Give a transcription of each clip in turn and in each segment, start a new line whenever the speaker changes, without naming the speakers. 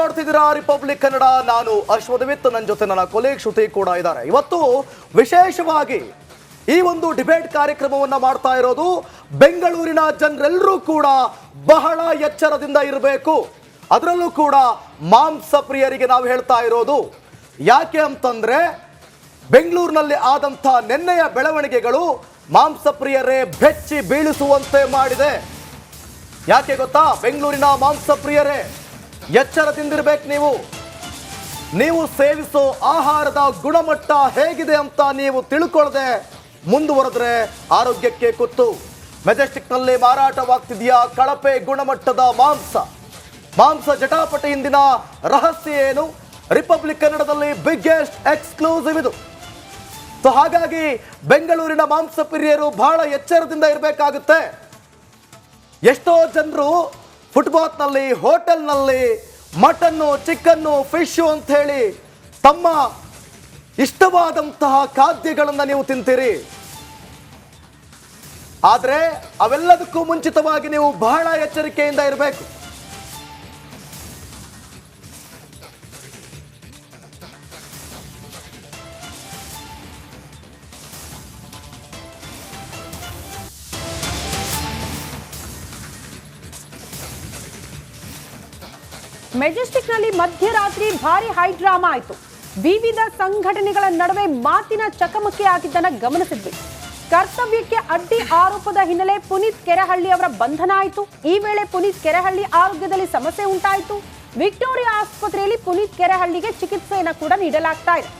ನೋಡ್ತಿದ್ದೀರಾ ರಿಪಬ್ಲಿಕ್ ಕನ್ನಡ. ನಾನು ಅಶ್ವಥವಿತ್, ನನ್ನ ಜೊತೆ ನನ್ನ ಕೊಲೀಗ್ ಶ್ರುತಿ ಕೂಡ ಇದ್ದಾರೆ. ಇವತ್ತು ವಿಶೇಷವಾಗಿ ಈ ಒಂದು ಡಿಬೇಟ್ ಕಾರ್ಯಕ್ರಮವನ್ನ ಮಾಡ್ತಾ ಇರೋದು ಬೆಂಗಳೂರಿನ ಜನರೆಲ್ಲರೂ ಕೂಡ ಬಹಳ ಎಚ್ಚರದಿಂದ ಇರಬೇಕು. ಅದರಲ್ಲೂ ಕೂಡ ಮಾಂಸ ಪ್ರಿಯರಿಗೆ ನಾವು ಹೇಳ್ತಾ ಇರೋದು ಯಾಕೆ ಅಂತಂದ್ರೆ ಬೆಂಗಳೂರಿನಲ್ಲಿ ಆದಂಥ ನೆನ್ನೆಯ ಬೆಳವಣಿಗೆಗಳು ಮಾಂಸ ಪ್ರಿಯರೇ ಬೆಚ್ಚಿ ಬೀಳಿಸುವಂತೆ ಮಾಡಿದೆ. ಯಾಕೆ ಗೊತ್ತಾ? ಬೆಂಗಳೂರಿನ ಮಾಂಸ ಪ್ರಿಯರೇ ಎಚ್ಚರದಿಂದಿರ್ಬೇಕು. ನೀವು ಸೇವಿಸೋ ಆಹಾರದ ಗುಣಮಟ್ಟ ಹೇಗಿದೆ ಅಂತ ನೀವು ತಿಳ್ಕೊಳ್ಳದೆ ಮುಂದುವರೆದ್ರೆ ಆರೋಗ್ಯಕ್ಕೆ ಕುತ್ತು. ಮೆಜೆಸ್ಟಿಕ್ನಲ್ಲಿ ಮಾರಾಟವಾಗ್ತಿದೆಯಾ ಕಳಪೆ ಗುಣಮಟ್ಟದ ಮಾಂಸ ಜಟಾಪಟಿ ಹಿಂದಿನ ರಹಸ್ಯ ಏನು? ರಿಪಬ್ಲಿಕ್ ಕನ್ನಡದಲ್ಲಿ ಬಿಗ್ಗೆಸ್ಟ್ ಎಕ್ಸ್ಕ್ಲೂಸಿವ್ ಇದು. ಸೊ ಹಾಗಾಗಿ ಬೆಂಗಳೂರಿನ ಮಾಂಸ ಪ್ರಿಯರು ಬಹಳ ಎಚ್ಚರದಿಂದ ಇರಬೇಕಾಗುತ್ತೆ. ಎಷ್ಟೋ ಜನರು ಫುಟ್ಪಾತ್ನಲ್ಲಿ, ಹೋಟೆಲ್ನಲ್ಲಿ ಮಟನ್ನು, ಚಿಕನ್ನು, ಫಿಶು ಅಂತ ಹೇಳಿ ತಮ್ಮ ಇಷ್ಟವಾದಂತಹ ಖಾದ್ಯಗಳನ್ನು ನೀವು ತಿಂತೀರಿ. ಆದರೆ ಅವೆಲ್ಲದಕ್ಕೂ ಮುಂಚಿತವಾಗಿ ನೀವು ಬಹಳ ಎಚ್ಚರಿಕೆಯಿಂದ ಇರಬೇಕು.
ಮೆಜೆಸ್ಟಿಕ್ನಲ್ಲಿ ಮಧ್ಯರಾತ್ರಿ ಭಾರಿ ಹೈ ಡ್ರಾಮಾ ಆಯಿತು. ವಿವಿಧ ಸಂಘಟನೆಗಳ ನಡುವೆ ಮಾತಿನ ಚಕಮಕಿ ಆಗಿದ್ದನ್ನ ಗಮನಿಸಿದ್ವಿ. ಕರ್ತವ್ಯಕ್ಕೆ ಅಡ್ಡಿ ಆರೋಪದ ಹಿನ್ನೆಲೆ ಪುನೀತ್ ಕೆರೆಹಳ್ಳಿ ಅವರ ಬಂಧನ ಆಯಿತು. ಈ ವೇಳೆ ಪುನೀತ್ ಕೆರೆಹಳ್ಳಿ ಆರೋಗ್ಯದಲ್ಲಿ ಸಮಸ್ಯೆ ಉಂಟಾಯಿತು. ವಿಕ್ಟೋರಿಯಾ ಆಸ್ಪತ್ರೆಯಲ್ಲಿ ಪುನೀತ್ ಕೆರೆಹಳ್ಳಿಗೆ ಚಿಕಿತ್ಸೆಯನ್ನು ಕೂಡ ನೀಡಲಾಗ್ತಾ ಇದೆ.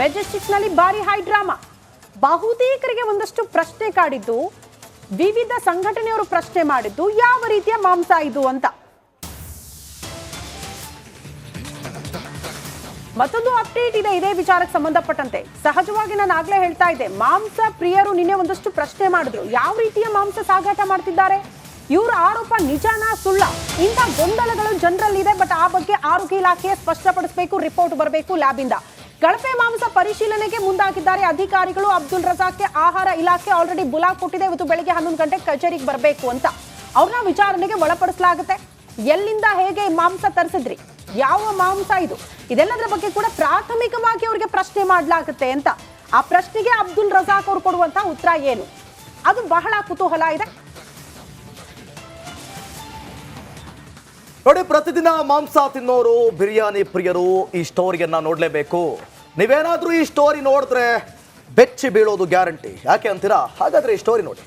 ಮೆಜೆಸ್ಟಿಕ್ನಲ್ಲಿ ಭಾರಿ ಹೈ ಡ್ರಾಮಾ. ಬಹುತೇಕರಿಗೆ ಒಂದಷ್ಟು ಪ್ರಶ್ನೆ ಕಾಡಿದ್ದು, ವಿವಿಧ ಸಂಘಟನೆಯವರು ಪ್ರಶ್ನೆ ಮಾಡಿದ್ದು ಯಾವ ರೀತಿಯ ಮಾಂಸ ಇದು ಅಂತ. ಮತ್ತೊಂದು ಅಪ್ಡೇಟ್ ಇದೆ ಇದೇ ವಿಚಾರಕ್ಕೆ ಸಂಬಂಧಪಟ್ಟಂತೆ. ಸಹಜವಾಗಿ ನಾನು ಆಗ್ಲೇ ಹೇಳ್ತಾ ಇದ್ದೆ, ಮಾಂಸ ಪ್ರಿಯರು ನಿನ್ನೆ ಒಂದಷ್ಟು ಪ್ರಶ್ನೆ ಮಾಡಿದ್ರು, ಯಾವ ರೀತಿಯ ಮಾಂಸ ಸಾಗಾಟ ಮಾಡ್ತಿದ್ದಾರೆ, ಇವರ ಆರೋಪ ನಿಜಾನಾ ಸುಳ್ಳ? ಇಂಥ ಗೊಂದಲಗಳು ಜನರಲ್ಲಿದೆ. ಬಟ್ ಆ ಬಗ್ಗೆ ಆರೋಗ್ಯ ಇಲಾಖೆ ಸ್ಪಷ್ಟಪಡಿಸಬೇಕು, ರಿಪೋರ್ಟ್ ಬರಬೇಕು ಲ್ಯಾಬ್ ಇಂದ. ಕಳಪೆ ಮಾಂಸ ಪರಿಶೀಲನೆಗೆ ಮುಂದಾಗಿದ್ದಾರೆ ಅಧಿಕಾರಿಗಳು. ಅಬ್ದುಲ್ ರಜಾಕ್ಗೆ ಆಹಾರ ಇಲಾಖೆ ಆಲ್ರೆಡಿ ಬುಲಾ ಕೊಟ್ಟಿದೆ. ಇವತ್ತು ಬೆಳಿಗ್ಗೆ 11 ಗಂಟೆಗೆ ಕಚೇರಿಗೆ ಬರಬೇಕು ಅಂತ. ಅವ್ರನ್ನ ವಿಚಾರಣೆಗೆ ಒಳಪಡಿಸಲಾಗುತ್ತೆ. ಎಲ್ಲಿಂದ ಹೇಗೆ ಮಾಂಸ ತರಿಸಿದ್ರಿ, ಯಾವ ಮಾಂಸ ಇದು, ಇದೆಲ್ಲದರ ಬಗ್ಗೆ ಕೂಡ ಪ್ರಾಥಮಿಕವಾಗಿ ಅವರಿಗೆ ಪ್ರಶ್ನೆ ಮಾಡಲಾಗುತ್ತೆ ಅಂತ. ಆ ಪ್ರಶ್ನೆಗೆ ಅಬ್ದುಲ್ ರಜಾಕ್ ಅವರು ಕೊಡುವಂತಹ ಉತ್ತರ ಏನು, ಅದು ಬಹಳ ಕುತೂಹಲ ಇದೆ.
ನೋಡಿ, ಪ್ರತಿದಿನ ಮಾಂಸ ತಿನ್ನೋರು, ಬಿರಿಯಾನಿ ಪ್ರಿಯರು ಈ ಸ್ಟೋರಿಯನ್ನ ನೋಡ್ಲೇಬೇಕು. ನೀವೇನಾದ್ರೂ ಈ ಸ್ಟೋರಿ ನೋಡಿದ್ರೆ ಬೆಚ್ಚಿ ಬೀಳೋದು ಗ್ಯಾರಂಟಿ. ಯಾಕೆ ಅಂತೀರಾ? ಹಾಗಾದ್ರೆ ಈ ಸ್ಟೋರಿ ನೋಡಿ.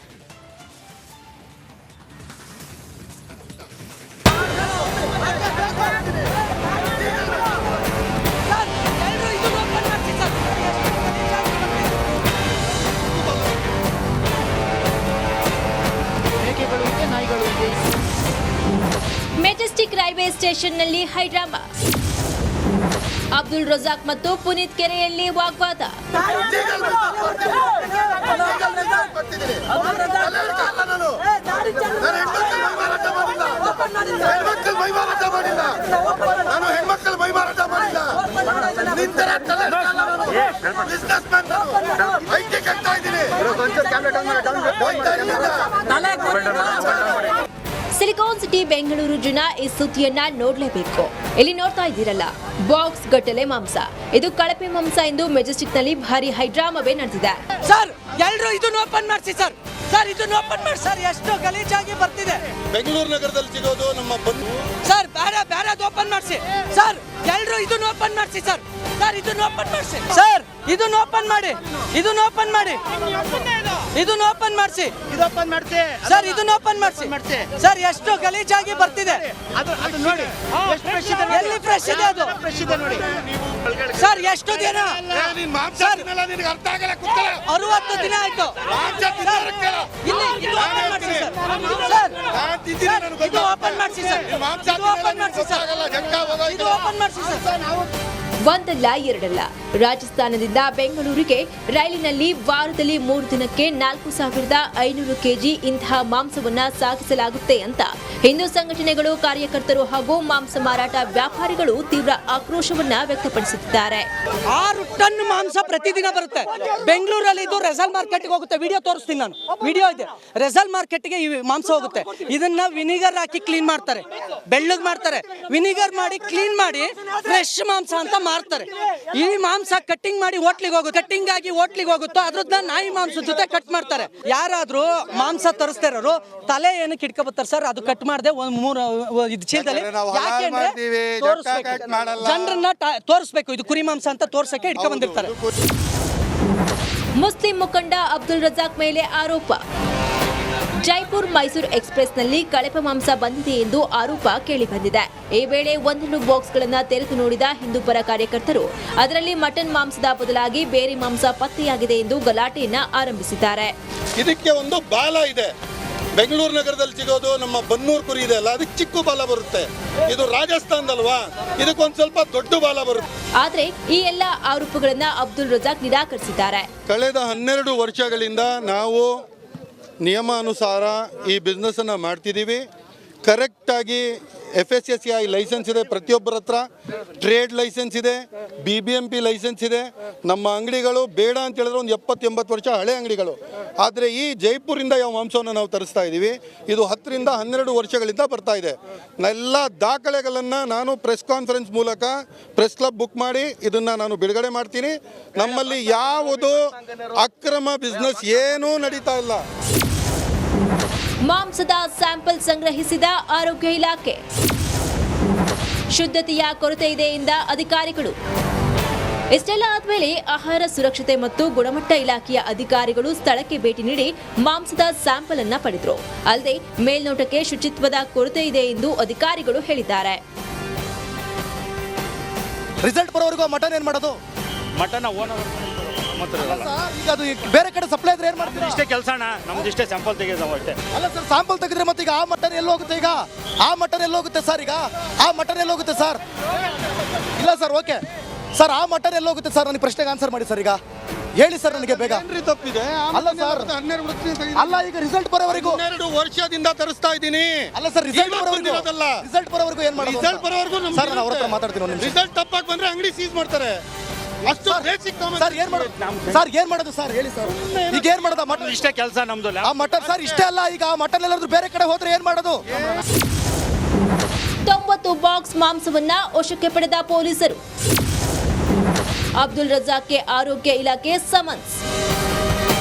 ಮೆಜೆಸ್ಟಿಕ್ ರೈಲ್ವೆ ಸ್ಟೇಷನ್ನಲ್ಲಿ ಹೈ ಡ್ರಾಮಾ. ಅಬ್ದುಲ್ ರಜಾಕ್ ಮತ್ತು ಪುನೀತ್ ಕೆರೆಯಲ್ಲಿ ವಾಗ್ವಾದ. ಸಿಲಿಕಾನ್ ಸಿಟಿ ಬೆಂಗಳೂರು ಜನ ಈ ಸುದ್ದಿಯನ್ನ ನೋಡ್ಲೇಬೇಕು. ಇಲ್ಲಿ ನೋಡ್ತಾ ಇದ್ದೀರಲ್ಲ, ಬಾಕ್ಸ್ ಗಟ್ಟಲೆ ಮಾಂಸ. ಇದು ಕಳಪೆ ಮಾಂಸ ಎಂದು ಮೆಜೆಸ್ಟಿಕ್ನಲ್ಲಿ ಭಾರಿ ಹೈಡ್ರಾಮವೇ ನಡೆದಿದೆ.
ಸರ್, ಎಲ್ಲರೂ ಇದನ್ನು ಓಪನ್ ಮಾಡಿಸಿ ಸರ್. ಸರ್, ಇದನ್ನು ಓಪನ್ ಮಾಡಿ ಸರ್. ಎಷ್ಟು ಗಲೀಜಾಗಿ ಬರ್ತಿದೆ.
ಬೆಂಗಳೂರು ನಗರದಲ್ಲಿ ಸಿಗೋದು ನಮ್ಮ ಬಂಧು.
ಸರ್, ಬೇರೆ ಓಪನ್ ಮಾಡಿಸಿ ಸರ್. ಎಲ್ಲರೂ ಇದನ್ನು ಓಪನ್ ಮಾಡಿಸಿ ಸರ್. ಸರ್, ಇದನ್ನು ಓಪನ್ ಮಾಡಿಸಿ ಸರ್. ಇದನ್ನು ಓಪನ್ ಮಾಡಿ, ಇದನ್ನು ಓಪನ್ ಮಾಡಿ, ಇದನ್ನು ಓಪನ್ ಮಾಡಿಸಿ,
ಇದೋಪನ್ ಮಾಡ್ತೆ
ಸರ್. ಇದನ್ನು ಓಪನ್ ಮಾಡಿಸಿ ಸರ್. ಎಷ್ಟು ಗಲೀಜಾಗಿ ಬರ್ತಿದೆ.
ಅದು ನೋಡಿ, ಎಷ್ಟು ಫ್ರೆಶ್ ಇದೆ.
ಎಲ್ಲಿ ಫ್ರೆಶ್ ಇದೆ? ಅದು
ಫ್ರೆಶ್ ಇದೆ ನೋಡಿ
ಸರ್. ಎಷ್ಟು ದಿನ?
ನೀನು ಮಾಂಸ ತಿನ್ನಲ್ಲ, ನಿನಗೆ ಅರ್ಥ ಆಗಲ್ಲ. ಕುತ್ತಲ
60 ದಿನ ಆಯ್ತು.
ಮಾಂಸ ತಿನ್ನೋರಕ್ಕೆ
ಇಲ್ಲಿ ಇದು ಓಪನ್ ಮಾಡಿಸಿ ಸರ್. ಸರ್, ಇದು ಓಪನ್ ಮಾಡಿಸಿ ಸರ್.
ಮಾಂಸ
ಇದು ಓಪನ್ ಮಾಡಿಸಿ ಸರ್.
ಆಗಲ್ಲ, ಜಂಕ ಹೋಗೋ
ಇದು ಓಪನ್ ಮಾಡಿಸಿ ಸರ್.
ಒಂದಲ್ಲ ಎರಡಲ್ಲ. ರಾಜಸ್ಥಾನದಿಂದ ಬೆಂಗಳೂರಿಗೆ ರೈಲಿನಲ್ಲಿ ವಾರದಲ್ಲಿ 3 ದಿನಕ್ಕೆ 4,500 ಕೆಜಿ ಇಂತಹ ಮಾಂಸವನ್ನ ಸಾಗಿಸಲಾಗುತ್ತೆ ಅಂತ ಹಿಂದೂ ಸಂಘಟನೆಗಳು, ಕಾರ್ಯಕರ್ತರು ಹಾಗೂ ಮಾಂಸ ಮಾರಾಟ ವ್ಯಾಪಾರಿಗಳು ತೀವ್ರ ಆಕ್ರೋಶವನ್ನ ವ್ಯಕ್ತಪಡಿಸುತ್ತಿದ್ದಾರೆ.
6 ಟನ್ ಮಾಂಸ ಪ್ರತಿದಿನ ಬರುತ್ತೆ ಬೆಂಗಳೂರಲ್ಲಿ. ಇದು ರೆಸಲ್ ಮಾರ್ಕೆಟ್ಗೆ ಹೋಗುತ್ತೆ. ವಿಡಿಯೋ ತೋರಿಸ್ತೀನಿ ನಾನು, ವಿಡಿಯೋ ಇದೆ. ರೆಸಲ್ ಮಾರ್ಕೆಟ್ಗೆ ಈ ಮಾಂಸ ಹೋಗುತ್ತೆ. ಇದನ್ನ ವಿನಿಗರ್ ಹಾಕಿ ಕ್ಲೀನ್ ಮಾಡ್ತಾರೆ, ಬೆಳ್ಳಗ್ ಮಾಡ್ತಾರೆ, ವಿನಿಗರ್ ಮಾಡಿ ಕ್ಲೀನ್ ಮಾಡಿ ಫ್ರೆಶ್ ಮಾಂಸ ಅಂತ ಮಾರ್ತಾರೆ. ಈ ಮಾಂಸ ಕಟ್ಟಿಂಗ್ ಮಾಡಿ ಹೋಟ್ಲಿಗೆ ಹೋಗುತ್ತೆ. ಕಟ್ಟಿಂಗ್ ಆಗಿ ಹೋಟ್ಲಿಗೆ ಹೋಗುತ್ತೋ ಅದ್ರದ್ದು ನಾಯಿ ಮಾಂಸ ಜೊತೆ ಕಟ್ ಮಾಡ್ತಾರೆ. ಯಾರಾದ್ರೂ ಮಾಂಸ ತರಿಸ್ತಾ ಇರೋರು ತಲೆ ಏನಕ್ಕೆ ಇಟ್ಕೊಬತ್ತಾರೆ ಸರ್? ಅದು ಕಟ್ ಮಾಡದೆ ಒಂದ್ 3 ಚೀಲದಲ್ಲಿ ಯಾಕೆ ಅಂದ್ರೆ ಜನರನ್ನ ತೋರಿಸ್ಬೇಕು, ಇದು ಕುರಿ ಮಾಂಸ ಅಂತ ತೋರ್ಸಕ್ಕೆ ಇಟ್ಕೊ ಬಂದಿರ್ತಾರೆ.
ಮುಸ್ಲಿಂ ಮುಖಂಡ ಅಬ್ದುಲ್ ರಜಾಕ್ ಮೇಲೆ ಆರೋಪ. ಜೈಪುರ್ ಮೈಸೂರು ಎಕ್ಸ್ಪ್ರೆಸ್ನಲ್ಲಿ ಕಳಪೆ ಮಾಂಸ ಬಂದಿದೆ ಎಂದು ಆರೋಪ ಕೇಳಿಬಂದಿದೆ. ಈ ವೇಳೆ 1 ಬಾಕ್ಸ್ಗಳನ್ನು ತೆರೆದು ನೋಡಿದ ಹಿಂದೂಪರ ಕಾರ್ಯಕರ್ತರು ಅದರಲ್ಲಿ ಮಟನ್ ಮಾಂಸದ ಬದಲಾಗಿ ಬೇರೆ ಮಾಂಸ ಪತ್ತೆಯಾಗಿದೆ ಎಂದು ಗಲಾಟೆಯನ್ನ ಆರಂಭಿಸಿದ್ದಾರೆ.
ಇದಕ್ಕೆ ಒಂದು ಬಾಲ ಇದೆ. ಬೆಂಗಳೂರು ನಗರದಲ್ಲಿ ಸಿಗೋದು ನಮ್ಮ ಬನ್ನೂರು ಕುರಿ ಇದೆ ಅಲ್ಲ, ಅದಕ್ಕೆ ಚಿಕ್ಕ ಬಾಲ ಬರುತ್ತೆ. ಇದು ರಾಜಸ್ಥಾನದಲ್ವಾ, ಇದಕ್ಕೊಂದು ಸ್ವಲ್ಪ ದೊಡ್ಡ ಬಾಲ ಬರುತ್ತೆ.
ಆದ್ರೆ ಈ ಎಲ್ಲ ಆರೋಪಗಳನ್ನ ಅಬ್ದುಲ್ ರಜಾಕ್ ನಿರಾಕರಿಸಿದ್ದಾರೆ.
ಕಳೆದ 12 ವರ್ಷಗಳಿಂದ ನಾವು ನಿಯಮಾನುಸಾರ ಈ ಬಿಸ್ನೆಸ್ಸನ್ನು ಮಾಡ್ತಿದ್ದೀವಿ. ಕರೆಕ್ಟಾಗಿ FSSAI ಲೈಸೆನ್ಸ್ ಇದೆ, ಪ್ರತಿಯೊಬ್ಬರ ಹತ್ರ ಟ್ರೇಡ್ ಲೈಸೆನ್ಸ್ ಇದೆ, BBMP ಲೈಸೆನ್ಸ್ ಇದೆ. ನಮ್ಮ ಅಂಗಡಿಗಳು ಬೇಡ ಅಂತ ಹೇಳಿದ್ರೆ ಒಂದು 70-80 ವರ್ಷ ಹಳೆ ಅಂಗಡಿಗಳು. ಆದರೆ ಈ ಜೈಪುರಿಂದ ಯಾವ ಮಾಂಸವನ್ನು ನಾವು ತರಿಸ್ತಾ ಇದ್ದೀವಿ, ಇದು 10ರಿಂದ 12 ವರ್ಷಗಳಿಂದ ಬರ್ತಾ ಇದೆ. ಎಲ್ಲ ದಾಖಲೆಗಳನ್ನು ನಾನು ಪ್ರೆಸ್ ಕಾನ್ಫರೆನ್ಸ್ ಮೂಲಕ ಪ್ರೆಸ್ ಕ್ಲಬ್ ಬುಕ್ ಮಾಡಿ ಇದನ್ನು ನಾನು ಬಿಡುಗಡೆ ಮಾಡ್ತೀನಿ. ನಮ್ಮಲ್ಲಿ ಯಾವುದು ಅಕ್ರಮ ಬಿಸ್ನೆಸ್ ಏನೂ ನಡೀತಾ ಇಲ್ಲ.
ಮಾಂಸದ ಸ್ಯಾಂಪಲ್ ಸಂಗ್ರಹಿಸಿದ ಆರೋಗ್ಯ ಇಲಾಖೆ. ಶುದ್ಧತೆಯ ಕೊರತೆ ಇದೆ ಎಂದ ಅಧಿಕಾರಿಗಳು. ಇಷ್ಟೆಲ್ಲ ಆದ್ಮೇಲೆ ಆಹಾರ ಸುರಕ್ಷತೆ ಮತ್ತು ಗುಣಮಟ್ಟ ಇಲಾಖೆಯ ಅಧಿಕಾರಿಗಳು ಸ್ಥಳಕ್ಕೆ ಭೇಟಿ ನೀಡಿ ಮಾಂಸದ ಸ್ಯಾಂಪಲ್ ಅನ್ನ ಪಡೆದರು. ಅಲ್ಲದೆ ಮೇಲ್ನೋಟಕ್ಕೆ ಶುಚಿತ್ವದ ಕೊರತೆ ಇದೆ ಎಂದು ಅಧಿಕಾರಿಗಳು ಹೇಳಿದ್ದಾರೆ.
ರಿಸಲ್ಟ್ ಬರೋವರೆಗೂ ಮಟನ್ ಏನ್ ಮಾಡೋದು?
ಮಟನ್ ಓನರ್
ಈಗ ಅದು ಬೇರೆ ಕಡೆ ಸಪ್ಲೈ ಆದ್ರೆ ಏನ್ ಮಾಡ್ತೀರಾ?
ಇಷ್ಟೇ ಕೆಲಸ ಅಣ್ಣ, ನಮ್ದು ಇಷ್ಟೇ ಸ್ಯಾಂಪಲ್ ತೆಗೆದು ಅಷ್ಟೇ.
ಅಲ್ಲ ಸರ್, ಸ್ಯಾಂಪಲ್ ತೆಗೆದ್ರೆ ಮತ್ತೆ ಈಗ ಆ ಮಟನ್ ಎಲ್ಲಿ ಹೋಗುತ್ತೆ? ಈಗ ಆ ಮಟನ್ ಎಲ್ಲಿ ಹೋಗುತ್ತೆ ಸರ್? ಈಗ ಆ ಮಟನ್ ಎಲ್ಲಿ ಹೋಗುತ್ತೆ ಸರ್? ಇಲ್ಲ ಸರ್, ಓಕೆ ಸರ್, ಆ ಮಟನ್ ಎಲ್ಲಿ ಹೋಗುತ್ತೆ ಸರ್? ನನಗೆ ಪ್ರಶ್ನೆಗೆ ಆನ್ಸರ್ ಮಾಡಿ ಸರ್. ಈಗ ಹೇಳಿ ಸರ್ ನನಗೆ ಬೇಗ.
ತಪ್ಪಿದೆ
ಅಲ್ಲ ಸರ್,
12
ಅಲ್ಲ ಈಗ ರಿಸಲ್ಟ್ ಬರೋವರೆಗೂ
12 ವರ್ಷದಿಂದ ತರಿಸ್ತಾ ಇದ್ದೀನಿ.
ಅಲ್ಲ ಸರ್, ರಿಸಲ್ಟ್ ಬರೋವರೆಗೂ ಏನ್ ಮಾಡೋದು?
ರಿಸಲ್ಟ್ ಬರೋವರೆಗೂ
ಸರ್, ನಾನು ಅವ್ರ ಹತ್ರ ಮಾತಾಡ್ತೀನಿ ಒಂದು ನಿಮಿಷ.
ರಿಸಲ್ಟ್ ತಪ್ಪಾಗಿ ಬಂದ್ರೆ ಅಂಗಡಿ ಸೀಸ್ ಮಾಡ್ತಾರೆ. ಅಷ್ಟು ಬೇಸಿಕ್
ಸರ್ ಏನ್ ಮಾಡೋದು? ಸರ್ ಏನ್ ಮಾಡೋದು ಸರ್ ಹೇಳಿ ಸರ್. ಈಗ ಏನ್ ಮಾಡೋದು? ಮಟನ್
ಇಷ್ಟೇ ಕೆಲಸ ನಮ್ದು.
ಆ ಮಟನ್ ಸರ್ ಇಷ್ಟೇ ಅಲ್ಲ, ಈಗ ಆ ಮಟನ್ ಎಲ್ಲಾದ್ರೂ ಬೇರೆ ಕಡೆ ಹೋದ್ರೆ ಏನ್ ಮಾಡೋದು?
90 ಬಾಕ್ಸ್ ಮಾಂಸವನ್ನ ವಶಕ್ಕೆ ಪಡೆದ ಪೊಲೀಸರು. ಅಬ್ದುಲ್ ರಜಾಕ್ಗೆ ಆರೋಗ್ಯ ಇಲಾಖೆ ಸಮನ್ಸ್.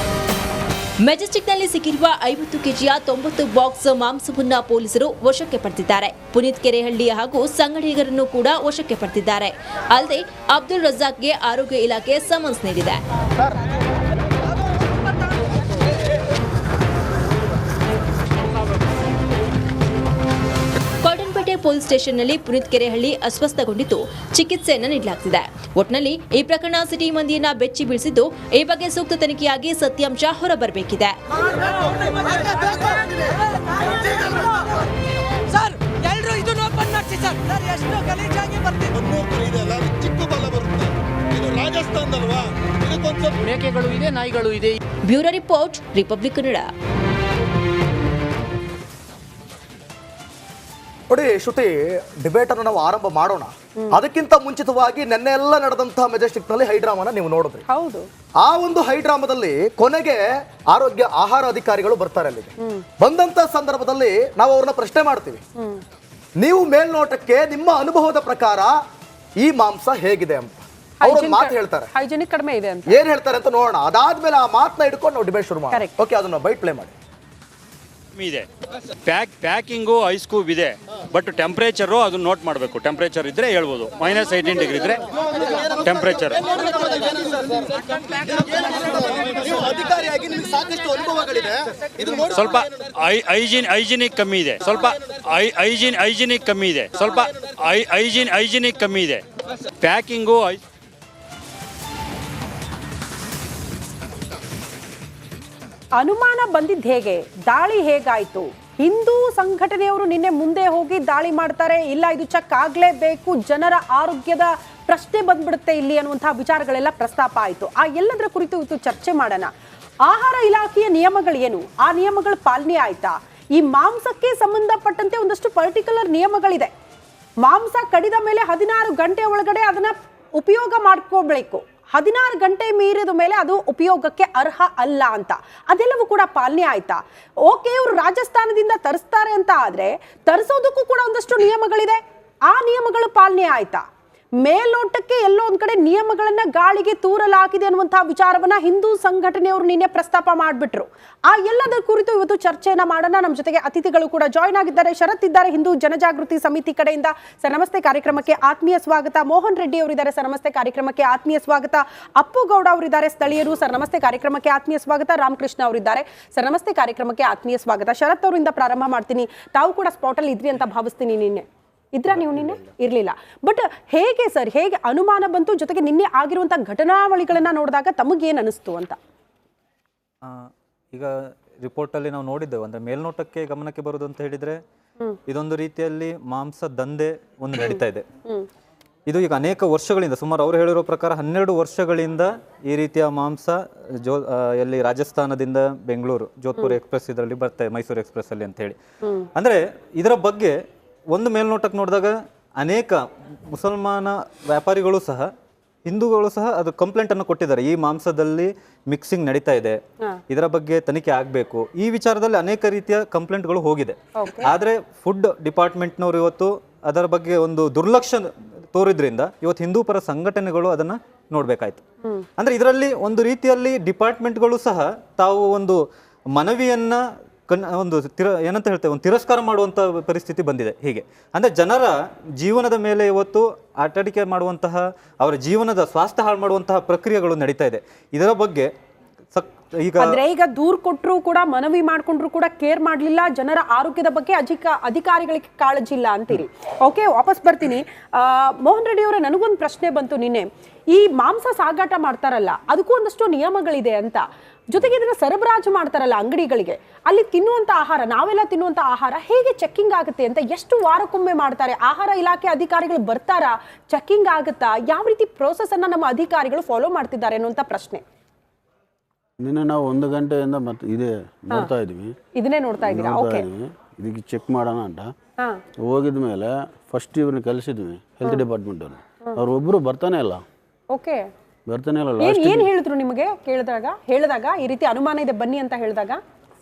ಮೆಜೆಸ್ಟಿಕ್ನಲ್ಲಿ ಸಿಕ್ಕಿರುವ 50 ಕೆಜಿಯ 90 ಬಾಕ್ಸ್ ಮಾಂಸವನ್ನ ಪೊಲೀಸರು ವಶಕ್ಕೆ ಪಡೆದಿದ್ದಾರೆ. ಪುನೀತ್ ಕೆರೆಹಳ್ಳಿ ಹಾಗೂ ಸಂಗಡಿಗರನ್ನು ಕೂಡ ವಶಕ್ಕೆ ಪಡೆದಿದ್ದಾರೆ. ಅಲ್ಲದೆ ಅಬ್ದುಲ್ ರಜಾಕ್ಗೆ ಆರೋಗ್ಯ ಇಲಾಖೆ ಸಮನ್ಸ್ ನೀಡಿದೆ. ಕೋಟನ್ಪೇಟೆ ಪೊಲೀಸ್ ಸ್ಟೇಷನ್ನಲ್ಲಿ ಪುನೀತ್ ಕೆರೆಹಳ್ಳಿ ಅಸ್ವಸ್ಥಗೊಂಡಿದ್ದು ಚಿಕಿತ್ಸೆಯನ್ನು ನೀಡಲಾಗುತ್ತಿದೆ. ಒಟ್ನಲ್ಲಿ ಈ ಪ್ರಕರಣ ಸಿಟಿ ಮಂದಿಯನ್ನ ಬೆಚ್ಚಿ ಬೀಳಿಸಿದ್ದು, ಈ ಬಗ್ಗೆ ಸೂಕ್ತ ತನಿಖೆಯಾಗಿ ಸತ್ಯಾಂಶ ಹೊರಬರಬೇಕಿದೆ.
ಸರ್ ಎಲ್ಲರೂ ಇದನ್ನ ಓಪನ್ ಮಾಡಿಸಿ ಸರ್. ಎಷ್ಟು ಗಲೀಜಾಗಿ ಬರ್ತಿದೆ.
ಬನ್ನೂರು ಕುರಿ ಇದೆ ಅಲ್ಲ, ಅದಕ್ಕೆ ಚಿಕ್ಕ ಬಾಲ ಬರುತ್ತೆ. ಇದು ರಾಜಸ್ಥಾನದಲ್ವಾ, ಇದಕ್ಕೊಂದು ಸ್ವಲ್ಪ
ಮೇಕೆಗಳು ಇದೆ, ನಾಯಿಗಳು ಇದೆ.
Bureau report, republic Kannada.
ನೋಡಿ ಶ್ರುತಿ, ಡಿಬೇಟ್ ಅನ್ನು ನಾವು ಆರಂಭ ಮಾಡೋಣ. ಅದಕ್ಕಿಂತ ಮುಂಚಿತವಾಗಿ ನೆನ್ನೆ ಎಲ್ಲ ನಡೆದಂತಹ ಮೆಜೆಸ್ಟಿಕ್ ನಲ್ಲಿ ಹೈಡ್ರಾಮಾನ ನೀವು ನೋಡಿದ್ರಿ.
ಹೌದು.
ಆ ಒಂದು ಹೈಡ್ರಾಮಾದಲ್ಲಿ ಕೊನೆಗೆ ಆಹಾರ ಅಧಿಕಾರಿಗಳು ಬರ್ತಾರೆ ಅಲ್ಲಿಗೆ. ಬಂದಂತ ಸಂದರ್ಭದಲ್ಲಿ ನಾವು ಅವ್ರನ್ನ ಪ್ರಶ್ನೆ ಮಾಡ್ತೀವಿ, ನೀವು ಮೇಲ್ನೋಟಕ್ಕೆ ನಿಮ್ಮ ಅನುಭವದ ಪ್ರಕಾರ ಈ ಮಾಂಸ ಹೇಗಿದೆ ಅಂತ ಅವ್ರ ಮಾತು ಹೇಳ್ತಾರೆ.
ಹೈಜಿನಿಕ್ ಕಡಿಮೆ ಇದೆ ಅಂತ
ಏನ್ ಹೇಳ್ತಾರೆ ಅಂತ ನೋಡೋಣ. ಅದಾದ್ಮೇಲೆ ಆ ಮಾತನ್ನ ಹಿಡ್ಕೊಂಡು ನಾವು ಡಿಬೇಟ್ ಶುರು ಮಾಡಿ. ಓಕೆ, ಅದನ್ನ ಬೈಟ್ ಪ್ಲೇ ಮಾಡಿ.
ಇದೆ ಪ್ಯಾಕಿಂಗು ಐಸ್ ಕ್ಯೂಬ್ ಇದೆ, ಬಟ್ ಟೆಂಪ್ರೇಚರು ಅದನ್ನ ನೋಟ್ ಮಾಡಬೇಕು. ಟೆಂಪ್ರೇಚರ್ ಇದ್ರೆ ಹೇಳ್ಬೋದು, -18 ಡಿಗ್ರಿ ಇದ್ರೆ ಟೆಂಪ್ರೇಚರ್.
ಅಧಿಕಾರಿಯಾಗಿ ನಿಮಗೆ ಸಾಕಷ್ಟು ಅನುಭವಗಳಿದೆ.
ಸ್ವಲ್ಪ ಹೈಜಿನಿಕ್ ಕಮ್ಮಿ ಇದೆ, ಸ್ವಲ್ಪ ಹೈಜಿನಿಕ್ ಕಮ್ಮಿ ಇದೆ, ಸ್ವಲ್ಪ ಹೈಜಿನಿಕ್ ಕಮ್ಮಿ ಇದೆ. ಪ್ಯಾಕಿಂಗು
ಅನುಮಾನ ಬಂದಿದ್ದು ಹೇಗೆ? ದಾಳಿ ಹೇಗಾಯ್ತು? ಹಿಂದೂ ಸಂಘಟನೆಯವರು ನಿನ್ನೆ ಮುಂದೆ ಹೋಗಿ ದಾಳಿ ಮಾಡ್ತಾರೆ, ಇಲ್ಲ ಇದು ಚೆಕ್ ಆಗ್ಲೇಬೇಕು, ಜನರ ಆರೋಗ್ಯದ ಪ್ರಶ್ನೆ ಬಂದ್ಬಿಡುತ್ತೆ ಇಲ್ಲಿ ಅನ್ನುವಂತಹ ವಿಚಾರಗಳೆಲ್ಲ ಪ್ರಸ್ತಾಪ ಆಯಿತು. ಆ ಎಲ್ಲದರ ಕುರಿತು ಇವತ್ತು ಚರ್ಚೆ ಮಾಡೋಣ. ಆಹಾರ ಇಲಾಖೆಯ ನಿಯಮಗಳೇನು, ಆ ನಿಯಮಗಳ ಪಾಲನೆ ಆಯ್ತಾ? ಈ ಮಾಂಸಕ್ಕೆ ಸಂಬಂಧಪಟ್ಟಂತೆ ಒಂದಷ್ಟು ಪರ್ಟಿಕ್ಯುಲರ್ ನಿಯಮಗಳಿದೆ. ಮಾಂಸ ಕಡಿದ ಮೇಲೆ 16 ಗಂಟೆ ಒಳಗಡೆ ಅದನ್ನ ಉಪಯೋಗ ಮಾಡ್ಕೋಬೇಕು. 16 ಗಂಟೆ ಮೀರಿದ ಮೇಲೆ ಅದು ಉಪಯೋಗಕ್ಕೆ ಅರ್ಹ ಅಲ್ಲ ಅಂತ, ಅದೆಲ್ಲವೂ ಕೂಡ ಪಾಲನೆ ಆಯ್ತಾ? ಓಕೆ, ಇವರು ರಾಜಸ್ಥಾನದಿಂದ ತರಿಸ್ತಾರೆ ಅಂತ ಆದ್ರೆ ತರಿಸೋದಕ್ಕೂ ಕೂಡ ಒಂದಷ್ಟು ನಿಯಮಗಳಿದೆ, ಆ ನಿಯಮಗಳು ಪಾಲನೆ ಆಯ್ತಾ? ಮೇಲ್ನೋಟಕ್ಕೆ ಎಲ್ಲೋ ಒಂದ್ ಕಡೆ ನಿಯಮಗಳನ್ನ ಗಾಳಿಗೆ ತೂರಲಾಗಿದೆ ಅನ್ನುವಂತಹ ವಿಚಾರವನ್ನ ಹಿಂದೂ ಸಂಘಟನೆಯವರು ನಿನ್ನೆ ಪ್ರಸ್ತಾಪ ಮಾಡಿಬಿಟ್ರು. ಆ ಎಲ್ಲದರ ಕುರಿತು ಇವತ್ತು ಚರ್ಚೆಯನ್ನ ಮಾಡೋಣ. ನಮ್ಮ ಜೊತೆಗೆ ಅತಿಥಿಗಳು ಕೂಡ ಜಾಯ್ನ್ ಆಗಿದ್ದಾರೆ. ಶರತ್ ಇದ್ದಾರೆ, ಹಿಂದೂ ಜನಜಾಗೃತಿ ಸಮಿತಿ ಕಡೆಯಿಂದ. ಸರ್ ನಮಸ್ತೆ, ಕಾರ್ಯಕ್ರಮಕ್ಕೆ ಆತ್ಮೀಯ ಸ್ವಾಗತ. ಮೋಹನ್ ರೆಡ್ಡಿ ಅವರಿದ್ದಾರೆ, ಸರ್ ನಮಸ್ತೆ, ಕಾರ್ಯಕ್ರಮಕ್ಕೆ ಆತ್ಮೀಯ ಸ್ವಾಗತ. ಅಪ್ಪು ಗೌಡ ಅವರಿದ್ದಾರೆ, ಸ್ಥಳೀಯರು, ಸರ್ ನಮಸ್ತೆ, ಕಾರ್ಯಕ್ರಮಕ್ಕೆ ಆತ್ಮೀಯ ಸ್ವಾಗತ. ರಾಮಕೃಷ್ಣ ಅವರಿದ್ದಾರೆ, ಸರ್ ನಮಸ್ತೆ, ಕಾರ್ಯಕ್ರಮಕ್ಕೆ ಆತ್ಮೀಯ ಸ್ವಾಗತ. ಶರತ್ ಅವರಿಂದ ಪ್ರಾರಂಭ ಮಾಡ್ತೀನಿ. ತಾವು ಕೂಡ ಸ್ಪಾಟ್ ಅಲ್ಲಿ ಇದ್ರಿ ಅಂತ ಭಾವಿಸ್ತೀನಿ. ನಿನ್ನೆ ಇದ್ರ ನೀವು? ನಿನ್ನೆ ಇರ್ಲಿಲ್ಲ, ಬಟ್ ಹೇಗೆ ಸರ್, ಹೇಗೆ ಅನುಮಾನ ಬಂತು? ಜೊತೆಗೆ ನಿನ್ನೆ ಆಗಿರುವಂತಹ ಘಟನಾವಳಿಗಳನ್ನ ನೋಡಿದಾಗ ತಮಗೇನು ಅನಿಸ್ತು ಅಂತ?
ಈಗ ರಿಪೋರ್ಟಲ್ಲಿ ನಾವು ನೋಡಿದ್ದೇವೆ, ಅಂದರೆ ಮೇಲ್ನೋಟಕ್ಕೆ ಗಮನಕ್ಕೆ ಬರುವುದು ಅಂತ ಹೇಳಿದರೆ ಇದೊಂದು ರೀತಿಯಲ್ಲಿ ಮಾಂಸ ದಂಧೆ ಒಂದು ನಡೀತಾ ಇದೆ. ಇದು ಈಗ ಅನೇಕ ವರ್ಷಗಳಿಂದ, ಸುಮಾರು ಅವರು ಹೇಳಿರೋ ಪ್ರಕಾರ 12 ವರ್ಷಗಳಿಂದ ಈ ರೀತಿಯ ಮಾಂಸ ಎಲ್ಲಿ ರಾಜಸ್ಥಾನದಿಂದ ಬೆಂಗಳೂರು ಜೋಧ್ಪುರ್ ಎಕ್ಸ್ಪ್ರೆಸ್ ಇದರಲ್ಲಿ ಬರ್ತಾ ಇದೆ, ಮೈಸೂರು ಎಕ್ಸ್ಪ್ರೆಸ್ ಅಲ್ಲಿ ಅಂತ ಹೇಳಿ. ಅಂದರೆ ಇದರ ಬಗ್ಗೆ ಒಂದು ಮೇಲ್ನೋಟಕ್ಕೆ ನೋಡಿದಾಗ ಅನೇಕ ಮುಸಲ್ಮಾನ ವ್ಯಾಪಾರಿಗಳು ಸಹ, ಹಿಂದೂಗಳು ಸಹ ಅದು ಕಂಪ್ಲೇಂಟ್ ಅನ್ನು ಕೊಟ್ಟಿದ್ದಾರೆ. ಈ ಮಾಂಸದಲ್ಲಿ ಮಿಕ್ಸಿಂಗ್ ನಡೀತಾ ಇದೆ, ಇದರ ಬಗ್ಗೆ ತನಿಖೆ ಆಗಬೇಕು. ಈ ವಿಚಾರದಲ್ಲಿ ಅನೇಕ ರೀತಿಯ ಕಂಪ್ಲೇಂಟ್ಗಳು ಹೋಗಿದೆ. ಆದರೆ ಫುಡ್ ಡಿಪಾರ್ಟ್ಮೆಂಟ್ನವರು ಇವತ್ತು ಅದರ ಬಗ್ಗೆ ಒಂದು ದುರ್ಲಕ್ಷ್ಯ ತೋರಿದ್ರಿಂದ ಇವತ್ತು ಹಿಂದೂ ಪರ ಸಂಘಟನೆಗಳು ಅದನ್ನ ನೋಡ್ಬೇಕಾಯ್ತು. ಅಂದ್ರೆ ಇದರಲ್ಲಿ ಒಂದು ರೀತಿಯಲ್ಲಿ ಡಿಪಾರ್ಟ್ಮೆಂಟ್ಗಳು ಸಹ ತಾವು ಒಂದು ಮನವಿಯನ್ನ ಒಂದು ಏನಂತ ಹೇಳ್ತೇವೆ, ಒಂದು ತಿರಸ್ಕಾರ ಮಾಡುವಂಥ ಪರಿಸ್ಥಿತಿ ಬಂದಿದೆ. ಹೀಗೆ ಅಂದರೆ ಜನರ ಜೀವನದ ಮೇಲೆ ಇವತ್ತು ಆಟಡಿಕೆ ಮಾಡುವಂತಹ, ಅವರ ಜೀವನದ ಸ್ವಾಸ್ಥ್ಯ ಹಾಳು ಮಾಡುವಂತಹ ಪ್ರಕ್ರಿಯೆಗಳು ನಡೀತಾ ಇದೆ. ಇದರ ಬಗ್ಗೆ
ಈಗ ದೂರ್ ಕೊಟ್ಟರು ಕೂಡ, ಮನವಿ ಮಾಡ್ಕೊಂಡ್ರು ಕೂಡ ಕೇರ್ ಮಾಡ್ಲಿಲ್ಲ. ಜನರ ಆರೋಗ್ಯದ ಬಗ್ಗೆ ಅಧಿಕಾರಿಗಳಿಗೆ ಕಾಳಜಿ ಇಲ್ಲ ಅಂತೀರಿ. ಓಕೆ, ವಾಪಸ್ ಬರ್ತೀನಿ. ಮೋಹನ್ ರೆಡ್ಡಿ ಅವರೇ, ನನಗೊಂದು ಪ್ರಶ್ನೆ ಬಂತು ನಿನ್ನೆ. ಈ ಮಾಂಸ ಸಾಗಾಟ ಮಾಡ್ತಾರಲ್ಲ, ಅದಕ್ಕೂ ಒಂದಷ್ಟು ನಿಯಮಗಳಿದೆ ಅಂತ. ಜೊತೆಗೆ ಇದನ್ನ ಸರಬರಾಜು ಮಾಡ್ತಾರಲ್ಲ ಅಂಗಡಿಗಳಿಗೆ, ಅಲ್ಲಿ ತಿನ್ನುವಂತ ಆಹಾರ, ನಾವೆಲ್ಲ ತಿನ್ನುವಂತ ಆಹಾರ ಹೇಗೆ ಚೆಕ್ಕಿಂಗ್ ಆಗುತ್ತೆ ಅಂತ? ಎಷ್ಟು ವಾರಕ್ಕೊಮ್ಮೆ ಮಾಡ್ತಾರೆ? ಆಹಾರ ಇಲಾಖೆ ಅಧಿಕಾರಿಗಳು ಬರ್ತಾರಾ? ಚೆಕ್ಕಿಂಗ್ ಆಗುತ್ತಾ? ಯಾವ ರೀತಿ ಪ್ರೋಸೆಸ್ ಅನ್ನ ನಮ್ಮ ಅಧಿಕಾರಿಗಳು ಫಾಲೋ ಮಾಡ್ತಿದ್ದಾರೆ ಅನ್ನುವಂತ ಪ್ರಶ್ನೆ.
ನಿನ್ನೆ ನಾವು 1 ಗಂಟೆಯಿಂದ ಮತ್ತೆ ಇದೇ ನೋಡ್ತಾ ಇದ್ವಿ,
ಇದನ್ನೇ ನೋಡ್ತಾ ಇದ್ದೀರಾ? ಓಕೆ,
ಇದಕ್ಕೆ ಚೆಕ್ ಮಾಡೋಣ ಅಂತ ಹೋಗಿದ ಮೇಲೆ ಫಸ್ಟ್ ಇವ್ರನ್ನ ಕಲಿಸಿದ್ವಿ, ಹೆಲ್ತ್ ಡಿಪಾರ್ಟ್ಮೆಂಟ್ ಅವ್ರು ಒಬ್ರು ಬರ್ತಾನೆ ಇಲ್ಲ.
ಓಕೆ,
ಬರ್ತಾನೆ ಇಲ್ಲ.
ಏನ್ ಹೇಳಿದ್ರು ನಿಮಗೆ ಹೇಳಿದಾಗ ಈ ರೀತಿ ಅನುಮಾನ ಇದೆ ಬನ್ನಿ ಅಂತ ಹೇಳಿದಾಗ?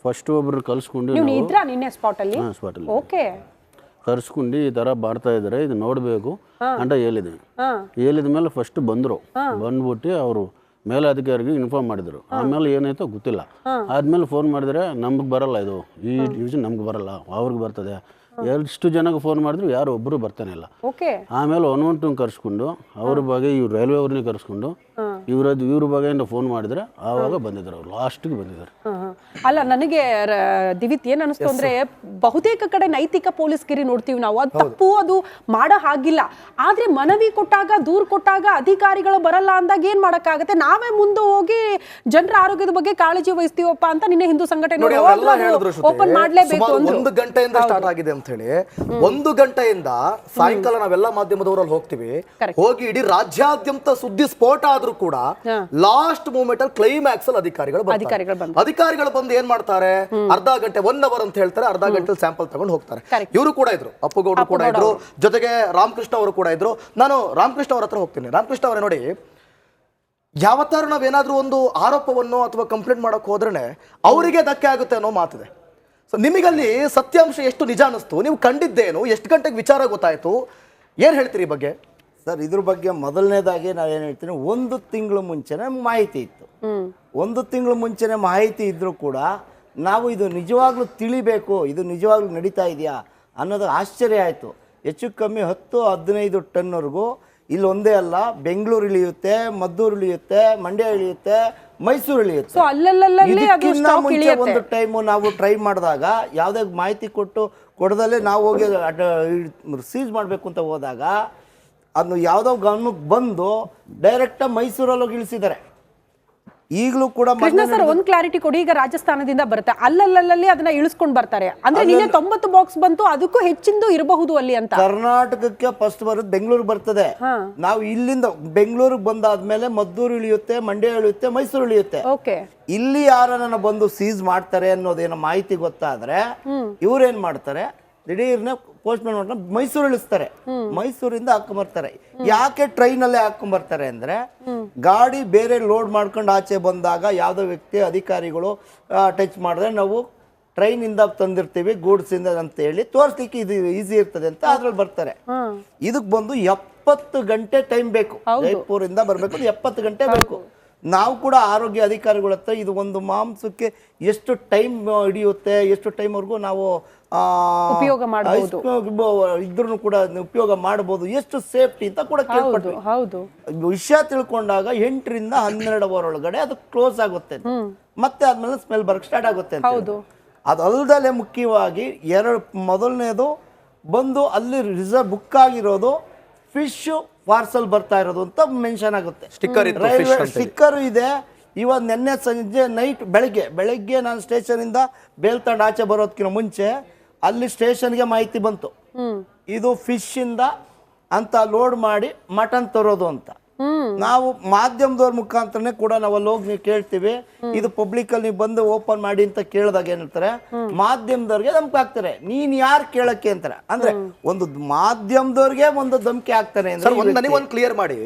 ಫಸ್ಟ್ ಒಬ್ರು ಕಲ್ಸ್ಕೊಂಡು,
ನೀವು ಇದ್ರಾ ನಿನ್ನೆ ಸ್ಪಾಟ್ ಅಲ್ಲಿ? ಓಕೆ,
ಕರ್ಸ್ಕೊಂಡು ಈ ತರ ಮಾಡ್ತಾ ಇದಾರೆ, ಇದು ನೋಡ್ಬೇಕು ಅಂತ ಹೇಳಿದ್ವಿ. ಹೇಳಿದ ಮೇಲೆ ಫಸ್ಟ್ ಬಂದ್ರು, ಬಂದ್ಬಿಟ್ಟು ಅವರು ಮೇಲಾಧಿಕಾರಿಗೆ ಇನ್ಫಾರ್ಮ್ ಮಾಡಿದ್ರು. ಆಮೇಲೆ ಏನಾಯ್ತೋ ಗೊತ್ತಿಲ್ಲ. ಆದ್ಮೇಲೆ ಫೋನ್ ಮಾಡಿದ್ರೆ ನಮ್ಗೆ ಬರಲ್ಲ, ಇದು ಈ ಡಿವಿಷನ್ ನಮ್ಗೆ ಬರಲ್ಲ, ಅವ್ರಿಗೆ ಬರ್ತದೆ. ಎಷ್ಟು ಜನಕ್ಕೆ ಫೋನ್ ಮಾಡಿದ್ರು ಯಾರು ಒಬ್ರು ಬರ್ತಾನೆ ಇಲ್ಲ. ಆಮೇಲೆ ಒನ್ ಕರ್ಸ್ಕೊಂಡು ಅವ್ರ ಬಗ್ಗೆ ಇವ್ರು ರೈಲ್ವೆ ಅವ್ರನ್ನೇ ಕರ್ಸ್ಕೊಂಡು ಇವ್ರ ಬಗ್ಗೆ ಫೋನ್ ಮಾಡಿದ್ರೆ ಆವಾಗ ಬಂದಿದ್ರು, ಅವ್ರು ಲಾಸ್ಟ್ಗೆ ಬಂದಿದ್ದಾರೆ.
ಅಲ್ಲ, ನನಗೆ ದಿವಿತ್ ಏನ್ ಅನಿಸ್ತು ಅಂದ್ರೆ, ಬಹುತೇಕ ಕಡೆ ನೈತಿಕ ಪೊಲೀಸ್ಗಿರಿ ನೋಡ್ತೀವಿ ನಾವು, ಅದು ತಪ್ಪು, ಅದು ಮಾಡೋ ಹಾಗಿಲ್ಲ. ಆದ್ರೆ ಮನವಿ ಕೊಟ್ಟಾಗ, ದೂರ್ ಕೊಟ್ಟಾಗ ಅಧಿಕಾರಿಗಳು ಬರಲ್ಲ ಅಂದಾಗ ಏನ್ ಮಾಡಕ್ಕಾಗತ್ತೆ? ನಾವೇ ಮುಂದೆ ಹೋಗಿ ಜನರ ಆರೋಗ್ಯದ ಬಗ್ಗೆ ಕಾಳಜಿ ವಹಿಸ್ತೀವಪ್ಪ ಅಂತ ನಿನ್ನೆ ಹಿಂದೂ ಸಂಘಟನೆ ಓಪನ್ ಮಾಡ್ಲೇಬೇಕು.
1 ಗಂಟೆಯಿಂದ ಸ್ಟಾರ್ಟ್ ಆಗಿದೆ ಅಂತ ಹೇಳಿ, 1 ಗಂಟೆಯಿಂದ ಸಾಯಂಕಾಲ ನಾವೆಲ್ಲ ಮಾಧ್ಯಮದವರಲ್ಲಿ ಹೋಗ್ತೀವಿ, ಹೋಗಿ ಇಡೀ ರಾಜ್ಯಾದ್ಯಂತ ಸುದ್ದಿ ಸ್ಫೋಟ ಆದ್ರೂ ಕೂಡ ಲಾಸ್ಟ್ ಮೂಮೆಂಟ್ ಅಲ್ಲಿ ಕ್ಲೈಮ್ಯಾಕ್ಸ್ ಅಲ್ಲಿ ಅಧಿಕಾರಿಗಳು ಬಂದು ಏನ್ ಮಾಡ್ತಾರೆ, ಅರ್ಧ ಗಂಟೆ 1 ಅವರ್ ಅಂತ ಹೇಳ್ತಾರೆ, ಅರ್ಧ ಗಂಟೆ ಸ್ಯಾಂಪಲ್ ತಗೊಂಡು ಹೋಗ್ತಾರೆ. ಇವರು ಕೂಡ ಇದ್ರು, ಅಪ್ಪುಗೌಡರು ಕೂಡ ಇದ್ರು, ಜೊತೆಗೆ ರಾಮಕೃಷ್ಣ ಅವರು ಕೂಡ ಇದ್ರು. ನಾನು ರಾಮಕೃಷ್ಣ ಅವರ ಹತ್ರ ಹೋಗ್ತೀನಿ. ರಾಮಕೃಷ್ಣ ಅವರೇ, ನೋಡಿ, ಯಾವತ್ತಾರು ನಾವೇನಾದ್ರೂ ಒಂದು ಆರೋಪವನ್ನು ಅಥವಾ ಕಂಪ್ಲೇಂಟ್ ಮಾಡಕ್ ಹೋದ್ರೆ ಅವರಿಗೆ ಧಕ್ಕೆ ಆಗುತ್ತೆ ಅನ್ನೋ ಮಾತಿದೆ. ಸೊ ನಿಮಗಲ್ಲಿ ಸತ್ಯಾಂಶ ಎಷ್ಟು ನಿಜ ಅನ್ನಿಸ್ತು? ನೀವು ಕಂಡಿದ್ದೇನು? ಎಷ್ಟು ಗಂಟೆಗೆ ವಿಚಾರ ಗೊತ್ತಾಯ್ತು? ಏನ್ ಹೇಳ್ತೀರಿ ಈ ಬಗ್ಗೆ?
ಸರ್, ಇದ್ರ ಬಗ್ಗೆ ಮೊದಲನೇದಾಗಿ ನಾವೇನು ಹೇಳ್ತೀನಿ, 1 ತಿಂಗಳು ಮುಂಚೆನೇ ಮಾಹಿತಿ ಇತ್ತು. 1 ತಿಂಗಳು ಮುಂಚೆನೇ ಮಾಹಿತಿ ಇದ್ರೂ ಕೂಡ ನಾವು ಇದು ನಿಜವಾಗ್ಲೂ ತಿಳಿಬೇಕು, ಇದು ನಿಜವಾಗ್ಲೂ ನಡೀತಾ ಇದೆಯಾ ಅನ್ನೋದು ಆಶ್ಚರ್ಯ ಆಯಿತು. ಹೆಚ್ಚು ಕಮ್ಮಿ 10-15 ಟನ್ವರೆಗೂ ಇಲ್ಲಿ ಒಂದೇ ಅಲ್ಲ, ಬೆಂಗಳೂರು ಇಳಿಯುತ್ತೆ, ಮದ್ದೂರು ಇಳಿಯುತ್ತೆ, ಮಂಡ್ಯ ಇಳಿಯುತ್ತೆ, ಮೈಸೂರು ಇಳಿಯುತ್ತೆ. ಒಂದು ಟೈಮು ನಾವು ಟ್ರೈ ಮಾಡಿದಾಗ ಯಾವುದೇ ಮಾಹಿತಿ ಕೊಡದಲ್ಲೇ ನಾವು ಹೋಗಿ ಸೀಸ್ ಮಾಡಬೇಕು ಅಂತ ಹೋದಾಗ ಅದನ್ನು ಯಾವುದೋ ಗಮನಕ್ಕೆ ಬಂದು ಡೈರೆಕ್ಟಾಗಿ ಮೈಸೂರಲ್ಲಿ ಹೋಗಿ ಇಳಿಸಿದ್ದಾರೆ. ಈಗಲೂ ಕೂಡ
ಕೃಷ್ಣ ಸರ್ ಒಂದ್ ಕ್ಲಾರಿಟಿ ಕೊಡಿ. ಈಗ ರಾಜಸ್ಥಾನದಿಂದ ಬರುತ್ತೆ, ಅಲ್ಲಲ್ಲಿ ಅದನ್ನ ಇಳಿಸ್ಕೊಂಡ್ ಬರ್ತಾರೆ ಅಂದ್ರೆ ನಿನ್ನೆ 90 ಬಾಕ್ಸ್ ಬಂತು, ಅದಕ್ಕೂ ಹೆಚ್ಚಿಂದು ಇರಬಹುದು ಅಲ್ಲಿ ಅಂತ.
ಕರ್ನಾಟಕಕ್ಕೆ ಫಸ್ಟ್ ಬರೋದು ಬೆಂಗಳೂರು ಬರ್ತದೆ. ನಾವು ಇಲ್ಲಿಂದ ಬೆಂಗಳೂರಿಗೆ ಬಂದಾದ್ಮೇಲೆ ಮದ್ದೂರು ಇಳಿಯುತ್ತೆ, ಮಂಡ್ಯ ಇಳಿಯುತ್ತೆ, ಮೈಸೂರು ಇಳಿಯುತ್ತೆ.
ಓಕೆ,
ಇಲ್ಲಿ ಯಾರನ್ನ ಬಂದು ಸೀಸ್ ಮಾಡ್ತಾರೆ ಅನ್ನೋದೇನೋ ಮಾಹಿತಿ ಗೊತ್ತಾದ್ರೆ ಇವ್ರೇನ್ ಮಾಡ್ತಾರೆ, ದಿಢೀರ್ನೆ ಪೋಸ್ಟ್ ಮ್ಯಾನ್ ಮಾಡ್ಕೊಂಡು ಮೈಸೂರು ಇಳಿಸ್ತಾರೆ, ಮೈಸೂರಿಂದ ಹಾಕೊಂಬರ್ತಾರೆ. ಯಾಕೆ ಟ್ರೈನ್ ಅಲ್ಲೇ ಹಾಕೊಂಬರ್ತಾರೆ ಅಂದ್ರೆ ಗಾಡಿ ಬೇರೆ ಲೋಡ್ ಮಾಡ್ಕೊಂಡು ಆಚೆ ಬಂದಾಗ ಯಾವ್ದೋ ವ್ಯಕ್ತಿ ಅಧಿಕಾರಿಗಳು ಟಚ್ ಮಾಡಿದ್ರೆ ನಾವು ಟ್ರೈನ್ ಇಂದ ತಂದಿರ್ತೀವಿ ಗೂಡ್ಸ್ ಇಂದ ಅಂತ ಹೇಳಿ ತೋರಿಸ್ಲಿಕ್ಕೆ ಇದು ಈಸಿ ಇರ್ತದೆ ಅಂತ ಅದ್ರಲ್ಲಿ ಬರ್ತಾರೆ. ಇದಕ್ ಬಂದು 70 ಗಂಟೆ ಟೈಮ್ ಬೇಕು. ಜೈಪುರ್ ಇಂದ ಬರ್ಬೇಕು, 70 ಗಂಟೆ ಬೇಕು. ನಾವು ಕೂಡ ಆರೋಗ್ಯ ಅಧಿಕಾರಿಗಳ ಹತ್ರ ಇದು ಒಂದು ಮಾಂಸಕ್ಕೆ ಎಷ್ಟು ಟೈಮ್ ಹಿಡಿಯುತ್ತೆ, ಎಷ್ಟು ಟೈಮ್ವರೆಗೂ ನಾವು
ಉಪಯೋಗ ಮಾಡಬಹುದು,
ಇದ್ರೂ ಕೂಡ ಉಪಯೋಗ ಮಾಡಬಹುದು, ಎಷ್ಟು ಸೇಫ್ಟಿ ಅಂತ ಕೂಡ ಕೇಳ್ಪಟ್ವಿ. ವಿಷಯ ತಿಳ್ಕೊಂಡಾಗ 8 ರಿಂದ 12 ಅವರ್ ಒಳಗಡೆ ಅದು ಕ್ಲೋಸ್ ಆಗುತ್ತೆ, ಮತ್ತೆ ಆದ್ಮೇಲೆ ಸ್ಮೆಲ್ ಬರಕ್ ಸ್ಟಾರ್ಟ್ ಆಗುತ್ತೆ. ಅದಲ್ದಲೆ ಮುಖ್ಯವಾಗಿ ಮೊದಲನೇದು ಬಂದು ಅಲ್ಲಿ ರಿಸರ್ವ್ ಬುಕ್ ಆಗಿರೋದು ಫಿಶ್ ಪಾರ್ಸಲ್ ಬರ್ತಾ ಇರೋದು ಅಂತ ಮೆನ್ಷನ್ ಆಗುತ್ತೆ. ಸ್ಟಿಕ್ಕರ್ ಇದೆ. ಇವತ್ತು ನೆನ್ನೆ ಸಂಜೆ ಬೆಳಗ್ಗೆ ನಾನು ಸ್ಟೇಷನ್ ಇಂದ ಬೇಲ್ತಂಡ್ ಆಚೆ ಬರೋದಕ್ಕಿಂತ ಮುಂಚೆ ಅಲ್ಲಿ ಸ್ಟೇಷನ್ಗೆ ಮಾಹಿತಿ ಬಂತು, ಇದು ಫಿಶ್ ಇಂದ ಅಂತ ಲೋಡ್ ಮಾಡಿ ಮಟನ್ ತರೋದು ಅಂತ. ನಾವು ಮಾಧ್ಯಮದವ್ರ ಮುಖಾಂತರನೇ ಕೂಡ ನಾವು ಅಲ್ಲಿ ಹೋಗಿ ನೀವು ಕೇಳ್ತೀವಿ, ಇದು ಪಬ್ಲಿಕ್ ಅಲ್ಲಿ ನೀವು ಬಂದು ಓಪನ್ ಮಾಡಿ ಅಂತ ಕೇಳಿದಾಗ ಏನಿರ್ತಾರೆ, ಮಾಧ್ಯಮದವ್ರಿಗೆ ಧಮಕಿ ಹಾಕ್ತಾರೆ. ನೀನ್ ಯಾರು ಕೇಳಕ್ಕೆ ಅಂತಾರೆ. ಅಂದ್ರೆ ಒಂದು ಮಾಧ್ಯಮದವ್ರಿಗೆ ಒಂದು ಧಮಕಿ ಹಾಕ್ತಾರೆ.
ನನಗೊಂದು ಕ್ಲಿಯರ್ ಮಾಡಿ,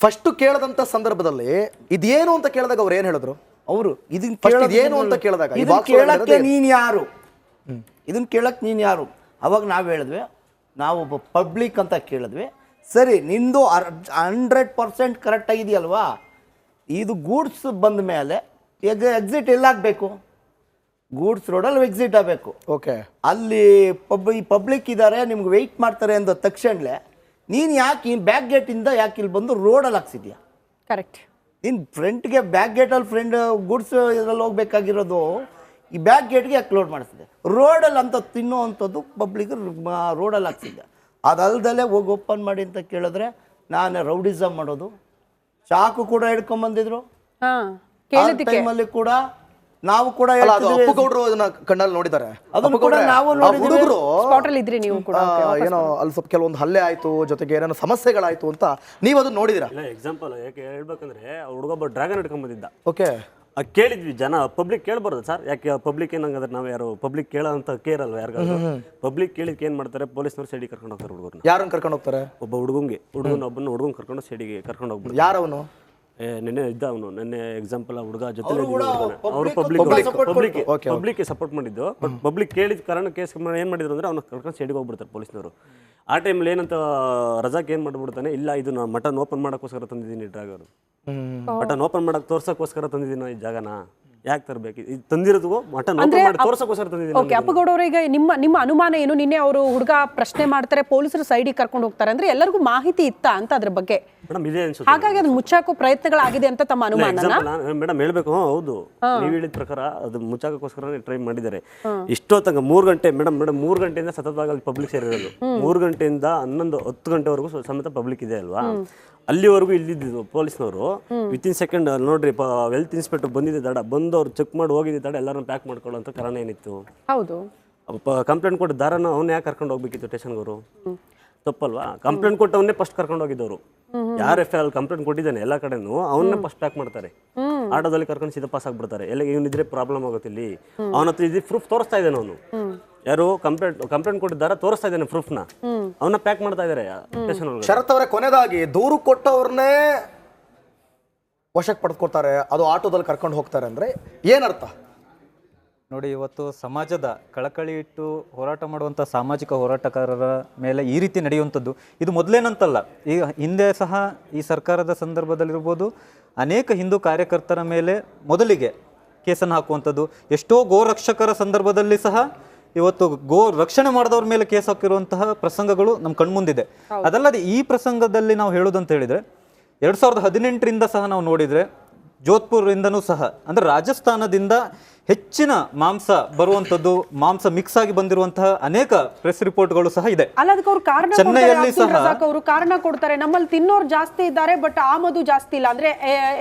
ಫಸ್ಟ್ ಕೇಳದಂತ ಸಂದರ್ಭದಲ್ಲಿ ಇದೇನು ಅಂತ ಕೇಳಿದಾಗ ಅವ್ರು ಏನ್ ಹೇಳಿದ್ರು?
ಅವರು ಇದನ್ನು
ಅಂತ ಕೇಳಿದಾಗ
ಕೇಳಕ್ಕೆ ನೀನ್ ಯಾರು, ಇದನ್ನ ಕೇಳಕ್ ನೀನ್ ಯಾರು? ಅವಾಗ ನಾವ್ ಹೇಳಿದ್ವಿ, ನಾವು ಒಬ್ಬ ಪಬ್ಲಿಕ್ ಅಂತ ಕೇಳಿದ್ವಿ. ಸರಿ, ನಿಂದು 100% ಕರೆಕ್ಟ್ ಆಗಿದೆಯಲ್ವಾ? ಇದು ಗೂಡ್ಸ್ ಬಂದ ಮೇಲೆ ಎಕ್ಸಿಟ್ ಎಲ್ಲಾಗಬೇಕು? ಗೂಡ್ಸ್ ರೋಡಲ್ಲಿ ಎಕ್ಸಿಟ್ ಆಗಬೇಕು.
ಓಕೆ,
ಅಲ್ಲಿ ಪಬ್ಲಿಕ್ ಇದ್ದಾರೆ, ನಿಮ್ಗೆ ವೆಯ್ಟ್ ಮಾಡ್ತಾರೆ ಅಂದ ತಕ್ಷಣಲೇ ನೀನು ಯಾಕೆ ಬ್ಯಾಕ್ ಗೇಟಿಂದ ಯಾಕೆ ಇಲ್ಲಿ ಬಂದು ರೋಡಲ್ಲಿ ಹಾಕ್ಸಿದ್ಯಾ?
ಕರೆಕ್ಟ್.
ನೀನು ಫ್ರಂಟ್ಗೆ ಬ್ಯಾಕ್ ಗೇಟಲ್ಲಿ ಗೂಡ್ಸ್ ಇದರಲ್ಲಿ ಹೋಗ್ಬೇಕಾಗಿರೋದು ಈ ಬ್ಯಾಕ್ ಗೇಟ್ಗೆ ಯಾಕೆ ಲೋಡ್ ಮಾಡಿಸಿದೆ? ರೋಡಲ್ಲಿ ಅಂತ ತಿನ್ನೋ ಅಂಥದ್ದು ಪಬ್ಲಿಕ್ ರೋಡಲ್ಲಿ ಹಾಕ್ಸಿದ್ದೆ. ಅದಲ್ದಲ್ಲೇ ಹೋಗಿ ಓಪನ್ ಮಾಡಿ ಅಂತ ಕೇಳಿದ್ರೆ ನಾನು ರೌಡಿಸಮ್ ಮಾಡೋದು, ಚಾಕು ಕೂಡ ಹಿಡ್ಕೊಂಡ್ಬಂದಿದ್ರು. ಟೈಮಲ್ಲಿ ಕೂಡ ನಾವು ಕೂಡ
ಕಣ್ಣಲ್ಲಿ ನೋಡಿದ್ದಾರೆ.
ಅದನ್ನು ಕೂಡ ನಾವು
ಹುಡುಗರು
ಇದ್ರಿ ನೀವು ಕೂಡ
ಏನೋ ಅಲ್ಲಿ ಸ್ವಲ್ಪ ಕೆಲವೊಂದು ಹಲ್ಲೆ ಆಯ್ತು, ಜೊತೆಗೆ ಏನೇನೋ ಸಮಸ್ಯೆಗಳಾಯ್ತು ಅಂತ ನೀವು ಅದನ್ನ ನೋಡಿದಿರಾ?
ಎಕ್ಸಾಂಪಲ್ ಯಾಕೆ ಹೇಳ್ಬೇಕಂದ್ರೆ ಹುಡುಗೊಬ್ಬ ಡ್ರ್ಯಾಗನ್ ಹಿಡ್ಕೊಂಡ್ ಬಂದಿದ್ದ.
ಓಕೆ,
ಕೇಳಿದ್ವಿ, ಜನ ಪಬ್ಲಿಕ್ ಕೇಳ್ಬಾರ್ದು ಸರ್, ಯಾಕೆ ಪಬ್ಲಿಕ್ ಏನಂದ್ರೆ ನಾವು ಯಾರು ಪಬ್ಲಿಕ್ ಕೇಳೋ ಅಂತ ಕೇರ್ ಅಲ್ವಾ ಯಾರಿಗಾದ್ರು? ಪಬ್ಲಿಕ್ ಕೇಳಿದ್ಕೆ ಏನ್ ಮಾಡ್ತಾರೆ, ಪೊಲೀಸ್ನವ್ರು ಸೈಡಿಗೆ ಕರ್ಕೊಂಡು ಹೋಗ್ತಾರೆ ಹುಡುಗರನ್ನ.
ಯಾರನ್ನ ಕರ್ಕೊಂಡು ಹೋಗ್ತಾರೆ?
ಒಬ್ಬ ಹುಡುಗನ್ ಕರ್ಕೊಂಡು ಸೈಡಿಗೆ ಕರ್ಕೊಂಡು ಹೋಗ್ಬಿಡ್ತಾರೆ.
ಯಾರವನು?
ನೆನ್ನೆ ಇದ್ದ ಅವನು, ನೆನ್ನೆ ಎಕ್ಸಾಂಪಲ್ ಹುಡುಗ ಜೊತೆ ಅವರು ಪಬ್ಲಿಕ್ ಸಪೋರ್ಟ್ ಮಾಡಿದ್ದು. ಬಟ್ ಪಬ್ಲಿಕ್ ಕೇಳಿದ ಕಾರಣ ಕೇಸ್ ಏನ್ ಮಾಡಿದ್ರು ಅಂದ್ರೆ ಅವ್ನ ಕರ್ಕೊಂಡು ಸೈಡಿಗೆ ಹೋಗ್ಬಿಡ್ತಾರೆ ಪೊಲೀಸ್ನವರು. ಆ ಟೈಮಲ್ಲಿ ಏನಂತ ರಜಾಕ್ ಏನ್ ಮಾಡ್ಬಿಡ್ತಾನೆ, ಇಲ್ಲ ಇದು ನಾನು ಮಟನ್ ಓಪನ್ ಮಾಡೋಕ್ಕೋಸ್ಕರ ತಂದಿದ್ದೀನಿ ಡ್ರಾಗರ್, ಮಟನ್ ಓಪನ್ ಮಾಡಕ್ ತೋರ್ಸಕ್ಕೋಸ್ಕರ ತಂದಿದ್ದೀನಿ ಈ ಜಾಗನ, ಯಾಕೆ ತರಬೇಕು? ಇದು ತಂದಿರೋದು ಮಟನ್ ಓಪನ್ ಮಾಡಿ ತೋರ್ಸಕ್ಕೋಸ್ಕರ ತಂದಿದ್ದೀನಿ.
ಓಕೆ, ಅಪ್ಪಗೌಡ ಈಗ ನಿಮ್ಮ ಅನುಮಾನ ಏನು? ನಿನ್ನೆ ಅವರು ಹುಡುಗ ಪ್ರಶ್ನೆ ಮಾಡ್ತಾರೆ, ಪೊಲೀಸರು ಸೈಡಿಗೆ ಕರ್ಕೊಂಡು ಹೋಗ್ತಾರೆ ಅಂದ್ರೆ ಎಲ್ಲರಿಗೂ ಮಾಹಿತಿ ಇತ್ತಾ ಅಂತ ಅದ್ರ ಬಗ್ಗೆ?
ಮೇಡಮ್ ಇದೇ ಅನ್ಸುತ್ತೆ,
ಹಾಗಾಗಿ ಅದನ್ನ ಮುಚ್ಚಾಕೋ ಪ್ರಯತ್ನಗಳಾಗಿದೆ ಅಂತ ತಮ್ಮ ಅನುಮಾನ?
ಮೇಡಮ್ ಹೇಳ್ಬೇಕು, ಹೌದು, ನೀವು ಹೇಳಿದ ಪ್ರಕಾರ ಅದು ಮುಚ್ಚಾಕೋಸ್ಕರ ಟ್ರೈ ಮಾಡಿದ್ದಾರೆ. ಇಷ್ಟೊತ್ತಂಗ 3 ಗಂಟೆ ಮೇಡಮ್ 3 ಗಂಟೆಯಿಂದ ಸತತವಾಗಿ ಅಲ್ಲಿ ಪಬ್ಲಿಕ್ ಸೇರಿರೋದು. 3 ಗಂಟೆಯಿಂದ 10 ಗಂಟೆವರೆಗೂ ಸಮೇತ ಪಬ್ಲಿಕ್ ಇದೆ ಅಲ್ವಾ? ಅಲ್ಲಿವರೆಗೂ ಇಲ್ಲಿದ್ದು ಪೊಲೀಸ್ನವರು ವಿತಿನ್ ಸೆಕೆಂಡ್ ನೋಡ್ರಿ, ಹೆಲ್ತ್ ಇನ್ಸ್ಪೆಕ್ಟರ್ ಬಂದಿದ್ದೆ ತಡ, ಬಂದು ಅವ್ರು ಚೆಕ್ ಮಾಡಿ ಹೋಗಿದ್ದೆ ತಡ, ಎಲ್ಲರನ್ನ ಪ್ಯಾಕ್ ಮಾಡ್ಕೊಳ್ಳೋ ಅಂತ ಕಾರಣ ಏನಿತ್ತು?
ಹೌದು,
ಕಂಪ್ಲೇಂಟ್ ಕೊಟ್ಟು ದಾರನ ಅವ್ನು ಯಾಕೆ ಕರ್ಕೊಂಡು ಹೋಗ್ಬೇಕಿತ್ತು ಸ್ಟೇಷನ್ಗವರು? ತಪ್ಪಲ್ವಾ? ಕಂಪ್ಲೇಂಟ್ ಕೊಟ್ಟವನ್ನೇ ಫಸ್ಟ್ ಕರ್ಕೊಂಡು ಹೋಗಿದ್ದವರು. ಯಾರು FIR ಕಂಪ್ಲೇಂಟ್ ಕೊಟ್ಟಿದ್ದಾನೆ ಎಲ್ಲ ಕಡೆನೂ ಅವನ್ನೇ ಫಸ್ಟ್ ಪ್ಯಾಕ್ ಮಾಡ್ತಾರೆ, ಆಟೋದಲ್ಲಿ ಕರ್ಕೊಂಡು ಸೀದಾ ಪಾಸ್ ಆಗ್ಬಿಡ್ತಾರೆ. ಎಲ್ಲ ಇವನಿದ್ರೆ ಪ್ರಾಬ್ಲಮ್ ಆಗುತ್ತೆ. ಇಲ್ಲಿ ಅವನ ಹತ್ರ ಇದು ಪ್ರೂಫ್ ತೋರಿಸ್ತಾ ಇದ್ದಾನೆ ಅವನು, ಯಾರು ಕಂಪ್ಲೇಂಟ್ ಕೊಟ್ಟಿದ್ದಾರೆ ತೋರಿಸ್ತಾ ಇದ್ದಾನೆ ಪ್ರೂಫ್ನ, ಅವನ್ನ ಪ್ಯಾಕ್ ಮಾಡ್ತಾ ಇದ್ದಾರೆ ಸ್ಟೇಷನ್ ಒಳಗೆ.
ಶರತ್ ಅವರೇ, ಕೊನೆದಾಗಿ ದೂರು ಕೊಟ್ಟವ್ರನ್ನೇ ವಶಕ್ಕೆ ಪಡೆದುಕೊಳ್ತಾರೆ, ಅದು ಆಟೋದಲ್ಲಿ ಕರ್ಕೊಂಡು ಹೋಗ್ತಾರೆ ಅಂದ್ರೆ ಏನರ್ಥ?
ನೋಡಿ, ಇವತ್ತು ಸಮಾಜದ ಕಳಕಳಿ ಇಟ್ಟು ಹೋರಾಟ ಮಾಡುವಂಥ ಸಾಮಾಜಿಕ ಹೋರಾಟಗಾರರ ಮೇಲೆ ಈ ರೀತಿ ನಡೆಯುವಂಥದ್ದು ಇದು ಮೊದಲೇನಂತಲ್ಲ. ಈಗ ಹಿಂದೆ ಸಹ ಈ ಸರ್ಕಾರದ ಸಂದರ್ಭದಲ್ಲಿರ್ಬೋದು ಅನೇಕ ಹಿಂದೂ ಕಾರ್ಯಕರ್ತರ ಮೇಲೆ ಮೊದಲಿಗೆ ಕೇಸನ್ನು ಹಾಕುವಂಥದ್ದು, ಎಷ್ಟೋ ಗೋರಕ್ಷಕರ ಸಂದರ್ಭದಲ್ಲಿ ಸಹ ಇವತ್ತು ಗೋ ರಕ್ಷಣೆ ಮಾಡಿದವ್ರ ಮೇಲೆ ಕೇಸ್ ಹಾಕಿರುವಂತಹ ಪ್ರಸಂಗಗಳು ನಮ್ಮ ಕಣ್ಮುಂದಿದೆ. ಅದಲ್ಲದೆ ಈ ಪ್ರಸಂಗದಲ್ಲಿ ನಾವು ಹೇಳೋದಂತ ಹೇಳಿದರೆ 2018ರಿಂದ ಸಹ ನಾವು ನೋಡಿದರೆ ಜೋಧ್ಪುರಿಂದನೂ ಸಹ ಅಂದ್ರೆ ರಾಜಸ್ಥಾನದಿಂದ ಹೆಚ್ಚಿನ ಮಾಂಸ ಬರುವಂತದ್ದು, ಮಾಂಸ ಮಿಕ್ಸ್ ಆಗಿ ಬಂದಿರುವಂತಹ ಅನೇಕ ಪ್ರೆಸ್ ರಿಪೋರ್ಟ್ಗಳು ಸಹ ಇದೆ.
ಅಲ್ಲ, ಅದಕ್ಕೆ ಅವ್ರು ಕಾರಣ
ಚೆನ್ನೈಯಲ್ಲಿ ಸಹ
ಅವರು ಕಾರಣ ಕೊಡ್ತಾರೆ, ನಮ್ಮಲ್ಲಿ ತಿನ್ನೋರು ಜಾಸ್ತಿ ಇದ್ದಾರೆ ಬಟ್ ಆಮದು ಜಾಸ್ತಿ ಇಲ್ಲ, ಅಂದ್ರೆ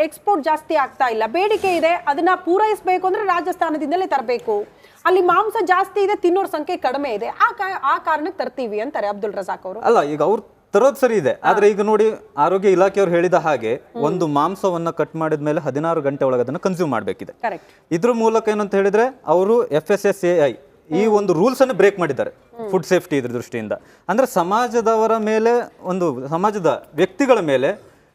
ಎಕ್ಸ್ಪೋರ್ಟ್ ಜಾಸ್ತಿ ಆಗ್ತಾ ಇಲ್ಲ, ಬೇಡಿಕೆ ಇದೆ, ಅದನ್ನ ಪೂರೈಸಬೇಕು ಅಂದ್ರೆ ರಾಜಸ್ಥಾನದಿಂದಲೇ ತರಬೇಕು, ಅಲ್ಲಿ ಮಾಂಸ ಜಾಸ್ತಿ ಇದೆ, ತಿನ್ನೋರ್ ಸಂಖ್ಯೆ ಕಡಿಮೆ ಇದೆ, ಆ ಕಾರಣಕ್ಕೆ ತರ್ತೀವಿ ಅಂತಾರೆ ಅಬ್ದುಲ್ ರಜಾಕ್ ಅವರು.
ಅಲ್ಲ, ಈಗ ಅವ್ರು ತರೋದು ಸರಿ ಇದೆ, ಆದ್ರೆ ಈಗ ನೋಡಿ ಆರೋಗ್ಯ ಇಲಾಖೆಯವರು ಹೇಳಿದ ಹಾಗೆ ಒಂದು ಮಾಂಸವನ್ನ ಕಟ್ ಮಾಡಿದ ಮೇಲೆ 16 ಗಂಟೆ ಒಳಗೆ ಅದನ್ನ ಕನ್ಸ್ಯೂಮ್ ಮಾಡಬೇಕಿದೆ. ಇದ್ರ ಮೂಲಕ ಏನಂತ ಹೇಳಿದ್ರೆ ಅವರು FSSAI ಈ ಒಂದು ರೂಲ್ಸ್ ಅನ್ನು ಬ್ರೇಕ್ ಮಾಡಿದ್ದಾರೆ ಫುಡ್ ಸೇಫ್ಟಿ ಇದ್ರ ದೃಷ್ಟಿಯಿಂದ. ಅಂದ್ರೆ ಸಮಾಜದವರ ಮೇಲೆ, ಒಂದು ಸಮಾಜದ ವ್ಯಕ್ತಿಗಳ ಮೇಲೆ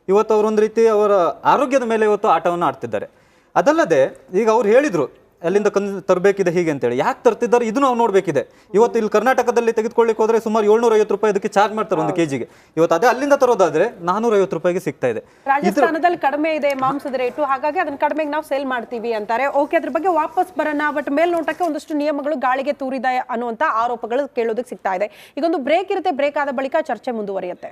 ಇವತ್ತು ಅವರೊಂದು ರೀತಿ ಅವರ ಆರೋಗ್ಯದ ಮೇಲೆ ಇವತ್ತು ಆಟವನ್ನು ಆಡ್ತಿದ್ದಾರೆ. ಅದಲ್ಲದೆ ಈಗ ಅವ್ರು ಹೇಳಿದ್ರು ಅಲ್ಲಿಂದ ತರಬೇಕಿದೆ ಹೀಗೆ ಅಂತೇಳಿ, ಯಾಕೆ ತರ್ತಿದ್ದಾರೆ ಇದು ನಾವು ನೋಡ್ಬೇಕಿದೆ. ಇವತ್ತು ಇಲ್ಲಿ ಕರ್ನಾಟಕದಲ್ಲಿ ತೆಗೆದುಕೊಳ್ಳಿಕ್ಕೆ ಹೋದ್ರೆ ಸುಮಾರು 750 ರೂಪಾಯಿ ಅದಕ್ಕೆ ಚಾರ್ಜ್ ಮಾಡ್ತಾರೆ ಒಂದು ಕೆಜಿಗೆ. ಇವತ್ತು ಅದೇ ಅಲ್ಲಿಂದ ತರೋದಾದ್ರೆ 450 ರೂಪಾಯಿಗೆ ಸಿಗ್ತಾ ಇದೆ.
ರಾಜಸ್ಥಾನದಲ್ಲಿ ಕಡಿಮೆ ಇದೆ ಮಾಂಸದ ರೇಟು, ಹಾಗಾಗಿ ಅದನ್ನ ಕಡಿಮೆಗೆ ನಾವು ಸೇಲ್ ಮಾಡ್ತೀವಿ ಅಂತಾರೆ. ಓಕೆ, ಅದ್ರ ಬಗ್ಗೆ ವಾಪಸ್ ಬರೋಣ. ಬಟ್ ಮೇಲ್ನೋಟಕ್ಕೆ ಒಂದಷ್ಟು ನಿಯಮಗಳು ಗಾಳಿಗೆ ತೂರಿದ ಅನ್ನುವಂತ ಆರೋಪಗಳು ಕೇಳೋದಕ್ಕೆ ಸಿಗ್ತಾ ಇದೆ. ಈಗೊಂದು ಬ್ರೇಕ್ ಇರುತ್ತೆ, ಬ್ರೇಕ್ ಆದ ಬಳಿಕ ಚರ್ಚೆ ಮುಂದುವರಿಯುತ್ತೆ.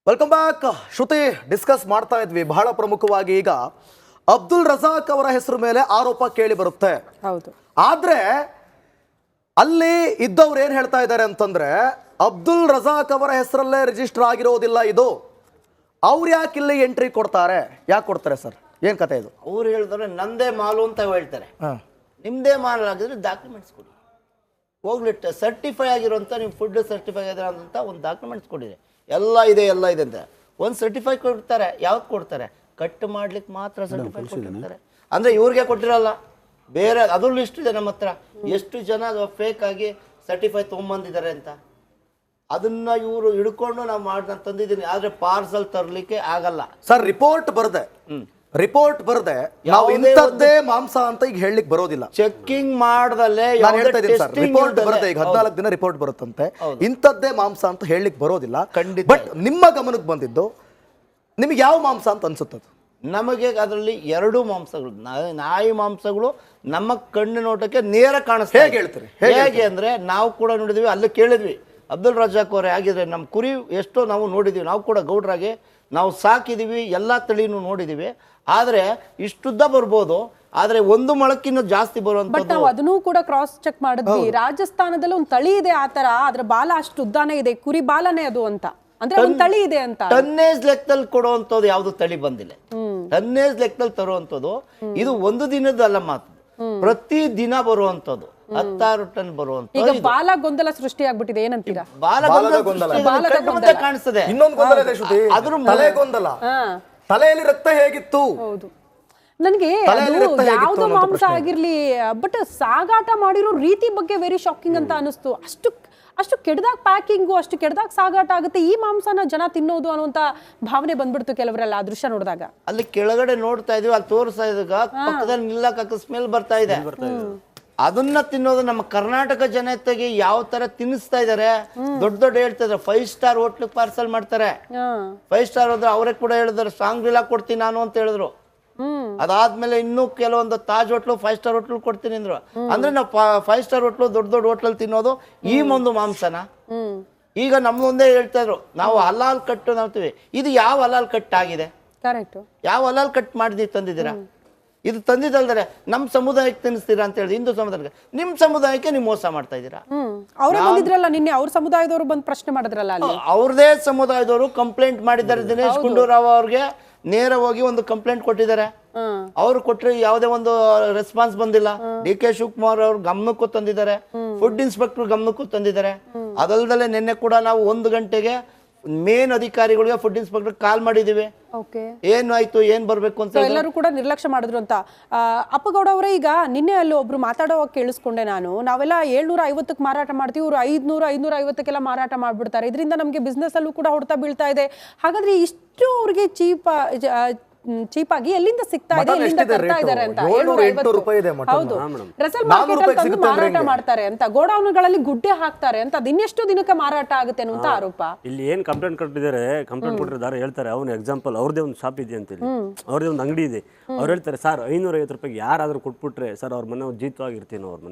Welcome back. ಶ್ರುತಿ, ಡಿಸ್ಕಸ್ ಮಾಡ್ತಾ ಇದ್ವಿ ಬಹಳ ಪ್ರಮುಖವಾಗಿ ಈಗ ಅಬ್ದುಲ್ ರಜಾಕ್ ಅವರ ಹೆಸರು ಮೇಲೆ ಆರೋಪ ಕೇಳಿ ಬರುತ್ತೆ.
ಹೌದು.
ಆದ್ರೆ ಅಲ್ಲಿ ಇದ್ದವ್ರು ಏನ್ ಹೇಳ್ತಾ ಇದ್ದಾರೆ ಅಂತಂದ್ರೆ ಅಬ್ದುಲ್ ರಜಾಕ್ ಅವರ ಹೆಸರಲ್ಲೇ ರಿಜಿಸ್ಟರ್ ಆಗಿರೋದಿಲ್ಲ ಇದು, ಅವ್ರು ಯಾಕೆ ಇಲ್ಲಿ ಎಂಟ್ರಿ ಕೊಡ್ತಾರೆ? ಯಾಕೆ ಕೊಡ್ತಾರೆ ಸರ್? ಏನ್ ಕತೆ ಇದು?
ಅವ್ರು ಹೇಳಿದ್ರೆ ನಂದೇ ಮಾಲು ಅಂತ ಹೇಳ್ತಾರೆ. ನಿಮ್ದೇ ಮಾಲ್ ಆಗಿದ್ರೆ ಡಾಕ್ಯುಮೆಂಟ್ಸ್ ಕೊಡಿ, ಹೋಗ್ಲಿ ಸರ್ಟಿಫೈ ಆಗಿರುವಂತ ನೀವು ಫುಡ್ ಸರ್ಟಿಫೈ ಆಗಿರೋ ಅಂತ ಒಂದು ಡಾಕ್ಯುಮೆಂಟ್ಸ್ ಕೊಡಿರಿ. ಎಲ್ಲ ಇದೆ ಅಂತ ಒಂದು ಸರ್ಟಿಫೈ ಕೊಡ್ತಾರೆ. ಯಾವ್ದು ಕೊಡ್ತಾರೆ? ಕಟ್ ಮಾಡ್ಲಿಕ್ಕೆ ಮಾತ್ರ ಸರ್ಟಿಫೈ ಕೊಟ್ಟಿರ್ತಾರೆ. ಅಂದ್ರೆ ಇವ್ರಿಗೆ ಕೊಟ್ಟಿರಲ್ಲ, ಬೇರೆ ಅದು ಲಿಸ್ಟ್ ಇದೆ ನಮ್ಮ ಹತ್ರ, ಎಷ್ಟು ಜನ ಫೇಕ್ ಆಗಿ ಸರ್ಟಿಫೈ ತೊಗೊಂಬಂದಿದ್ದಾರೆ ಅಂತ. ಅದನ್ನ ಇವರು ಹಿಡ್ಕೊಂಡು ನಾವು ಮಾಡಿ ತಂದಿದ್ದೀನಿ. ಆದ್ರೆ ಪಾರ್ಸಲ್ ತರ್ಲಿಕ್ಕೆ ಆಗಲ್ಲ
ಸರ್. ರಿಪೋರ್ಟ್ ಬರ್ದೆ ನಾವು ಇಂಥದ್ದೇ ಮಾಂಸ ಅಂತ ಈಗ ಹೇಳಲಿಕ್ಕೆ ಬರೋದಿಲ್ಲ.
ಚೆಕ್ಕಿಂಗ್ ಮಾಡ್ದಲ್ಲೇ
ನಾನು ಹೇಳ್ತಾ ಇದ್ದೀನಿ ಸರ್, ರಿಪೋರ್ಟ್ ಬರುತ್ತೆ, ಈಗ 14 ದಿನ ರಿಪೋರ್ಟ್ ಬರುತ್ತಂತೆ, ಇಂಥದ್ದೇ ಮಾಂಸ ಅಂತ ಹೇಳಲಿಕ್ಕೆ ಬರೋದಿಲ್ಲ.
ಖಂಡಿತ.
ಬಟ್ ನಿಮ್ಮ ಗಮನಕ್ಕೆ ಬಂದಿದ್ದು ನಿಮಗೆ ಯಾವ ಮಾಂಸ ಅಂತ ಅನ್ಸುತ್ತದೆ?
ನಮಗೆ ಅದರಲ್ಲಿ 2 ಮಾಂಸಗಳು, ನಾಯಿ ಮಾಂಸಗಳು ನಮ್ಮ ಕಣ್ಣು ನೋಟಕ್ಕೆ ನೇರ ಕಾಣಿಸ್ತದೆ.
ಹೇಗೆ ಹೇಳ್ತೀರಿ?
ಹೇಗೆ ಅಂದ್ರೆ ನಾವು ಕೂಡ ನೋಡಿದ್ವಿ, ಅಲ್ಲಿ ಕೇಳಿದ್ವಿ ಅಬ್ದುಲ್ ರಜಾಕ್ ಅವರೇ ಆಗಿದ್ರೆ ನಮ್ಮ ಕುರಿ ಎಷ್ಟೋ ನಾವು ನೋಡಿದ್ವಿ, ನಾವು ಕೂಡ ಗೌಡ್ರಾಗೆ ನಾವು ಸಾಕಿದೀವಿ, ಎಲ್ಲ ತಳಿನೂ ನೋಡಿದೀವಿ. ಆದ್ರೆ ಇಷ್ಟುದ್ದ ಬರ್ಬೋದು, ಆದ್ರೆ ಒಂದು ಮೊಳಕ್ಕಿಂತ ಜಾಸ್ತಿ ಬರುವಂತದ್ದು.
ನಾವು ಅದನ್ನೂ ಕೂಡ ಕ್ರಾಸ್ ಚೆಕ್ ಮಾಡಿದ್ವಿ. ರಾಜಸ್ಥಾನದಲ್ಲಿ ಒಂದು ತಳಿ ಇದೆ ಆ ತರ, ಅದ್ರ ಬಾಲ ಅಷ್ಟು ಉದ್ದಾನೆ ಇದೆ, ಕುರಿ ಬಾಲನೇ ಅದು ಅಂತ, ಅಂದ್ರೆ ಒಂದು ತಳಿ ಇದೆ ಅಂತ.
ಟನ್ನೇಜ್ ಲೆಕ್ಕದಲ್ಲಿ ಕೊಡುವಂತದ್ದು ಯಾವ್ದು ತಳಿ ಬಂದಿಲ್ಲ. ಟನ್ನೇಜ್ ಲೆಕ್ಕದಲ್ಲಿ ತರುವಂತದ್ದು ಇದು ಒಂದು ದಿನದಲ್ಲ ಮಾತು, ಪ್ರತಿ ದಿನ ಬರುವಂತದ್ದು. 16 ಟನ್ ಬರುವಂತ
ಈಗ ಬಾಲ ಗೊಂದಲ ಸೃಷ್ಟಿ ಆಗ್ಬಿಟ್ಟಿದೆ, ಏನಂತೀರಾ?
ಬಾಲದ ಗೊಂದಲ.
ಕಾಣಿಸ್ತದೆ.
ಇನ್ನೊಂದು ಗೊಂದಲ ಇದೆ ಶ್ರುತಿ,
ಅದ್ರ
ತಲೆ ಗೊಂದಲ. ತಲೆಯಲ್ಲಿ ರಕ್ತ ಹೇಗಿತ್ತು?
ಹೌದು, ನನಗೆ ಯಾವ್ದು ಮಾಂಸ ಆಗಿರ್ಲಿ, ಬಟ್ ಸಾಗಾಟ ಮಾಡಿರೋ ರೀತಿ ಬಗ್ಗೆ ವೆರಿ ಶಾಕಿಂಗ್ ಅಂತ ಅನಿಸ್ತು. ಅಷ್ಟು ಕೆಡ್ದಾಗ ಪ್ಯಾಕಿಂಗು, ಅಷ್ಟು ಕೆಡ್ದಾಗ ಸಾಗಾಟ ಆಗುತ್ತೆ, ಈ ಮಾಂಸನ ಜನ ತಿನ್ನೋದು ಅನ್ನುವಂತ ಭಾವನೆ ಬಂದ್ಬಿಡ್ತು ಕೆಲವರೆಲ್ಲ ಆ ದೃಶ್ಯ ನೋಡಿದಾಗ.
ಅಲ್ಲಿ ಕೆಳಗಡೆ ನೋಡ್ತಾ ಇದೀವಿ, ಅಲ್ಲಿ ತೋರಿಸ್ತಾ ಇದ್ದಾಗ ಪಕ್ಕದಲ್ಲಿ ನಿಲ್ಲಕ್ಕ ಸ್ಮೆಲ್ ಬರ್ತಾ ಇದೆ. ಅದನ್ನ ತಿನ್ನೋದು ನಮ್ಮ ಕರ್ನಾಟಕ ಜನತೆಗೆ ಯಾವ ತರ ತಿನ್ನಿಸ್ತಾ ಇದಾರೆ. ದೊಡ್ಡ ದೊಡ್ಡ ಹೇಳ್ತಾ ಇದಾರೆ 5 ಸ್ಟಾರ್ ಹೋಟ್ಲಿಗೆ ಪಾರ್ಸಲ್ ಮಾಡ್ತಾರೆ. 5 ಸ್ಟಾರ್ ಹೋದ್ರೆ ಅವರೇ ಕೂಡ ಹೇಳಿದ್ರು ಸಾಂಗ್ರಿಲಾ ಕೊಡ್ತೀನಿ ನಾನು ಅಂತ ಹೇಳಿದ್ರು. ಅದಾದ್ಮೇಲೆ ಇನ್ನೂ ಕೆಲವೊಂದು ತಾಜ್ ಹೋಟ್ಲು 5 ಸ್ಟಾರ್ ಹೋಟ್ಲು ಕೊಡ್ತೀನಿ ಅಂದ್ರು. ಅಂದ್ರೆ ನಾವು 5 ಸ್ಟಾರ್ ಹೋಟ್ಲು ದೊಡ್ಡ ದೊಡ್ಡ ಹೋಟ್ಲಲ್ಲಿ ತಿನ್ನೋದು ಈ ಒಂದು ಮಾಂಸನ. ಈಗ ನಮ್ದೊಂದೇ ಹೇಳ್ತಾ ಇದ್ರು, ನಾವು ಹಲಾಲ್ ಕಟ್ಟು ನಾವ್ತೀವಿ. ಇದು ಯಾವ ಹಲಾಲ್ ಕಟ್ ಆಗಿದೆ? ಕರೆಕ್ಟ್. ಯಾವ ಹಲಾಲ್ ಕಟ್ ಮಾಡಿ ತಂದಿದ್ದೀರಾ? ಇದು ತಂದಿದ್ದಲ್ದರೆ ನಮ್ಮ ಸಮುದಾಯಕ್ಕೆ ತಿನ್ನಿಸ್ತೀರಾ ಅಂತ ಹೇಳಿ ಹಿಂದೂ ಸಮುದಾಯಕ್ಕೆ, ನಿಮ್ಮ ಸಮುದಾಯಕ್ಕೆ ನೀವು ಮೋಸ ಮಾಡ್ತಾ ಇದ್ದೀರಾ.
ಅವರೇ ಬಂದಿದ್ರಲ್ಲ ನಿನ್ನೆ, ಅವ್ರ ಸಮುದಾಯದವರು ಬಂದು ಪ್ರಶ್ನೆ ಮಾಡಿದ್ರಲ್ಲ,
ಅವ್ರದೇ ಸಮುದಾಯದವರು ಕಂಪ್ಲೇಂಟ್ ಮಾಡಿದ್ದಾರೆ. ದಿನೇಶ್ ಗುಂಡೂರಾವ್ ಅವ್ರಿಗೆ ನೇರ ಹೋಗಿ ಒಂದು ಕಂಪ್ಲೇಂಟ್ ಕೊಟ್ಟಿದ್ದಾರೆ. ಅವ್ರು ಕೊಟ್ಟರೆ ಯಾವುದೇ ಒಂದು ರೆಸ್ಪಾನ್ಸ್ ಬಂದಿಲ್ಲ. DK ಶಿವಕುಮಾರ್ ಅವ್ರ ಗಮನಕ್ಕೂ ತಂದಿದ್ದಾರೆ, ಫುಡ್ ಇನ್ಸ್ಪೆಕ್ಟರ್ ಗಮನಕ್ಕೂ ತಂದಿದ್ದಾರೆ. ಅದಲ್ದಲೆ ನಿನ್ನೆ ಕೂಡ ನಾವು 1 ಗಂಟೆಗೆ ಮೇನ್ ಅಧಿಕಾರಿಗಳಿಗೆ ಫುಡ್ ಇನ್ಸ್ಪೆಕ್ಟರ್ ಕಾಲ್ ಮಾಡಿದೀವಿ. ಏನಾಯ್ತು, ಏನ್ ಬರ್ಬೇಕು ಅಂತ
ಎಲ್ಲರೂ ಕೂಡ ನಿರ್ಲಕ್ಷ್ಯ ಮಾಡಿದ್ರು ಅಂತ. ಅಪ್ಪಗೌಡ ಅವರೇ, ಈಗ ನಿನ್ನೆ ಅಲ್ಲಿ ಒಬ್ರು ಮಾತಾಡೋ ಕೇಳಿಸ್ಕೊಂಡೆ ನಾನು, ನಾವೆಲ್ಲ 750ಕ್ಕೆ ಮಾರಾಟ ಮಾಡ್ತೀವಿ, ಇವರು 500 550ಕ್ಕೆಲ್ಲ ಮಾರಾಟ ಮಾಡ್ಬಿಡ್ತಾರೆ, ಇದರಿಂದ ನಮ್ಗೆ ಬಿಸ್ನೆಸ್ ಅಲ್ಲೂ ಕೂಡ ಹೊಡೆತ ಬೀಳ್ತಾ ಇದೆ. ಹಾಗಾದ್ರೆ ಇಷ್ಟು ಅವ್ರಿಗೆ ಚೀಪಾಗಿ ಎಲ್ಲಿಂದ ಸಿಗ್ತಾ ಇದೆ, ಎಲ್ಲಿಂದ ತರ್ತಾ ಇದ್ದಾರೆ ಅಂತ? 750 ರೂಪಾಯಿ ಇದೆ. ಹೌದು, ರೆಸಲ್ ಮಾರ್ಕೆಟ್ ಅಲ್ಲಿ ತಂದು ಮಾರಾಟ ಮಾಡ್ತಾರೆ ಅಂತ, ಗೋಡೌನ್ಗಳಲ್ಲಿ ಗುಡ್ಡೆ ಹಾಕ್ತಾರೆ ಅಂತ. ಅದಿನ್ನೆಷ್ಟು ದಿನಕ್ಕೆ ಮಾರಾಟ ಆಗುತ್ತೆ ಅನ್ನುವಂತ ಆರೋಪ.
ಇಲ್ಲಿ ಏನ್ ಕಂಪ್ಲೇಂಟ್ ಕೊಟ್ಟಿದ್ದಾರೆ, ಕಂಪ್ಲೇಂಟ್ ಕೊಟ್ಟಿದ್ದಾರೆ ಹೇಳ್ತಾರೆ, ಅವ್ನು ಎಕ್ಸಾಂಪಲ್ ಅವ್ರದೇ ಒಂದು ಶಾಪ್ ಇದೆ ಅಂತ ಹೇಳಿ, ಅವ್ರದೇ ಒಂದು ಅಂಗಡಿ ಇದೆ. ಅವ್ರು ಹೇಳ್ತಾರೆ, ಸರ್ 550 ರೂಪಾಯಿಗೆ ಯಾರಾದ್ರೂ ಕೊಟ್ಬಿಟ್ರೆ ಸರ್ ಅವ್ರ ಮನೆ ಜೀತವಾಗಿರ್ತೀವಿ,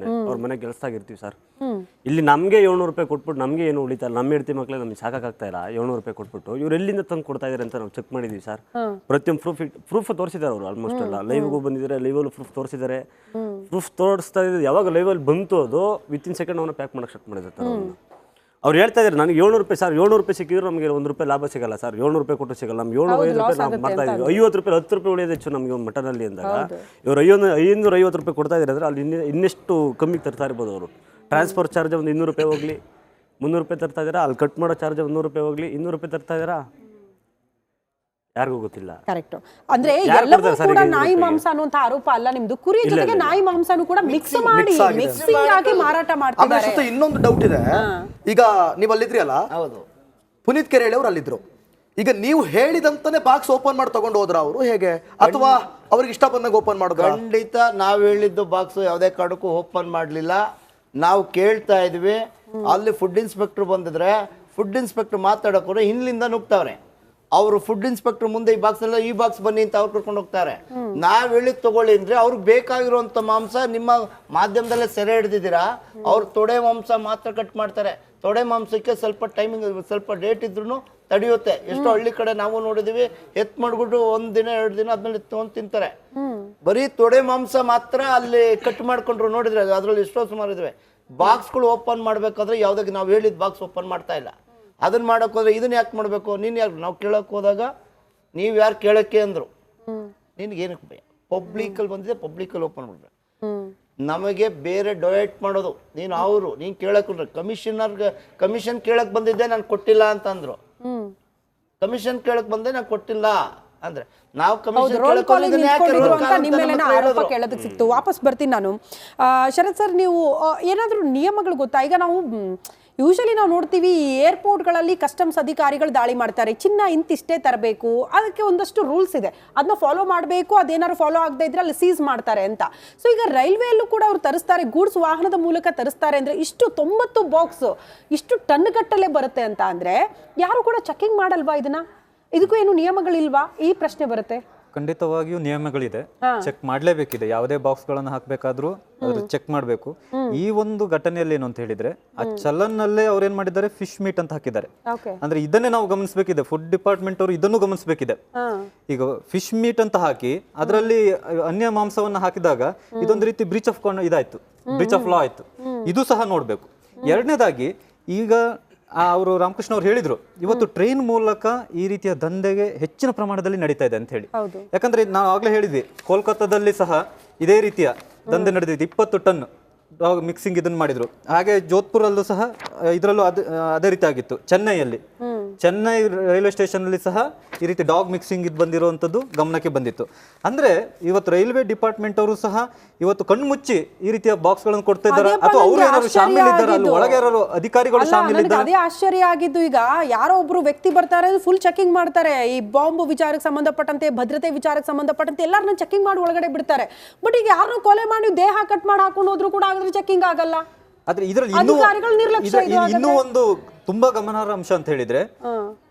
ಅವ್ರ ಮನೆ ಕೆಲಸದಾಗಿರ್ತೀವಿ ಸರ್. ಇಲ್ಲಿ ನಮ್ಗೆ 700 ರೂಪಾಯಿ ಕೊಟ್ಬಿಟ್ಟು ನಮ್ಗೆ ಏನು ಉಳಿತಾ ಇಲ್ಲ, ನಮ್ಮ ಹೆಂಡತಿ ಮಕ್ಳಿಗೆ ನಮ್ಗೆ ಸಾಕಾಗ್ತಾ ಇಲ್ಲ. 700 ರೂಪಾಯಿ ಕೊಟ್ಬಿಟ್ಟು ಇವ್ರು ಎಲ್ಲಿಂದ ತಂದು ಕೊಡ್ತಾ ಇದಾರೆ ಅಂತ ನಾವು ಚೆಕ್ ಮಾಡಿದೀವಿ ಸರ್. ಪ್ರತಿಯೊಂದು ಪ್ರೂಫ್ ತೋರಿಸಿದ್ದಾರೆ ಅವರು. ಆಲ್ಮೋಸ್ಟ್ ಎಲ್ಲ ಲೈವ್ಗೂ ಬಂದಿದ್ದಾರೆ, ಲೈವಲ್ಲೂ ಪ್ರೂಫ್ ತೋರಿಸಿದ್ದಾರೆ. ಪ್ರೂಫ್ ತೋರಿಸ್ತಾ ಇದ್ದು ಯಾವಾಗ ಲೈವಲ್ಲಿ ಬಂತು ಅದು ವಿತಿನ್ ಸೆಕೆಂಡ್ ಅವನ್ನ ಪ್ಯಾಕ್ ಮಾಡಕ್ಕೆ ಸ್ಟಾರ್ಟ್ ಮಾಡಿದ್ದಾರೆ. ಅವ್ರು ಹೇಳ್ತಾ ಇದ್ದಾರೆ, ನನಗೆ 700 ರೂಪಾಯಿ ಸರ್, 700 ರೂಪಾಯಿ ಸಿಕ್ಕಿದ್ರು ನಮಗೆ 1 ರೂಪಾಯಿ ಲಾಭ ಸಿಗಲ್ಲ ಸರ್, 700 ರೂಪಾಯಿ ಕೊಟ್ಟು ಸಿಗಲ್ಲ, ನಮ್ಗೆ 750 ರೂಪಾಯಿ ನಾವು ಮಾಡ್ತಾ ಇದ್ದೀವಿ, 50 ರೂಪಾಯಿ 10 ರೂಪಾಯಿ ಉಳಿಯೋದು ಹೆಚ್ಚು ನಮಗೆ ಒಂದು ಮಟನಲ್ಲಿ ಅಂದಾಗ ಇವರು 550 ರೂಪಾಯಿ ಕೊಡ್ತಾ ಇದ್ದಾರೆ ಅಂದರೆ ಅಲ್ಲಿ ಇನ್ನೆಷ್ಟು ಕಮ್ಮಿಗೆ ತರ್ತಾ ಇರ್ಬೋದು ಅವರು. ಟ್ರಾನ್ಸ್ಫರ್ ಚಾರ್ಜ್ ಒಂದು 200 ರೂಪಾಯಿ ಹೋಗಲಿ, 300 ರೂಪಾಯಿ ತರ್ತಾ ಇದ್ದೀರಾ, ಅಲ್ಲಿ ಕಟ್ ಮಾಡೋ ಚಾರ್ಜ್ 100 ರೂಪಾಯಿ ಹೋಗಲಿ, 200 ರೂಪಾಯಿ ತರ್ತಾ ಇದ್ದೀರಾ, ಯಾರಿಗೂ ಗೊತ್ತಿಲ್ಲ.
ಕರೆಕ್ಟ್. ಅಂದ್ರೆ ಎಲ್ಲವೂ ಕೂಡ ನಾಯಿ ಮಾಂಸ ಅನ್ನುವಂತ ಆರೋಪ ಅಲ್ಲ ನಿಮ್ದು, ಕುರಿ ಜೊತೆಗೆ ನಾಯಿ ಮಾಂಸನೂ ಕೂಡ ಮಿಕ್ಸ್ ಮಾಡಿ ಮಿಕ್ಸಿಂಗ್ ಆಗಿ ಮಾರಾಟ ಮಾಡ್ತಿದ್ದಾರೆ.
ಇನ್ನೊಂದು ಡೌಟ್ ಇದೆ, ಈಗ ನೀವು ಅಲ್ಲಿದ್ರಿ ಅಲ್ಲ? ಹೌದು, ಪುನೀತ್ ಕೆರೆಹಳ್ಳಿ ಅವರು ಅಲ್ಲಿದ್ರು. ಈಗ ನೀವು ಹೇಳಿದಂತಾನೆ ಬಾಕ್ಸ್ ಓಪನ್ ಮಾಡಿ ತಗೊಂಡು ಹೋದ್ರ ಅವರು, ಹೇಗೆ? ಅಥವಾ ಅವ್ರಿಗೆ ಇಷ್ಟ ಬಂದಾಗ ಓಪನ್ ಮಾಡೋದು?
ಖಂಡಿತ ನಾವು ಹೇಳಿದ್ದು ಬಾಕ್ಸ್ ಯಾವುದೇ ಕಾರಣಕ್ಕೂ ಓಪನ್ ಮಾಡಲಿಲ್ಲ. ನಾವು ಕೇಳ್ತಾ ಇದ್ವಿ, ಅಲ್ಲಿ ಫುಡ್ ಇನ್ಸ್ಪೆಕ್ಟರ್ ಬಂದಿದ್ರೆ ಫುಡ್ ಇನ್ಸ್ಪೆಕ್ಟರ್ ಮಾತಾಡೋಕೆ ಹಿಂದ್ಲಿಂದ ನುಗ್ತಾವ್ರೆ. ಅವರು ಫುಡ್ ಇನ್ಸ್ಪೆಕ್ಟರ್ ಮುಂದೆ ಈ ಬಾಕ್ಸ್ ಎಲ್ಲ ಈ ಬಾಕ್ಸ್ ಬನ್ನಿ ಅಂತ ಅವ್ರು ಕರ್ಕೊಂಡು ಹೋಗ್ತಾರೆ. ನಾವ್ ಹೇಳಿದ್ ತಗೊಳ್ಳಿ ಅಂದ್ರೆ ಅವ್ರಿಗೆ ಬೇಕಾಗಿರುವಂತ ಮಾಂಸ ನಿಮ್ಮ ಮಾಧ್ಯಮದಲ್ಲೇ ಸೆರೆ ಹಿಡಿದಿದ್ದೀರಾ. ಅವ್ರು ತೊಡೆ ಮಾಂಸ ಮಾತ್ರ ಕಟ್ ಮಾಡ್ತಾರೆ. ತೊಡೆ ಮಾಂಸಕ್ಕೆ ಸ್ವಲ್ಪ ಟೈಮಿಂಗ್, ಸ್ವಲ್ಪ ಡೇಟ್ ಇದ್ರೂ ತಡೆಯುತ್ತೆ. ಎಷ್ಟೋ ಹಳ್ಳಿ ಕಡೆ ನಾವು ನೋಡಿದೀವಿ, ಎತ್ ಮಾಡ್ಬಿಟ್ಟು 1 ದಿನ 2 ದಿನ ಆದ್ಮೇಲೆ ತಗೊಂಡ್ ತಿಂತಾರೆ. ಬರೀ ತೊಡೆ ಮಾಂಸ ಮಾತ್ರ ಅಲ್ಲಿ ಕಟ್ ಮಾಡ್ಕೊಂಡ್ರು ನೋಡಿದ್ರೆ ಅದ್ರಲ್ಲಿ ಎಷ್ಟೋ ಸುಮಾರು ಇದಾವೆ. ಬಾಕ್ಸ್ಗಳು ಓಪನ್ ಮಾಡ್ಬೇಕಾದ್ರೆ ಯಾವ್ದಾಗ ನಾವು ಹೇಳಿದ ಬಾಕ್ಸ್ ಓಪನ್ ಮಾಡ್ತಾ ಇಲ್ಲ. ಅದನ್ನ ಮಾಡಕ್ ಹೋದ್ರೆ ಇದನ್ನ ಯಾಕೆ ಮಾಡ್ಬೇಕು, ನೀನ್ ಯಾರು? ನಾವು ಕೇಳಕ್ ಹೋದಾಗ ನೀವ್ ಯಾರು ಕೇಳಕ್ಕೆ ಅಂದ್ರು. ನಿನ್ಗೇನಕ್ಕೆ ಭಯ? ಪಬ್ಲಿಕ್ ಅಲ್ಲಿ ಬಂದಿದೆ, ಪಬ್ಲಿಕ್ ಅಲ್ಲಿ ಓಪನ್ ಮಾಡ್ಬೇಕು. ನಮಗೆ ಬೇರೆ ಡೊಯೇಟ್ ಮಾಡೋದು, ನೀನ್ ಕೇಳಕ್ ಕಮಿಷನ್ ಕೇಳಕ್ ಬಂದಿದ್ದೆ ನಾನು ಕೊಟ್ಟಿಲ್ಲ ಅಂತ ಅಂದ್ರು. ಕಮಿಷನ್ ಕೇಳಕ್ ಬಂದೆ ನಾನು ಕೊಟ್ಟಿಲ್ಲ ಅಂದ್ರೆ ನಾವು
ಆರೋಪ ಕೇಳೋದಕ್ಕೆ ಸಿಕ್ತು. ವಾಪಸ್ ಬರ್ತೀನಿ ನಾನು. ಶರತ್ ಸರ್, ನೀವು ಏನಾದ್ರೂ ನಿಯಮಗಳು ಗೊತ್ತಾ? ಈಗ ನಾವು ಯೂಶಲಿ ನಾವು ನೋಡ್ತೀವಿ ಏರ್ಪೋರ್ಟ್ಗಳಲ್ಲಿ ಕಸ್ಟಮ್ಸ್ ಅಧಿಕಾರಿಗಳು ದಾಳಿ ಮಾಡ್ತಾರೆ, ಚಿನ್ನ ಇಂತಿಷ್ಟೇ ತರಬೇಕು, ಅದಕ್ಕೆ ಒಂದಷ್ಟು ರೂಲ್ಸ್ ಇದೆ, ಅದನ್ನ ಫಾಲೋ ಮಾಡಬೇಕು, ಅದೇನಾದ್ರು ಫಾಲೋ ಆಗದೆ ಇದ್ರೆ ಅಲ್ಲಿ ಸೀಸ್ ಮಾಡ್ತಾರೆ ಅಂತ. ಸೊ ಈಗ ರೈಲ್ವೆಯಲ್ಲೂ ಕೂಡ ಅವ್ರು ತರಿಸ್ತಾರೆ, ಗೂಡ್ಸ್ ವಾಹನದ ಮೂಲಕ ತರಿಸ್ತಾರೆ ಅಂದ್ರೆ ಇಷ್ಟು 90 ಬಾಕ್ಸ್ ಇಷ್ಟು ಟನ್ ಗಟ್ಟಲೆ ಬರುತ್ತೆ ಅಂತ ಅಂದ್ರೆ ಯಾರು ಕೂಡ ಚೆಕಿಂಗ್ ಮಾಡಲ್ವಾ ಇದನ್ನ? ಇದಕ್ಕೂ ಏನು ನಿಯಮಗಳಿಲ್ವಾ? ಈ ಪ್ರಶ್ನೆ ಬರುತ್ತೆ.
ಖಂಡಿತವಾಗಿಯೂ ನಿಯಮಗಳಿದೆ, ಚೆಕ್ ಮಾಡಲೇಬೇಕಿದೆ. ಯಾವುದೇ ಬಾಕ್ಸ್ ಗಳನ್ನ ಹಾಕ್ಬೇಕಾದ್ರೂ ಚೆಕ್ ಮಾಡಬೇಕು. ಈ ಒಂದು ಘಟನೆಯಲ್ಲಿ ಏನು ಅಂತ ಹೇಳಿದ್ರೆ, ಆ ಚಲನ್ ನಲ್ಲೇ ಅವ್ರು ಏನ್ ಮಾಡಿದ್ದಾರೆ, ಫಿಶ್ ಮೀಟ್ ಅಂತ ಹಾಕಿದ್ದಾರೆ. ಅಂದ್ರೆ ಇದನ್ನೇ ನಾವು ಗಮನಿಸಬೇಕಿದೆ, ಫುಡ್ ಡಿಪಾರ್ಟ್ಮೆಂಟ್ ಅವರು ಇದನ್ನು ಗಮನಿಸಬೇಕಿದೆ. ಈಗ ಫಿಶ್ ಮೀಟ್ ಅಂತ ಹಾಕಿ ಅದರಲ್ಲಿ ಅನ್ಯ ಮಾಂಸವನ್ನ ಹಾಕಿದಾಗ ಇದೊಂದು ರೀತಿ ಬ್ರೀಚ್ ಆಫ್ ಇದಾಯ್ತು, ಬ್ರೀಚ್ ಆಫ್ ಲಾ ಆಯ್ತು. ಇದು ಸಹ ನೋಡ್ಬೇಕು. ಎರಡನೇದಾಗಿ, ಈಗ ಅವರು ರಾಮಕೃಷ್ಣ ಅವ್ರು ಹೇಳಿದ್ರು, ಇವತ್ತು ಟ್ರೈನ್ ಮೂಲಕ ಈ ರೀತಿಯ ದಂಧೆಗೆ ಹೆಚ್ಚಿನ ಪ್ರಮಾಣದಲ್ಲಿ ನಡೀತಾ ಇದೆ ಅಂತ ಹೇಳಿ. ಯಾಕಂದ್ರೆ ನಾವು ಆಗ್ಲೇ ಹೇಳಿದ್ವಿ, ಕೋಲ್ಕತ್ತಾದಲ್ಲಿ ಸಹ ಇದೇ ರೀತಿಯ ದಂಧೆ ನಡೆದಿದೆ. 20 ಟನ್ ಡಾಗ್ ಮಿಕ್ಸಿಂಗ್ ಇದನ್ನ ಮಾಡಿದ್ರು. ಹಾಗೆ ಜೋಧ್ಪುರಲ್ಲೂ ಸಹ ಇದರಲ್ಲೂ ಅದೇ ರೀತಿ ಆಗಿತ್ತು. ಚೆನ್ನೈ ರೈಲ್ವೆ ಸ್ಟೇಷನ್ ಅಲ್ಲಿ ಸಹ ಈ ರೀತಿ ಡಾಗ್ ಮಿಕ್ಸಿಂಗ್ ಇದು ಬಂದಿರುವಂತದ್ದು ಗಮನಕ್ಕೆ ಬಂದಿತ್ತು. ಅಂದ್ರೆ ಇವತ್ತು ರೈಲ್ವೆ ಡಿಪಾರ್ಟ್ಮೆಂಟ್ ಅವರು ಸಹ ಇವತ್ತು ಕಣ್ಣು ಮುಚ್ಚಿ ಈ ರೀತಿಯ ಬಾಕ್ಸ್ ಗಳನ್ನು ಕೊಡ್ತಾ ಇದ್ದಾರೆ, ಅಥವಾ ಅವರು ಏನಾದ್ರು ಶಾಮಿಲ್ ಇದ್ದಾರೆ, ಅಲ್ಲಿ ಒಳಗೆ ಯಾರು ಅಧಿಕಾರಿಗಳು ಶಾಮಿಲ್ ಇದ್ದಾರೆ.
ಅದೇ ಆಶ್ಚರ್ಯ ಆಗಿದ್ದು, ಈಗ ಯಾರೋ ಒಬ್ರು ವ್ಯಕ್ತಿ ಬರ್ತಾರೆ, ಫುಲ್ ಚೆಕಿಂಗ್ ಮಾಡ್ತಾರೆ, ಈ ಬಾಂಬ್ ವಿಚಾರಕ್ಕೆ ಸಂಬಂಧಪಟ್ಟಂತೆ, ಭದ್ರತೆ ವಿಚಾರಕ್ಕೆ ಸಂಬಂಧಪಟ್ಟಂತೆ ಎಲ್ಲರನ್ನ ಚೆಕಿಂಗ್ ಮಾಡಿ ಒಳಗಡೆ ಬಿಡ್ತಾರೆ. ಬಟ್ ಈಗ ಯಾರನ್ನೂ ಕೊಲೆ ಮಾಡಿ ದೇಹ ಕಟ್ ಮಾಡಿ ಹಾಕೊಂಡು ಹೋದ್ರು ಕೂಡ ಚೆಕಿಂಗ್ ಆಗಲ್ಲ.
ಆದ್ರೆ ಇದರಲ್ಲಿ ಇನ್ನೂ ಒಂದು ತುಂಬಾ ಗಮನಾರ್ಹ ಅಂಶ ಅಂತ ಹೇಳಿದ್ರೆ,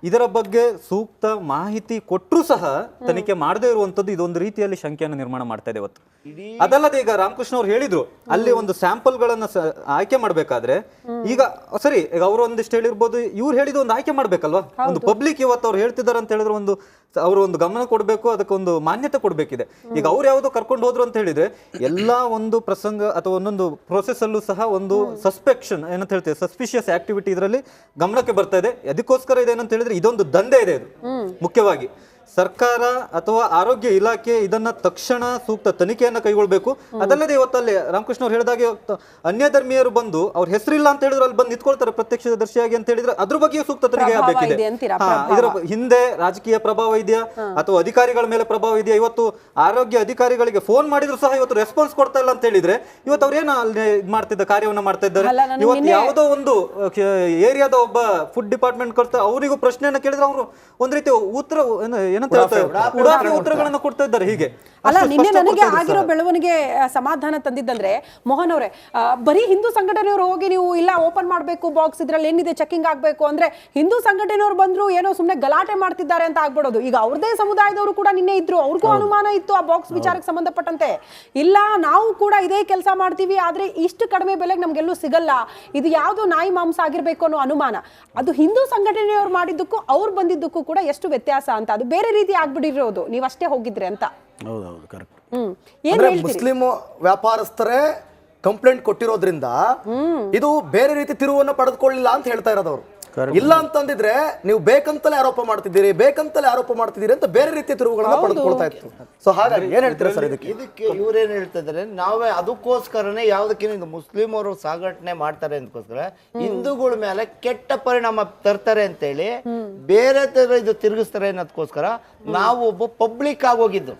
ಇದರ ಬಗ್ಗೆ ಸೂಕ್ತ ಮಾಹಿತಿ ಕೊಟ್ಟರು ಸಹ ತನಿಖೆ ಮಾಡದೇ ಇರುವಂತದ್ದು ಇದೊಂದು ರೀತಿಯಲ್ಲಿ ಶಂಕೆಯನ್ನು ನಿರ್ಮಾಣ ಮಾಡ್ತಾ ಇದೆ ಇವತ್ತು. ಅದಲ್ಲದೆ ಈಗ ರಾಮಕೃಷ್ಣ ಅವ್ರು ಹೇಳಿದ್ರು, ಅಲ್ಲಿ ಒಂದು ಸ್ಯಾಂಪಲ್ ಗಳನ್ನ ಆಯ್ಕೆ ಮಾಡ್ಬೇಕಾದ್ರೆ, ಈಗ ಸರಿ ಈಗ ಅವರು ಒಂದಿಷ್ಟು ಹೇಳಿರ್ಬೋದು, ಇವ್ರು ಹೇಳಿದ ಒಂದು ಆಯ್ಕೆ ಮಾಡ್ಬೇಕಲ್ವಾ, ಒಂದು ಪಬ್ಲಿಕ್ ಇವತ್ತು ಅವ್ರು ಹೇಳ್ತಿದ್ದಾರೆ ಅಂತ ಹೇಳಿದ್ರೆ ಅವರು ಒಂದು ಗಮನ ಕೊಡಬೇಕು, ಅದಕ್ಕೊಂದು ಮಾನ್ಯತೆ ಕೊಡಬೇಕಿದೆ. ಈಗ ಅವ್ರು ಯಾವುದೋ ಕರ್ಕೊಂಡು ಹೋದ್ರು ಅಂತ ಹೇಳಿದ್ರೆ, ಎಲ್ಲಾ ಒಂದು ಪ್ರಸಂಗ ಅಥವಾ ಒಂದೊಂದು ಪ್ರೊಸೆಸ್ ಅಲ್ಲೂ ಸಹ ಒಂದು ಸಸ್ಪೆಕ್ಷನ್ ಏನಂತ ಹೇಳ್ತೇವೆ, ಸಸ್ಪಿಷಿಯಸ್ ಆಕ್ಟಿವಿಟಿ ಇದರಲ್ಲಿ ಗಮನಕ್ಕೆ ಬರ್ತಾ ಇದೆ. ಅದಕ್ಕೋಸ್ಕರ ಇದೇನಂತ ಹೇಳಿದ್ರೆ ಇದೊಂದು ದಂಧೆ ಇದೆ. ಇದು ಮುಖ್ಯವಾಗಿ ಸರ್ಕಾರ ಅಥವಾ ಆರೋಗ್ಯ ಇಲಾಖೆ ಇದನ್ನ ತಕ್ಷಣ ಸೂಕ್ತ ತನಿಖೆಯನ್ನ ಕೈಗೊಳ್ಳಬೇಕು. ಅದಲ್ಲದೆ ಇವತ್ತಲ್ಲಿ ರಾಮಕೃಷ್ಣ ಅವ್ರು ಹೇಳಿದಾಗೆ ಅನ್ಯ ಧರ್ಮೀಯರು ಬಂದು ಅವ್ರ ಹೆಸರಿಲ್ಲ ಅಂತ ಹೇಳಿದ್ರು ಅಲ್ಲಿ ಬಂದು ನಿಂತ್ಕೊಳ್ತಾರೆ ಪ್ರತ್ಯಕ್ಷದರ್ಶಿಯಾಗಿ ಅಂತ ಹೇಳಿದ್ರೆ ಅದ್ರ ಬಗ್ಗೆ ಸೂಕ್ತ ತನಿಖೆ ಆಗಬೇಕಿದೆ. ಇದರ ಹಿಂದೆ ರಾಜಕೀಯ ಪ್ರಭಾವ ಇದೆಯಾ ಅಥವಾ ಅಧಿಕಾರಿಗಳ ಮೇಲೆ ಪ್ರಭಾವ ಇದೆಯಾ? ಇವತ್ತು ಆರೋಗ್ಯ ಅಧಿಕಾರಿಗಳಿಗೆ ಫೋನ್ ಮಾಡಿದ್ರು ಸಹ ಇವತ್ತು ರೆಸ್ಪಾನ್ಸ್ ಕೊಡ್ತಾ ಇಲ್ಲ ಅಂತ ಹೇಳಿದ್ರೆ ಇವತ್ತು ಅವ್ರು ಏನು ಅಲ್ಲಿ ಮಾಡ್ತಿದ್ದ ಕಾರ್ಯವನ್ನ ಮಾಡ್ತಾ ಇದ್ದಾರೆ. ಇವತ್ತು ಯಾವುದೋ ಒಂದು ಏರಿಯಾದ ಒಬ್ಬ ಫುಡ್ ಡಿಪಾರ್ಟ್ಮೆಂಟ್ ಕೊಡ್ತಾ ಅವರಿಗೂ ಪ್ರಶ್ನೆಯನ್ನ ಕೇಳಿದ್ರೆ ಅವರು ಒಂದ್ ರೀತಿ ಉತ್ತರ ಏನಂತ ಹೇಳ್ತಾರೆ, ಉಡಾಫೆ ಉತ್ತರಗಳನ್ನ ಕೊಡ್ತಾ ಇದ್ದಾರೆ. ಹೀಗೆ
ಅಲ್ಲ, ನಿನ್ನೆ ನನಗೆ ಆಗಿರೋ ಬೆಳವಣಿಗೆ ಸಮಾಧಾನ ತಂದಿದ್ದಂದ್ರೆ, ಮೋಹನ್ ಅವರೇ, ಬರೀ ಹಿಂದೂ ಸಂಘಟನೆಯವರು ಹೋಗಿ ನೀವು ಇಲ್ಲ ಓಪನ್ ಮಾಡಬೇಕು ಬಾಕ್ಸ್, ಇದ್ರಲ್ಲಿ ಏನಿದೆ ಚೆಕಿಂಗ್ ಆಗ್ಬೇಕು ಅಂದ್ರೆ ಹಿಂದೂ ಸಂಘಟನೆಯವರು ಬಂದ್ರು ಏನೋ ಸುಮ್ಮನೆ ಗಲಾಟೆ ಮಾಡ್ತಿದ್ದಾರೆ ಅಂತ ಆಗ್ಬಿಡೋದು. ಈಗ ಅವ್ರದೇ ಸಮುದಾಯದವರು ಕೂಡ ನಿನ್ನೆ ಇದ್ರು, ಅವ್ರಿಗೂ ಅನುಮಾನ ಇತ್ತು ಆ ಬಾಕ್ಸ್ ವಿಚಾರಕ್ಕೆ ಸಂಬಂಧಪಟ್ಟಂತೆ. ಇಲ್ಲ, ನಾವು ಕೂಡ ಇದೇ ಕೆಲಸ ಮಾಡ್ತೀವಿ, ಆದ್ರೆ ಇಷ್ಟು ಕಡಿಮೆ ಬೆಲೆಗೆ ನಮ್ಗೆಲ್ಲೂ ಸಿಗಲ್ಲ, ಇದು ಯಾವ್ದೋ ನಾಯಿ ಮಾಂಸ ಆಗಿರ್ಬೇಕು ಅನ್ನೋ ಅನುಮಾನ. ಅದು ಹಿಂದೂ ಸಂಘಟನೆಯವರು ಮಾಡಿದ್ದಕ್ಕೂ ಅವ್ರು ಬಂದಿದ್ದಕ್ಕೂ ಕೂಡ ಎಷ್ಟು ವ್ಯತ್ಯಾಸ ಅಂತ, ಅದು ಬೇರೆ ರೀತಿ ಆಗ್ಬಿಟ್ಟಿರೋದು ನೀವಷ್ಟೇ ಹೋಗಿದ್ರೆ ಅಂತ.
ಹೌದೌದು, ಕರೆಕ್ಟ್.
ಮುಸ್ಲಿಂ ವ್ಯಾಪಾರಸ್ಥರೇ ಕಂಪ್ಲೇಂಟ್ ಕೊಟ್ಟಿರೋದ್ರಿಂದ ಇದು ಬೇರೆ ರೀತಿ ತಿರುವನ್ನ ಪಡೆದುಕೊಳ್ಳಿಲ್ಲ ಅಂತ ಹೇಳ್ತಾ ಇರೋದವ್ರು. ಇಲ್ಲ ಅಂತಂದಿದ್ರೆ ನೀವು ಬೇಕಂತಲೇ ಆರೋಪ ಮಾಡ್ತಿದ್ದೀರಿ ಅಂತ ಬೇರೆ ರೀತಿಯ ತಿರುವುಗಳನ್ನ ಪಡೆದುಕೊಳ್ತಾ ಇತ್ತು. ಸೊ ಹಾಗಾಗಿ ಏನ್ ಹೇಳ್ತೀರಾ ಸರ್ ಇದಕ್ಕೆ?
ಇವ್ರೇನ್ ಹೇಳ್ತಾ ಇದಾರೆ, ನಾವೇ ಅದಕ್ಕೋಸ್ಕರನೇ ಯಾವ್ದಕ್ಕಿಂತ ಮುಸ್ಲಿಂ ಅವರು ಸಂಘಟನೆ ಮಾಡ್ತಾರೆ ಅಂತಕ್ಕೋಸ್ಕರ ಹಿಂದೂಗಳ ಮೇಲೆ ಕೆಟ್ಟ ಪರಿಣಾಮ ತರ್ತಾರೆ ಅಂತೇಳಿ ಬೇರೆ ತರ ಇದು ತಿರುಗಿಸ್ತಾರೆ ಅನ್ನೋದಕ್ಕೋಸ್ಕರ ನಾವು ಒಬ್ಬ ಪಬ್ಲಿಕ್ ಆಗೋಗಿದ್ದು.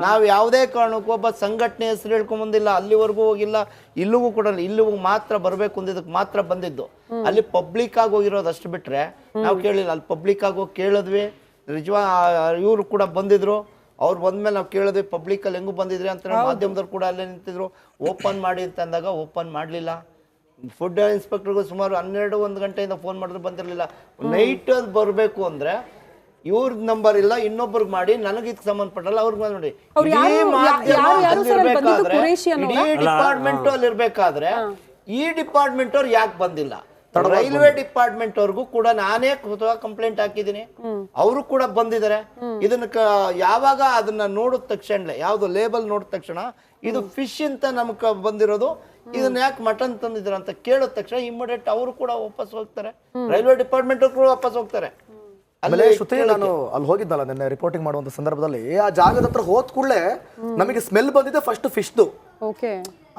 ನಾವು ಯಾವುದೇ ಕಾರಣಕ್ಕೂ ಒಬ್ಬ ಸಂಘಟನೆ ಹೆಸರು ಹೇಳ್ಕೊಂಡ್ ಬಂದಿಲ್ಲ, ಅಲ್ಲಿವರೆಗೂ ಹೋಗಿಲ್ಲ, ಇಲ್ಲಿಗೂ ಕೂಡ ಇಲ್ಲಿಗೂ ಮಾತ್ರ ಬರ್ಬೇಕು ಅಂದಿದ್ದಕ್ಕೆ ಮಾತ್ರ ಬಂದಿದ್ದು. ಅಲ್ಲಿ ಪಬ್ಲಿಕ್ ಆಗಿ ಹೋಗಿರೋದು ಅಷ್ಟು ಬಿಟ್ರೆ ನಾವು ಕೇಳಿಲ್ಲ. ಅಲ್ಲಿ ಪಬ್ಲಿಕ್ ಆಗಿ ಹೋಗಿ ಕೇಳಿದ್ವಿ, ಇವರು ಕೂಡ ಬಂದಿದ್ರು, ಅವ್ರು ಬಂದ್ಮೇಲೆ ನಾವು ಕೇಳಿದ್ವಿ ಪಬ್ಲಿಕ್ ಅಲ್ಲಿ ಹೆಂಗು ಬಂದಿದ್ರಿ ಅಂತ. ಮಾಧ್ಯಮದವ್ರು ಕೂಡ ಅಲ್ಲೇ ನಿಂತಿದ್ರು. ಓಪನ್ ಮಾಡಿ ಅಂತ ಅಂದಾಗ ಓಪನ್ ಮಾಡಲಿಲ್ಲ. ಫುಡ್ ಇನ್ಸ್ಪೆಕ್ಟರ್ಗೂ ಸುಮಾರು 12-1 ಗಂಟೆಯಿಂದ ಫೋನ್ ಮಾಡಿದ್ರು, ಬಂದಿರಲಿಲ್ಲ. ನೈಟ್ ಅಲ್ಲಿ ಬರಬೇಕು ಅಂದ್ರೆ ಇವ್ರ ನಂಬರ್ ಇಲ್ಲ, ಇನ್ನೊಬ್ರಿಗೆ ಮಾಡಿ ನನಗೆ ಇದಕ್ಕೆ ಸಂಬಂಧಪಟ್ಟಲ್ಲ ಅವ್ರಿಗೆ ನೋಡಿ. ಇಡೀ ಡಿಪಾರ್ಟ್ಮೆಂಟ್ ಅಲ್ಲಿ ಇರ್ಬೇಕಾದ್ರೆ ಈ ಡಿಪಾರ್ಟ್ಮೆಂಟ್ ಅವ್ರು ಯಾಕೆ ಬಂದಿಲ್ಲ? ರೈಲ್ವೆ ಡಿಪಾರ್ಟ್ಮೆಂಟ್ ಅವ್ರಿಗೂ ಕೂಡ ನಾನೇ ಕಂಪ್ಲೇಂಟ್ ಹಾಕಿದ್ದೀನಿ, ಅವರು ಕೂಡ ಬಂದಿದ್ದಾರೆ. ಇದನ್ನ ಯಾವಾಗ ಅದನ್ನ ನೋಡಿದ ತಕ್ಷಣ, ಯಾವ್ದು ಲೇಬಲ್ ನೋಡಿದ ತಕ್ಷಣ ಇದು ಫಿಶ್ ಅಂತ ನಮ್ಗೆ ಬಂದಿರೋದು, ಇದನ್ನ ಯಾಕೆ ಮಟನ್ ತಂದಿದ್ರ ಅಂತ ಕೇಳಿದ ತಕ್ಷಣ ಇಮಿಡಿಯೇಟ್ ಅವರು ಕೂಡ ವಾಪಸ್ ಹೋಗ್ತಾರೆ, ರೈಲ್ವೆ ಡಿಪಾರ್ಟ್ಮೆಂಟ್ ಕೂಡ ವಾಪಸ್ ಹೋಗ್ತಾರೆ.
ಆಮೇಲೆ ಶ್ರುತಿ, ನಾನು ಅಲ್ಲಿ ಹೋಗಿದ್ದಲ್ಲ ನಿನ್ನೆ ರಿಪೋರ್ಟಿಂಗ್ ಮಾಡುವಂತ ಸಂದರ್ಭದಲ್ಲಿ, ಆ ಜಾಗದ ಹತ್ರ ಹೋದ ಕೂಡಲೇ ನಮಗೆ ಸ್ಮೆಲ್ ಬಂದಿದೆ ಫಸ್ಟ್ ಫಿಶ್ದು.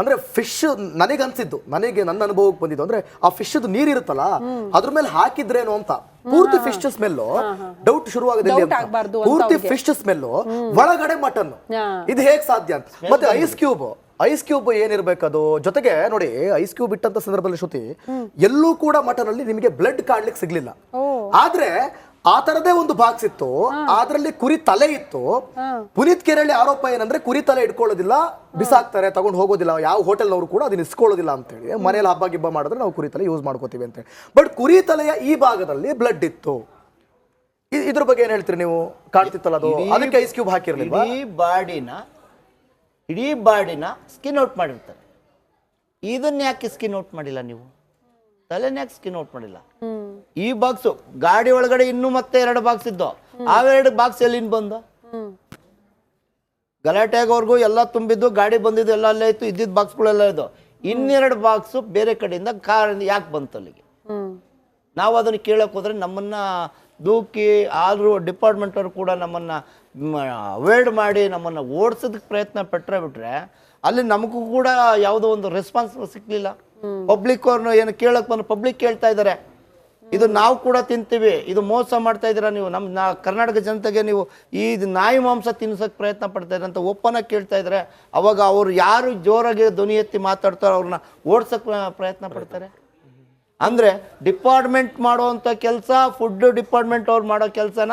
ಅಂದ್ರೆ ಫಿಶ್ ನನಗೆ ಅನ್ಸಿದ್ದು, ನನ್ನ ಅನುಭವಕ್ಕೆ ಬಂದಿದ್ದು ಅಂದ್ರೆ ಆ ಫಿಶ್ ನೀರ್ ಇರುತ್ತಲ್ಲ ಅದ್ರ ಮೇಲೆ ಹಾಕಿದ್ರೇನು ಅಂತ. ಪೂರ್ತಿ ಫಿಶ್ ಸ್ಮೆಲ್ ಡೌಟ್ ಶುರುವಾಗದಿಲ್ಲ, ಪೂರ್ತಿ ಫಿಶ್ ಸ್ಮೆಲ್ ಒಳಗಡೆ ಮಟನ್, ಇದು ಹೇಗ್ ಸಾಧ್ಯ ಅಂತ. ಮತ್ತೆ ಐಸ್ ಕ್ಯೂಬ್ ಏನಿರ್ಬೇಕದು. ಜೊತೆಗೆ ನೋಡಿ, ಐಸ್ ಕ್ಯೂಬ್ ಇಟ್ಟಂತ ಸಂದರ್ಭದಲ್ಲಿ ಶ್ರುತಿ, ಎಲ್ಲೂ ಕೂಡ ಮಟನ್ ಅಲ್ಲಿ ನಿಮಗೆ ಬ್ಲಡ್ ಕಾಣ್ಲಿಕ್ಕೆ ಸಿಗ್ಲಿಲ್ಲ. ಆದ್ರೆ ಆ ತರದೇ ಒಂದು ಬಾಕ್ಸ್ ಇತ್ತು, ಅದರಲ್ಲಿ ಕುರಿ ತಲೆ ಇತ್ತು. ಪುನೀತ್ ಕೆರಳಿ ಆರೋಪ ಏನಂದ್ರೆ ಕುರಿ ತಲೆ ಇಟ್ಕೊಳ್ಳೋದಿಲ್ಲ, ಬಿಸಾಕ್ತಾರೆ, ತಗೊಂಡು ಹೋಗೋದಿಲ್ಲ, ಯಾವ ಹೋಟೆಲ್ನವರು ಕೂಡ ಅದನ್ನ ಇಸ್ಕೊಳ್ಳೋದಿಲ್ಲ ಅಂತ ಹೇಳಿ. ಮನೇಲಿ ಹಬ್ಬ ಗಿಬ್ಬ ಮಾಡಿದ್ರೆ ನಾವು ಕುರಿ ತಲೆ ಯೂಸ್ ಮಾಡ್ಕೋತೀವಿ ಅಂತ ಹೇಳಿ. ಬಟ್ ಕುರಿ ತಲೆಯ ಈ ಭಾಗದಲ್ಲಿ ಬ್ಲಡ್ ಇತ್ತು. ಇದ್ರ ಬಗ್ಗೆ ಏನ್ ಹೇಳ್ತೀರಿ ನೀವು? ಕಾಣ್ತಿತ್ತಲ್ಲ ಅದು, ಅದಕ್ಕೆ ಐಸ್ ಕ್ಯೂಬ್ ಹಾಕಿರ್ಲಿಲ್ಲ.
ಇಡೀ ಬಾಡಿನ ಸ್ಕಿನ್ ಔಟ್ ಮಾಡಿರ್ತಾರೆ. ಇದನ್ನ ಯಾಕೆ ಸ್ಕಿನ್ ಔಟ್ ಮಾಡಿಲ್ಲ ನೀವು? ತಲೆನ ಯಾಕೆ ಸ್ಕಿನ್ ಔಟ್ ಮಾಡಿಲ್ಲ? ಈ ಬಾಕ್ಸ್ ಗಾಡಿ ಒಳಗಡೆ ಇನ್ನೂ ಮತ್ತೆ 2 ಬಾಕ್ಸ್ ಇದ್ದು, ಆ 2 ಬಾಕ್ಸ್ ಎಲ್ಲಿಂದ ಬಂದು? ಗಲಾಟೆ ಆಗೋರ್ಗು ಎಲ್ಲ ತುಂಬಿದ್ದು, ಗಾಡಿ ಬಂದಿದ್ದು ಎಲ್ಲ ಅಲ್ಲೇ ಇತ್ತು, ಇದ್ದಿದ್ದ ಬಾಕ್ಸ್ಗಳೆಲ್ಲ ಇದ್ದು. 2 ಬಾಕ್ಸ್ ಬೇರೆ ಕಡೆಯಿಂದ ಕಾರಿಂದ ಯಾಕೆ ಬಂತು ಅಲ್ಲಿಗೆ? ನಾವು ಅದನ್ನು ಕೇಳಕ್ ಹೋದ್ರೆ ನಮ್ಮನ್ನ ದೂಕಿ, ಆದ್ರೂ ಡಿಪಾರ್ಟ್ಮೆಂಟ್ ಅವರು ಕೂಡ ನಮ್ಮನ್ನ ಅವಾಯ್ಡ್ ಮಾಡಿ ನಮ್ಮನ್ನ ಓಡಿಸೋದಕ್ಕೆ ಪ್ರಯತ್ನ ಬಿಟ್ರೆ ಅಲ್ಲಿ ನಮಗೂ ಕೂಡ ಯಾವುದೋ ಒಂದು ರೆಸ್ಪಾನ್ಸ್ ಸಿಕ್ಲಿಲ್ಲ. ಪಬ್ಲಿಕ್ ಅವ್ರನ್ನ ಏನು ಕೇಳಕ್ ಬಂದು ಪಬ್ಲಿಕ್ ಕೇಳ್ತಾ ಇದ್ದಾರೆ, ಇದು ನಾವು ಕೂಡ ತಿಂತೀವಿ, ಇದು ಮೋಸ ಮಾಡ್ತಾ ಇದ್ದೀರಾ ನೀವು, ನಮ್ಮ ಕರ್ನಾಟಕ ಜನತೆಗೆ ನೀವು ಈ ನಾಯಿ ಮಾಂಸ ತಿನ್ಸೋಕೆ ಪ್ರಯತ್ನ ಪಡ್ತಾ ಇದ್ದಾರೆ ಅಂತ ಓಪನ್ ಆಗಿ ಕೇಳ್ತಾ ಇದ್ದಾರೆ. ಅವಾಗ ಅವ್ರು ಯಾರು ಜೋರಾಗಿ ಧ್ವನಿ ಎತ್ತಿ ಮಾತಾಡ್ತಾರೋ ಅವ್ರನ್ನ ಓಡ್ಸೋಕೆ ಪ್ರಯತ್ನ ಪಡ್ತಾರೆ. ಅಂದರೆ ಡಿಪಾರ್ಟ್ಮೆಂಟ್ ಮಾಡುವಂಥ ಕೆಲಸ, ಫುಡ್ ಡಿಪಾರ್ಟ್ಮೆಂಟ್ ಅವ್ರು ಮಾಡೋ ಕೆಲಸನ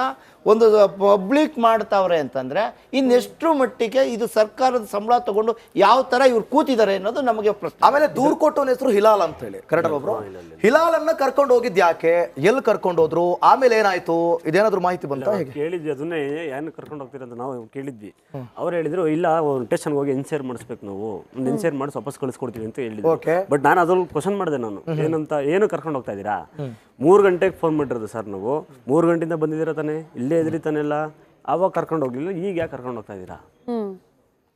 ಒಂದು ಪಬ್ಲಿಕ್ ಮಾಡ್ತಾವ್ರೆ ಅಂತಂದರೆ ಇನ್ನೆಷ್ಟು ಮಟ್ಟಿಗೆ ಇದು ಸರ್ಕಾರದ ಸಂಬಳ ತಗೊಂಡು ಯಾವ ಥರ ಇವ್ರು ಕೂತಿದ್ದಾರೆ ಅನ್ನೋದು ನಮಗೆ ಪ್ರಶ್ನೆ.
ಆಮೇಲೆ ದೂರು ಕೊಟ್ಟವನ ಹೆಸರು ಹಿಲಾಲ್ ಅಂತ ಹೇಳಿ, ಕರೆಕ್ಟ್ ಒಬ್ರು? ಹಿಲಾಲನ್ನ ಕರ್ಕೊಂಡು ಹೋಗಿದ್ ಯಾಕೆ, ಎಲ್ಲಿ ಕರ್ಕೊಂಡು ಹೋದ್ರು, ಆಮೇಲೆ ಏನಾಯ್ತು, ಇದೇನಾದ್ರು ಮಾಹಿತಿ ಬಂತ?
ಕೇಳಿದ್ವಿ, ಅದನ್ನೇ ಏನು ಕರ್ಕೊಂಡು ಹೋಗ್ತೀರ ಅಂತ ನಾವು ಕೇಳಿದ್ವಿ. ಅವ್ರು ಹೇಳಿದ್ರು ಇಲ್ಲ ಸ್ಟೇಷನ್ಗೆ ಹೋಗಿ ಎನ್ಶೇರ್ ಮಾಡಿಸ್ಬೇಕು, ನಾವು ಒಂದು ಎನ್ಶೇರ್ ಮಾಡಿ ವಾಪಸ್ ಕಳಿಸ್ಕೊಡ್ತೀವಿ ಅಂತ ಹೇಳಿದ್ರು. ಬಟ್ ನಾನು ಅದ್ರಲ್ಲಿ ಕ್ವಶನ್ ಮಾಡಿದೆ, ನಾನು ಏನಂತ, ಏನು ಕರ್ಕೊಂಡು ಹೋಗ್ತಾ ಇದ್ದೀರಾ? 3 ಗಂಟೆಗೆ ಫೋನ್ ಮಾಡಿರೋದು ಸರ್, ನಾವು 3 ಗಂಟೆಯಿಂದ ಬಂದಿದ್ದೀರಾ ತಾನೆ, ಇಲ್ಲೇ ಇದ್ರಿ ತಾನೆಲ್ಲ, ಆವಾಗ ಕರ್ಕೊಂಡು ಹೋಗ್ಲಿಲ್ಲ, ಈಗ ಯಾಕೆ ಕರ್ಕೊಂಡು ಹೋಗ್ತಾ ಇದ್ದೀರಾ?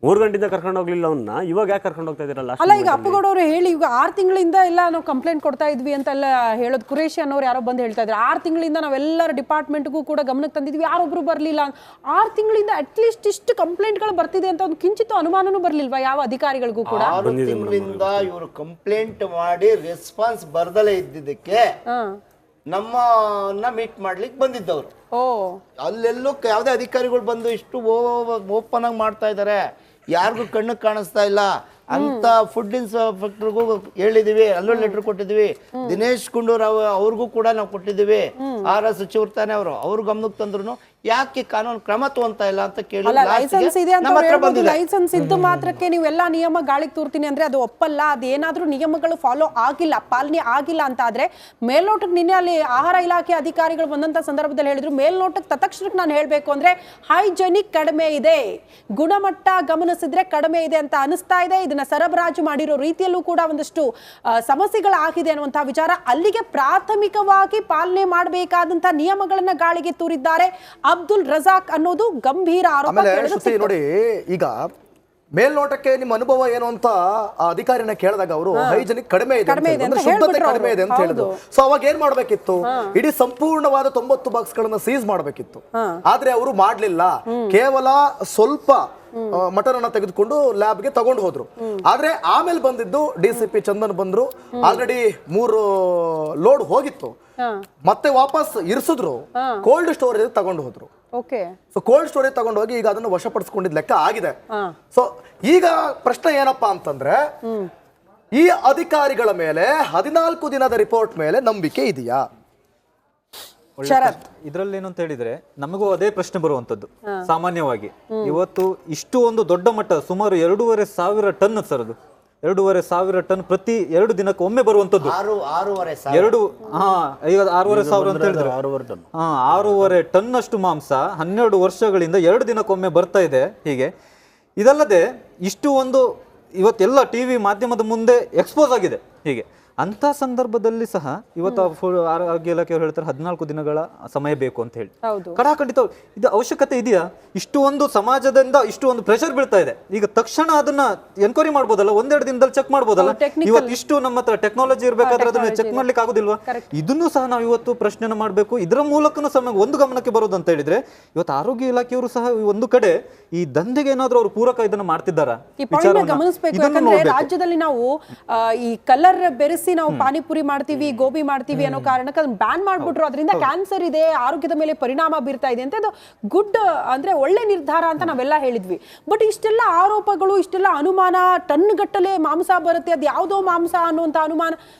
3 ಗಂಟೆಯಿಂದ ಕರ್ಕೊಂಡು ಹೋಗ್ಲಿಲ್ಲ ಅವನ್ನ, ಇವಾಗ ಯಾಕೆ ಕರ್ಕೊಂಡು ಹೋಗ್ತಾ ಇದ್ದೀರಲ್ಲ?
ಅಲ್ಲ, ಈಗ ಅಪ್ಪುಗೌಡ ಅವರು ಹೇಳಿ ಈಗ 6 ತಿಂಗಳಿಂದ ಎಲ್ಲ ನಾವು ಕಂಪ್ಲೇಂಟ್ ಕೊಡ್ತಾ ಇದ್ವಿ ಅಂತೆಲ್ಲ ಹೇಳೋದು. ಕುರೇಶಿ ಅನ್ನೋರು ಯಾರೋ ಬಂದು ಹೇಳ್ತಾ ಇದ್ರು 6 ತಿಂಗಳಿಂದ ನಾವೆಲ್ಲರ ಡಿಪಾರ್ಟ್ಮೆಂಟ್ಗೂ ಕೂಡ ಗಮನಕ್ಕೆ ತಂದಿದ್ವಿ, ಯಾರೊಬ್ರು ಬರಲಿಲ್ಲ. 6 ತಿಂಗಳಿಂದ ಅಟ್ಲೀಸ್ಟ್ ಇಷ್ಟು ಕಂಪ್ಲೇಂಟ್ಗಳು ಬರ್ತಿದೆ ಅಂತ ಒಂದು ಕಿಂಚಿತ್ತು ಅನುಮಾನನೂ ಬರಲಿಲ್ವಾ ಯಾವ ಅಧಿಕಾರಿಗಳಿಗೂ ಕೂಡ?
6 ತಿಂಗಳಿಂದ ಇವರು ಕಂಪ್ಲೇಂಟ್ ಮಾಡಿ ರೆಸ್ಪಾನ್ಸ್ ಬರ್ದಲೇ ಇದ್ದಿದ್ದಕ್ಕೆ ನಮ್ಮನ್ನ ಮೀಟ್ ಮಾಡ್ಲಿಕ್ಕೆ ಬಂದಿದ್ದವರು. ಅಲ್ಲೆಲ್ಲೂ ಯಾವುದೇ ಅಧಿಕಾರಿಗಳು ಬಂದು ಇಷ್ಟು ಓಪನ್ ಆಗಿ ಮಾಡ್ತಾ ಇದ್ದಾರೆ, ಯಾರಿಗೂ ಕಣ್ಣು ಕಾಣಿಸ್ತಾ ಇಲ್ಲ ಅಂತ ಫುಡ್ ಇನ್ಸ್ಪೆಕ್ಟರ್ಗೂ ಹೇಳಿದೀವಿ, ಅಲ್ಲೂ ಲೆಟರ್ ಕೊಟ್ಟಿದ್ವಿ. ದಿನೇಶ್ ಗುಂಡೂರಾವ್ ಅವ್ರಿಗೂ ಕೂಡ ನಾವು ಕೊಟ್ಟಿದ್ದೀವಿ. ಆಹಾರ ಸಚಿವರು ತಾನೆ ಅವರು, ಅವ್ರ ಗಮನಕ್ಕೆ ತಂದ್ರು ಯಾಕೆ ಕಾನೂನು ಕ್ರಮ ತಗೊಂತ ಇಲ್ಲ ಅಂತ ಕೇಳಿ
ಲೈಸೆನ್ಸ್ ಇದೆ ಅಂತ ಹೇಳ್ಬೋದು. ಲೈಸೆನ್ಸ್ ಇದ್ದು ಮಾತ್ರಕ್ಕೆ ನೀವೆಲ್ಲಾ ನಿಯಮ ಗಾಳಿಗೆ ತೂರ್ತೀನಿ ಅಂದ್ರೆ ಅದು ಒಪ್ಪಲ್ಲ. ಅದೇನಾದ್ರೂ ನಿಯಮಗಳು ಫಾಲೋ ಆಗಿಲ್ಲ, ಪಾಲನೆ ಆಗಿಲ್ಲ ಅಂತ ಆದ್ರೆ, ಮೇಲ್ನೋಟಕ್ಕೆ ನಿನ್ನೆ ಅಲ್ಲಿ ಆಹಾರ ಇಲಾಖೆ ಅಧಿಕಾರಿಗಳು ಬಂದಂತ ಸಂದರ್ಭದಲ್ಲಿ ಹೇಳಿದ್ರು, ಮೇಲ್ನೋಟಕ್ಕೆ ತತ್ಕ್ಷಣಕ್ಕೆ ನಾನು ಹೇಳ್ಬೇಕು ಅಂದ್ರೆ ಹೈಜೆನಿಕ್ ಕಡಿಮೆ ಇದೆ, ಗುಣಮಟ್ಟ ಗಮನಿಸಿದ್ರೆ ಕಡಿಮೆ ಇದೆ ಅಂತ ಅನಿಸ್ತಾ ಇದೆ. ಇದನ್ನ ಸರಬರಾಜು ಮಾಡಿರೋ ರೀತಿಯಲ್ಲೂ ಕೂಡ ಒಂದಷ್ಟು ಸಮಸ್ಯೆಗಳಾಗಿದೆ ಅನ್ನುವಂತಹ ವಿಚಾರ. ಅಲ್ಲಿಗೆ ಪ್ರಾಥಮಿಕವಾಗಿ ಪಾಲನೆ ಮಾಡಬೇಕಾದಂತಹ ನಿಯಮಗಳನ್ನ ಗಾಳಿಗೆ ತೂರಿದ್ದಾರೆ ಅಬ್ದುಲ್ ರಜಾಕ್ ಅನ್ನೋದು ಗಂಭೀರ ಆರೋಪ.
ನೋಡಿ, ಈಗ ಮೇಲ್ನೋಟಕ್ಕೆ ನಿಮ್ಮ ಅನುಭವ ಏನು ಅಂತ ಅಧಿಕಾರಿನ ಕೇಳಿದಾಗ ಅವರು ಹೈಜೆನಿಕ್ ಕಡಿಮೆ ಇದೆ, ಶುದ್ಧತೆ ಕಡಿಮೆ ಇದೆ ಅಂತ ಹೇಳಿದ್ರು. ಸೊ ಅವಾಗ ಏನ್ ಮಾಡ್ಬೇಕಿತ್ತು, ಇಡೀ ಸಂಪೂರ್ಣವಾದ 90 ಬಾಕ್ಸ್ ಗಳನ್ನ ಸೀಸ್ ಮಾಡ್ಬೇಕಿತ್ತು. ಆದ್ರೆ ಅವರು ಮಾಡ್ಲಿಲ್ಲ, ಕೇವಲ ಸ್ವಲ್ಪ ಮಟನ್ ಅನ್ನ ತೆಗೆದುಕೊಂಡು ಲ್ಯಾಬ್ಗೆ ತಗೊಂಡು ಹೋದ್ರು. ಆದ್ರೆ ಆಮೇಲೆ ಬಂದಿದ್ದು DCP ಚಂದನ್ ಬಂದ್ರು, ಆಲ್ರೆಡಿ 3 ಲೋಡ್ ಹೋಗಿತ್ತು, ಮತ್ತೆ ವಾಪಸ್ ಇರಿಸಿದ್ರು, ಕೋಲ್ಡ್ ಸ್ಟೋರೇಜ್ ತಗೊಂಡು ಹೋದ್ರು. ಸೊ ಕೋಲ್ಡ್ ಸ್ಟೋರೇಜ್ ತಗೊಂಡು ಹೋಗಿ ಈಗ ಅದನ್ನು ವಶಪಡಿಸಿಕೊಂಡಿದ್ ಲೆಕ್ಕ ಆಗಿದೆ. ಸೊ ಈಗ ಪ್ರಶ್ನೆ ಏನಪ್ಪಾ ಅಂತಂದ್ರೆ, ಈ ಅಧಿಕಾರಿಗಳ ಮೇಲೆ 14 ದಿನದ ರಿಪೋರ್ಟ್ ಮೇಲೆ ನಂಬಿಕೆ ಇದೆಯಾ?
ಇದ್ರಲ್ಲಿ ಏನು ಅಂತ ಹೇಳಿದ್ರೆ ನಮಗೂ ಅದೇ ಪ್ರಶ್ನೆ ಬರುವಂತದ್ದು ಸಾಮಾನ್ಯವಾಗಿ. ಇವತ್ತು ಇಷ್ಟು ಒಂದು ದೊಡ್ಡ ಮಟ್ಟ, ಸುಮಾರು 2,500 ಟನ್ ಸರ್, ಅದು 2,500 ಟನ್ ಪ್ರತಿ 2 ದಿನಕ್ಕೆ ಒಮ್ಮೆ ಬರುವಂತದ್ದು. 6,500 ಅಂತ ಹೇಳಿದ್ರೆ 6,500 ಟನ್ ಅಷ್ಟು ಮಾಂಸ 12 ವರ್ಷಗಳಿಂದ 2 ದಿನಕ್ಕೊಮ್ಮೆ ಬರ್ತಾ ಇದೆ. ಹೀಗೆ ಇದಲ್ಲದೆ ಇಷ್ಟು ಒಂದು ಇವತ್ತೆಲ್ಲ ಟಿವಿ ಮಾಧ್ಯಮದ ಮುಂದೆ ಎಕ್ಸ್ಪೋಸ್ ಆಗಿದೆ. ಹೀಗೆ ಅಂತ ಸಂದರ್ಭದಲ್ಲಿ ಸಹ ಇವತ್ತು ಆರೋಗ್ಯ ಇಲಾಖೆಯವರು ಹೇಳ್ತಾರೆ 14 ದಿನಗಳ ಸಮಯ ಬೇಕು ಅಂತ ಹೇಳಿ. ಖಂಡಿತ ಇದು ಅವಶ್ಯಕತೆ ಇದೆಯಾ? ಇಷ್ಟು ಒಂದು ಸಮಾಜದಿಂದ ಇಷ್ಟು ಒಂದು ಪ್ರೆಷರ್ ಬೀಳ್ತಾ ಇದೆ, ಈಗ ತಕ್ಷಣ ಅದನ್ನ ಎನ್ಕ್ವೈರಿ ಮಾಡ್ಬೋದಲ್ಲ, 1-2 ದಿನದಲ್ಲಿ ಚೆಕ್ ಮಾಡ್ಬೋದಲ್ಲ. ಇವತ್ತು ಇಷ್ಟು ನಮ್ಮ ಹತ್ರ ಟೆಕ್ನಾಲಜಿ ಇರ್ಬೇಕಾದ್ರೆ ಅದನ್ನ ಚೆಕ್ ಮಾಡ್ಲಿಕ್ಕೆ ಆಗುದಿಲ್ವಾ? ಇದನ್ನು ಸಹ ನಾವು ಇವತ್ತು ಪ್ರಶ್ನೆನ ಮಾಡಬೇಕು. ಇದರ ಮೂಲಕನೂ ಸಹ ಒಂದು ಗಮನಕ್ಕೆ ಬರೋದು ಅಂತ ಹೇಳಿದ್ರೆ, ಇವತ್ತು ಆರೋಗ್ಯ ಇಲಾಖೆಯವರು ಸಹ ಒಂದು ಕಡೆ ಈ ದಂಧೆಗೆ ಏನಾದ್ರೂ ಅವರು ಪೂರಕ ಇದನ್ನ ಮಾಡ್ತಿದ್ದಾರಾ
ಗಮನಿಸಬೇಕು. ಯಾಕಂದ್ರೆ ರಾಜ್ಯದಲ್ಲಿ ನಾವು ಈ ಕಲರ್ ಬೆರೆಸಿ ನಾವು ಪಾನಿಪುರಿ ಮಾಡ್ತೀವಿ, ಗೋಬಿ ಮಾಡ್ತೀವಿ ಅನ್ನೋ ಕಾರಣಕ್ಕೆ ಅದನ್ನ ಬ್ಯಾನ್ ಮಾಡ್ಬಿಟ್ರು. ಅದರಿಂದ ಕ್ಯಾನ್ಸರ್ ಇದೆ, ಆರೋಗ್ಯದ ಮೇಲೆ ಪರಿಣಾಮ ಬೀರ್ತಾ ಇದೆ ಅಂತ. ಅದು ಗುಡ್ ಅಂದ್ರೆ ಒಳ್ಳೆ ನಿರ್ಧಾರ ಅಂತ ನಾವೆಲ್ಲ ಹೇಳಿದ್ವಿ. ಬಟ್ ಇಷ್ಟೆಲ್ಲ ಆರೋಪಗಳು, ಇಷ್ಟೆಲ್ಲ ಅನುಮಾನ, ಟನ್ ಗಟ್ಟಲೆ ಮಾಂಸ ಬರುತ್ತೆ, ಅದು ಯಾವುದೋ ಮಾಂಸ ಅನ್ನುವಂತ ಅನುಮಾನ,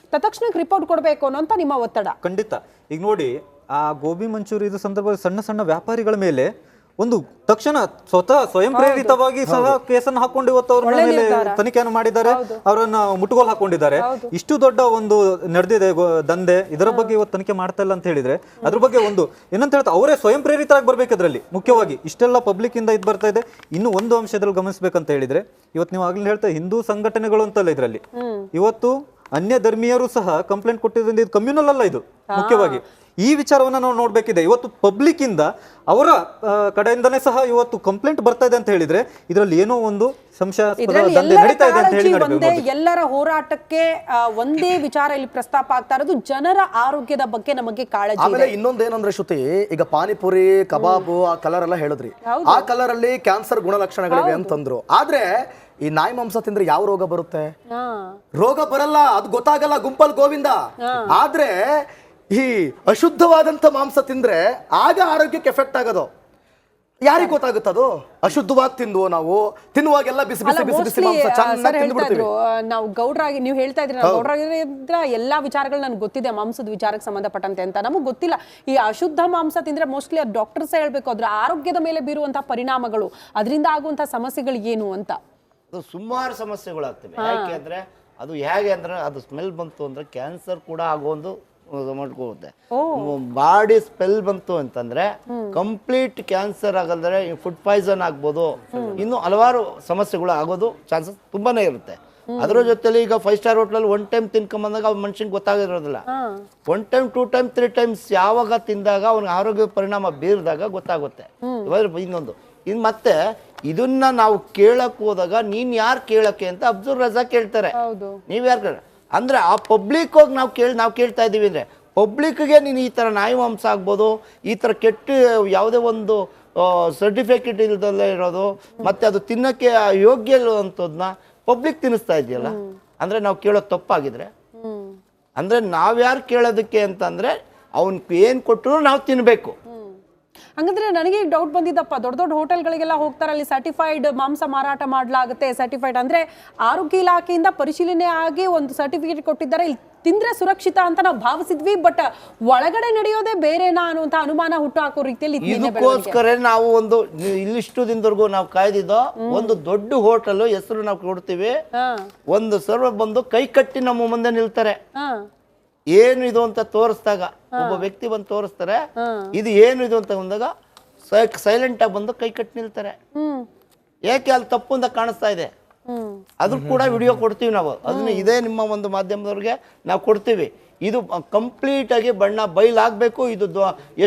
ತಕ್ಷಣಕ್ಕೆ ರಿಪೋರ್ಟ್ ಕೊಡಬೇಕು ಅನ್ನೋಂತ ನಿಮ್ಮ ಒತ್ತಡ.
ಖಂಡಿತ. ಈಗ ನೋಡಿ, ಆ ಗೋಬಿ ಮಂಚೂರಿ ಇದು ಸಂದರ್ಭದಲ್ಲಿ ಸಣ್ಣ ಸಣ್ಣ ವ್ಯಾಪಾರಿಗಳ ಮೇಲೆ ಒಂದು ತಕ್ಷಣ ಸ್ವಯಂ ಪ್ರೇರಿತವಾಗಿ ಸಹ ಕೇಸನ್ನು ಹಾಕೊಂಡು ಇವತ್ತು ಅವ್ರ ಮೇಲೆ ತನಿಖೆಯನ್ನು ಮಾಡಿದ್ದಾರೆ, ಅವರನ್ನ ಮುಟ್ಟುಗೋಲು ಹಾಕೊಂಡಿದ್ದಾರೆ. ಇಷ್ಟು ದೊಡ್ಡ ಒಂದು ನಡೆದಿದೆ ದಂಧೆ, ಇದರ ಬಗ್ಗೆ ಇವತ್ತು ತನಿಖೆ ಮಾಡ್ತಾ ಇಲ್ಲ ಅಂತ ಹೇಳಿದ್ರೆ ಅದ್ರ ಬಗ್ಗೆ ಒಂದು ಏನಂತ ಹೇಳ್ತಾರೆ, ಅವರೇ ಸ್ವಯಂ ಪ್ರೇರಿತರಾಗಿ ಬರ್ಬೇಕು. ಅದರಲ್ಲಿ ಮುಖ್ಯವಾಗಿ ಇಷ್ಟೆಲ್ಲ ಪಬ್ಲಿಕ್ ಇಂದ ಇದು ಬರ್ತಾ ಇದೆ. ಇನ್ನು ಒಂದು ಅಂಶದಲ್ಲಿ ಗಮನಿಸಬೇಕಂತ ಹೇಳಿದ್ರೆ, ಇವತ್ತು ನೀವು ಆಗ್ಲೇ ಹೇಳ್ತಾ ಹಿಂದೂ ಸಂಘಟನೆಗಳು ಅಂತಲ್ಲ, ಇದರಲ್ಲಿ ಇವತ್ತು ಅನ್ಯ ಧರ್ಮೀಯರು ಸಹ ಕಂಪ್ಲೇಂಟ್ ಕೊಟ್ಟಿದ್ದರಿಂದ ಇದು ಕಮ್ಯುನಲ್ ಅಲ್ಲ, ಇದು ಮುಖ್ಯವಾಗಿ ಈ ವಿಚಾರವನ್ನ ನಾವು ನೋಡ್ಬೇಕಿದೆ. ಇವತ್ತು ಪಬ್ಲಿಕ್ ಇಂದ ಅವರ ಕಡೆಯಿಂದನೇ ಸಹ ಇವತ್ತು ಕಂಪ್ಲೇಂಟ್ ಬರ್ತಾ ಇದೆ ಅಂತ ಹೇಳಿದ್ರೆ ಇದರಲ್ಲಿ ಏನೋ ಒಂದು ಸಂಶಯಾಸ್ಪದ ದಂಧೆ ನಡೀತಾ ಇದೆ ಅಂತ ಹೇಳಿ
ಎಲ್ಲರ ಹೋರಾಟಕ್ಕೆ ಒಂದೇ ವಿಚಾರ ಇಲ್ಲಿ ಪ್ರಸ್ತಾಪ ಆಗ್ತಾ ಇರೋದು, ಜನರ ಆರೋಗ್ಯದ ಬಗ್ಗೆ ನಮಗೆ ಕಾಳಜಿ.
ಆಮೇಲೆ ಇನ್ನೊಂದೇನಂದ್ರೆ ಶ್ರುತಿ, ಈಗ ಪಾನಿಪುರಿ, ಕಬಾಬು ಆ ಕಲರ್ ಎಲ್ಲ ಹೇಳಿದ್ರಿ, ಆ ಕಲರ್ ಅಲ್ಲಿ ಕ್ಯಾನ್ಸರ್ ಗುಣಲಕ್ಷಣಗಳಿವೆ ಅಂತಂದ್ರು. ಆದ್ರೆ ಈ ನಾಯಿ ಮಾಂಸ ತಿಂದ್ರೆ ಯಾವ ರೋಗ ಬರುತ್ತೆ? ರೋಗ ಬರಲ್ಲ, ಅದು ಗೊತ್ತಾಗಲ್ಲ ಗುಂಪಲ್ ಗೋವಿಂದ. ಆದ್ರೆ ಈ ಅಶುದ್ಧವಾದಂತ ಮಾಂಸ ತಿಂದ್ರೆ ಆಗ ಆರೋಗ್ಯಕ್ಕೆ ಎಫೆಕ್ಟ್ ಆಗೋದು. ಯಾರಿಗೆ ಗೊತ್ತಾಗುತ್ತದು? ಅಶುದ್ಧವಾಗಿ ತಿಂದುವ ನಾವು ತಿನ್ನುವಾಗೆಲ್ಲ ಬಿಸಿ ಬಿಸಿ ಬಿಸಿ ಬಿಸಿ ಮಾಂಸ ಚೆನ್ನಾಗಿ ತಿಂದ್ಬಿಡ್ತೀವಿ.
ನಾವು ಗೌಡ್ರಾಗಿ ನೀವು ಹೇಳ್ತಾ ಇದ್ರಿ, ನಾವು ಗೌಡ್ರಾಗಿದ್ರೆ ಎಲ್ಲಾ ವಿಚಾರಗಳು ನನಗೆ ಗೊತ್ತಿದೆ ಮಾಂಸದ ವಿಚಾರಕ್ಕೆ ಸಂಬಂಧಪಟ್ಟಂತೆ ಅಂತ. ನಮಗೆ ಗೊತ್ತಿಲ್ಲ ಈ ಅಶುದ್ಧ ಮಾಂಸ ತಿಂದ್ರೆ ಮೋಸ್ಟ್ಲಿ ಡಾಕ್ಟರ್ಸ್ ಹೇಳ್ಬೇಕು ಅದ್ರ ಆರೋಗ್ಯದ ಮೇಲೆ ಬೀರುವಂತಹ ಪರಿಣಾಮಗಳು, ಅದರಿಂದ ಆಗುವಂತಹ ಸಮಸ್ಯೆಗಳು ಏನು ಅಂತ.
ಅದು ಸುಮಾರು ಸಮಸ್ಯೆಗಳಾಗ್ತವೆ. ಯಾಕೆ ಅಂದ್ರೆ ಅದು ಹೇಗೆ ಅಂದ್ರೆ ಅದು ಸ್ಮೆಲ್ ಬಂತು ಅಂದ್ರೆ ಕ್ಯಾನ್ಸರ್ ಕೂಡ ಆಗೋದು ಮಾಡ್ಕೋಗುತ್ತೆ. ಬಾಡಿ ಸ್ಮೆಲ್ ಬಂತು ಅಂತಂದ್ರೆ ಕಂಪ್ಲೀಟ್ ಕ್ಯಾನ್ಸರ್ ಆಗಲ್ದ್ರೆ ಫುಡ್ ಪಾಯ್ಸನ್ ಆಗ್ಬೋದು, ಇನ್ನು ಹಲವಾರು ಸಮಸ್ಯೆಗಳು ಆಗೋದು ಚಾನ್ಸಸ್ ತುಂಬಾನೇ ಇರುತ್ತೆ. ಅದ್ರ ಜೊತೆಲಿ ಈಗ 5 ಸ್ಟಾರ್ ಹೋಟ್ಲಲ್ಲಿ 1 ಟೈಮ್ ತಿನ್ಕೊಂಬಂದಾಗ ಅವ್ನ ಮನುಷ್ಯಂಗೆ ಗೊತ್ತಾಗಿರೋದಿಲ್ಲ. 1 ಟೈಮ್ 2 ಟೈಮ್ 3 ಟೈಮ್ಸ್ ಯಾವಾಗ ತಿಂದಾಗ ಅವ್ನಿಗೆ ಆರೋಗ್ಯ ಪರಿಣಾಮ ಬೀರಿದಾಗ ಗೊತ್ತಾಗುತ್ತೆ. ಇನ್ನೊಂದು ಇನ್ ಮತ್ತೆ ಇದನ್ನ ನಾವು ಕೇಳಕ್ ಹೋದಾಗ ನೀನ್ ಯಾರು ಕೇಳಕ್ಕೆ ಅಂತ ಅಬ್ದುಲ್ ರಜಾಕ್ ಕೇಳ್ತಾರೆ. ನೀವ್ ಯಾರು ಅಂದ್ರೆ ಆ ಪಬ್ಲಿಕ್ ಹೋಗಿ ನಾವು ಕೇಳ್ತಾ ಇದೀವಿ ಅಂದ್ರೆ ಪಬ್ಲಿಕ್ಗೆ ನೀನು ಈ ತರ ನಾಯಿ ಮಾಂಸ ಆಗ್ಬೋದು, ಈ ತರ ಕೆಟ್ಟ ಯಾವುದೇ ಒಂದು ಸರ್ಟಿಫಿಕೇಟ್ ಇಲ್ದಲ್ಲೇ ಇರೋದು ಮತ್ತೆ ಅದು ತಿನ್ನಕ್ಕೆ ಯೋಗ್ಯ ಇರುವಂಥದ್ದನ್ನ ಪಬ್ಲಿಕ್ ತಿನ್ನಿಸ್ತಾ ಇದೆಯಲ್ಲ, ಅಂದ್ರೆ ನಾವು ಕೇಳೋದು ತಪ್ಪಾಗಿದ್ರೆ ಅಂದ್ರೆ ನಾವ್ಯಾರು ಕೇಳೋದಕ್ಕೆ ಅಂತಂದ್ರೆ ಅವನ್ ಏನ್ ಕೊಟ್ಟರು ನಾವು ತಿನ್ಬೇಕು.
ಹಂಗಂದ್ರೆ ನನಗೆ ಡೌಟ್ ಬಂದಿದ್ದಪ್ಪ, ದೊಡ್ಡ ದೊಡ್ಡ ಹೋಟೆಲ್ಗಳಿಗೆಲ್ಲ ಹೋಗ್ತಾರೆ, ಅಲ್ಲಿ ಸರ್ಟಿಫೈಡ್ ಮಾಂಸ ಮಾರಾಟ ಮಾಡಲಾಗುತ್ತೆ. ಸರ್ಟಿಫೈಡ್ ಅಂದ್ರೆ ಆರೋಗ್ಯ ಇಲಾಖೆಯಿಂದ ಪರಿಶೀಲನೆ ಆಗಿ ಒಂದು ಸರ್ಟಿಫಿಕೇಟ್ ಕೊಟ್ಟಿದ್ದಾರೆ, ಇಲ್ಲಿ ತಿಂದ್ರೆ ಸುರಕ್ಷಿತ ಅಂತ ನಾವು ಭಾವಿಸಿದ್ವಿ. ಬಟ್ ಒಳಗಡೆ ನಡೆಯೋದೇ ಬೇರೆನಾ ಅನ್ನುವಂತ ಅನುಮಾನ ಹುಟ್ಟು ಹಾಕೋ ರೀತಿಯಲ್ಲಿ
ಇದಕ್ಕೋಸ್ಕರ ನಾವು ಒಂದು ಇಲ್ಲಿಷ್ಟು ದಿನದವರೆಗೂ ನಾವು ಕಾಯ್ದಿದ್ದೋ ಒಂದು ದೊಡ್ಡ ಹೋಟೆಲ್ ಹೆಸರು ನಾವು ಕೊಡ್ತೀವಿ, ಒಂದು ಸರ್ವ ಬಂದು ಕೈ ಕಟ್ಟಿ ನಮ್ಮ ಮುಂದೆ ನಿಲ್ತಾರೆ. ಏನು ಇದು ಅಂತ ತೋರಿಸಿದಾಗ ಒಬ್ಬ ವ್ಯಕ್ತಿ ಬಂದು ತೋರಿಸ್ತಾರೆ, ಇದು ಏನು ಇದು ಅಂತ ಬಂದಾಗ ಸೈಲೆಂಟ್ ಆಗಿ ಬಂದು ಕೈ ಕಟ್ಟಿ ನಿಲ್ತಾರೆ. ಯಾಕೆ ಅಲ್ಲಿ ತಪ್ಪು ಅಂತ ಕಾಣಿಸ್ತಾ ಇದೆ, ಅದ್ರ ಕೂಡ ವಿಡಿಯೋ ಕೊಡ್ತೀವಿ ನಾವು. ಅದನ್ನ ಇದೇ ನಿಮ್ಮ ಒಂದು ಮಾಧ್ಯಮದವ್ರಿಗೆ ನಾವು ಕೊಡ್ತೀವಿ. ಇದು ಕಂಪ್ಲೀಟ್ ಆಗಿ ಬಣ್ಣ ಬಯಲಾಗಬೇಕು. ಇದು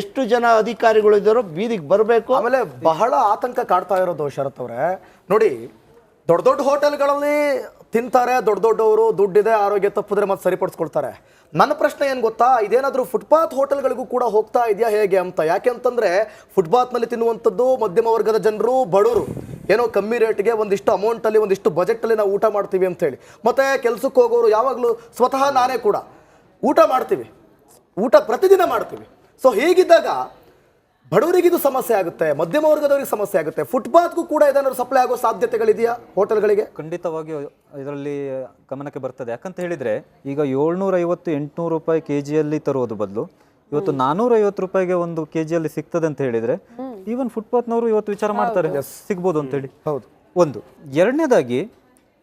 ಎಷ್ಟು ಜನ ಅಧಿಕಾರಿಗಳು ಇದ್ದಾರೋ ಬೀದಿಗೆ ಬರಬೇಕು.
ಆಮೇಲೆ ಬಹಳ ಆತಂಕ ಕಾಡ್ತಾ ಇರೋದು ಶರತ್ ಅವರೇ, ನೋಡಿ ದೊಡ್ಡ ದೊಡ್ಡ ಹೋಟೆಲ್ಗಳಲ್ಲಿ ತಿಂತಾರೆ, ದೊಡ್ಡ ದೊಡ್ಡವರು ದುಡ್ಡಿದೆ, ಆರೋಗ್ಯ ತಪ್ಪಿದ್ರೆ ಮತ್ತೆ ಸರಿಪಡಿಸ್ಕೊಳ್ತಾರೆ. ನನ್ನ ಪ್ರಶ್ನೆ ಏನು ಗೊತ್ತಾ, ಇದೇನಾದರೂ ಫುಟ್ಪಾತ್ ಹೋಟೆಲ್ಗಳಿಗೂ ಕೂಡ ಹೋಗ್ತಾ ಇದೆಯಾ ಹೇಗೆ ಅಂತ. ಯಾಕೆ ಅಂತಂದ್ರೆ ಫುಟ್ಪಾತ್ನಲ್ಲಿ ತಿನ್ನುವಂಥದ್ದು ಮಧ್ಯಮ ವರ್ಗದ ಜನರು, ಬಡವರು, ಏನೋ ಕಮ್ಮಿ ರೇಟ್ಗೆ ಒಂದಿಷ್ಟು ಅಮೌಂಟಲ್ಲಿ ಒಂದಿಷ್ಟು ಬಜೆಟಲ್ಲಿ ನಾವು ಊಟ ಮಾಡ್ತೀವಿ ಅಂತ ಹೇಳಿ. ಮತ್ತೆ ಕೆಲಸಕ್ಕೆ ಹೋಗೋರು ಯಾವಾಗಲೂ ಸ್ವತಃ ನಾನೇ ಕೂಡ ಊಟ ಮಾಡ್ತೀವಿ, ಊಟ ಪ್ರತಿದಿನ ಮಾಡ್ತೀವಿ. ಸೊ ಹೀಗಿದ್ದಾಗ ಬಡವರಿಗಿದು ಸಮಸ್ಯೆ ಆಗುತ್ತೆ, ಮಧ್ಯಮ ವರ್ಗದವರಿಗೆ ಸಮಸ್ಯೆ ಆಗುತ್ತೆ. ಫುಟ್ಪಾತ್ಗೂ ಕೂಡ ಏನಾದರೂ ಸಪ್ಲೈ ಆಗೋ ಸಾಧ್ಯತೆಗಳಿದೆಯಾ ಹೋಟೆಲ್ಗಳಿಗೆ?
ಖಂಡಿತವಾಗಿ ಇದರಲ್ಲಿ ಗಮನಕ್ಕೆ ಬರ್ತದೆ. ಯಾಕಂತ ಹೇಳಿದ್ರೆ ಈಗ 750-800 ರೂಪಾಯಿ ಕೆಜಿಯಲ್ಲಿ ತರುವುದ್ರ ಬದಲು ಇವತ್ತು 450 ರೂಪಾಯಿಗೆ ಒಂದು ಕೆಜಿಯಲ್ಲಿ ಸಿಗ್ತದೆ ಅಂತ ಹೇಳಿದ್ರೆ ಈವನ್ ಫುಟ್ಪಾತ್ನವರು ಇವತ್ತು ವಿಚಾರ ಮಾಡ್ತಾರೆ ಸಿಗ್ಬೋದು ಅಂತ ಹೇಳಿ. ಹೌದು. ಒಂದು ಎರಡನೇದಾಗಿ